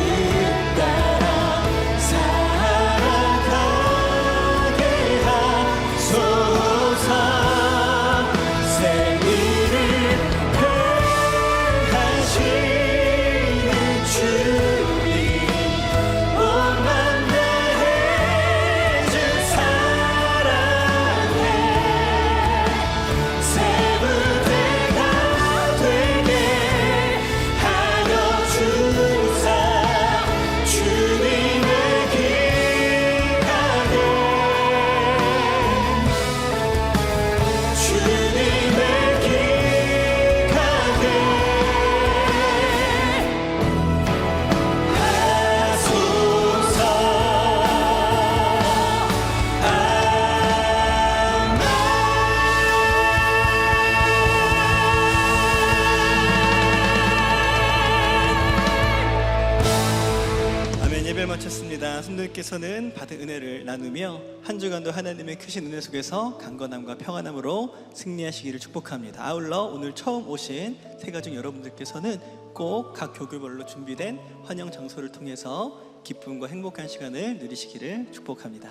따라 살아가네 마쳤습니다. 성도님께서는 받은 은혜를 나누며 한 주간도 하나님의 크신 은혜 속에서 강건함과 평안함으로 승리하시기를 축복합니다. 아울러 오늘 처음 오신 새가족 여러분들께서는 꼭 각 교구별로 준비된 환영 장소를 통해서 기쁨과 행복한 시간을 누리시기를 축복합니다.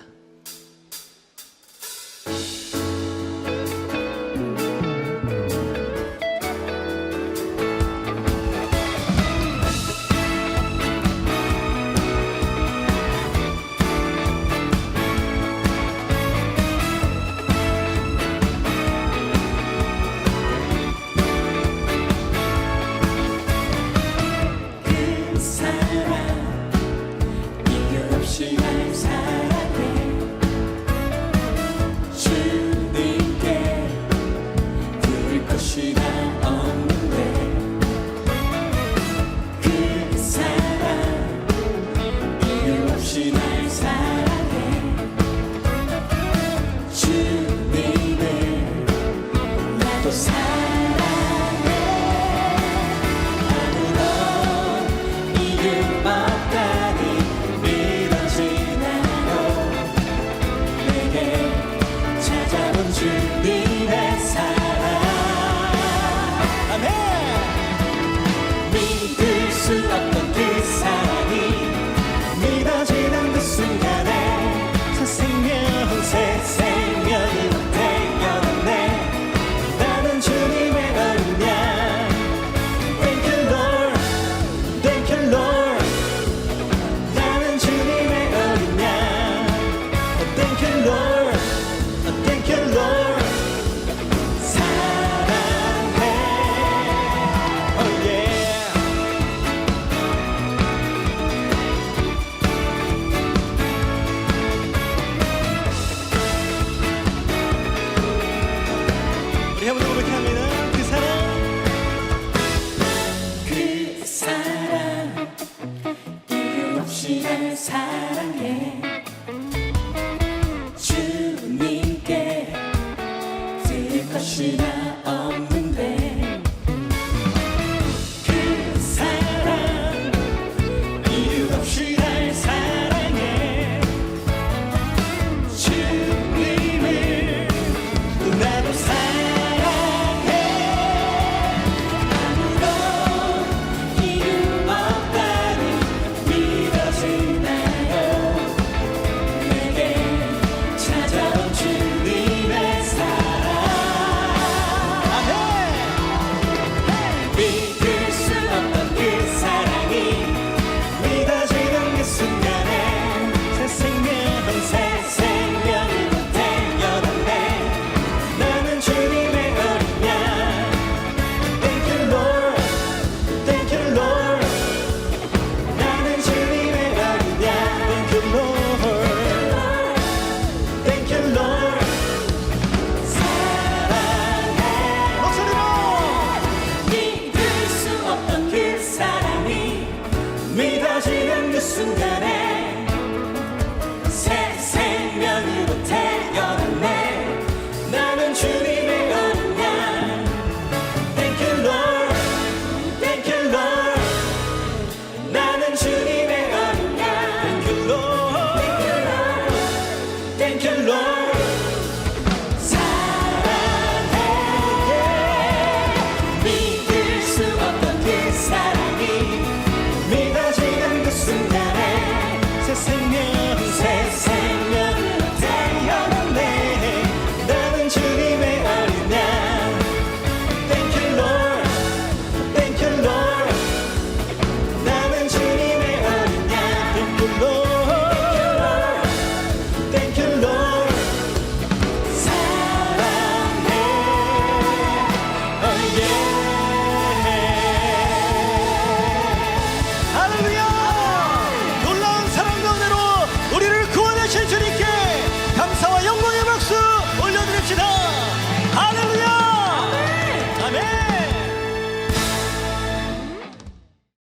그 사랑 이유 없이 날 사랑해 주님께 드릴 것이 다 없는데 그 사랑 이유 없이 날 사랑해 주님을 나도 사랑해 주님의 사랑 아멘 믿을 수 없던 그 사랑이 믿어지는 그 순간에 새 생명으로 태어났네 나는 주님의 어린 양 Thank you Lord Thank you Lord 나는 주님의 어린 양 Thank you Lord Thank you Lord 우리 한번 더 그렇게 합니다. 그 사랑 이유 없이 날 사랑해 주님께 드릴 것이 나 없는데 그 사랑 이유 없이 날 사랑해 주님을 나도 사랑해 아무런 이유 없다니 믿어지나요 내게 찾아온 주님의 사랑 믿을 수 없던 그 사랑이 믿어지는 그 순간에 새 생명으로 태어났네 나는 주님의 어린 양 Thank you Lord Thank you Lord 나는 주님의 어린 양 Thank you Lord Thank you Lord 사랑해 목소리로 믿을 수 없던 그 사랑이 믿어지는 그 순간에 새 생명으로 태어났네 나는 주님의 어린 양 Thank you Lord Thank you Lord 나는 주님의 어린 양 Thank you Lord Thank you Lord 사랑해 믿을 수 없던 그 사랑이 믿어지는 그 순간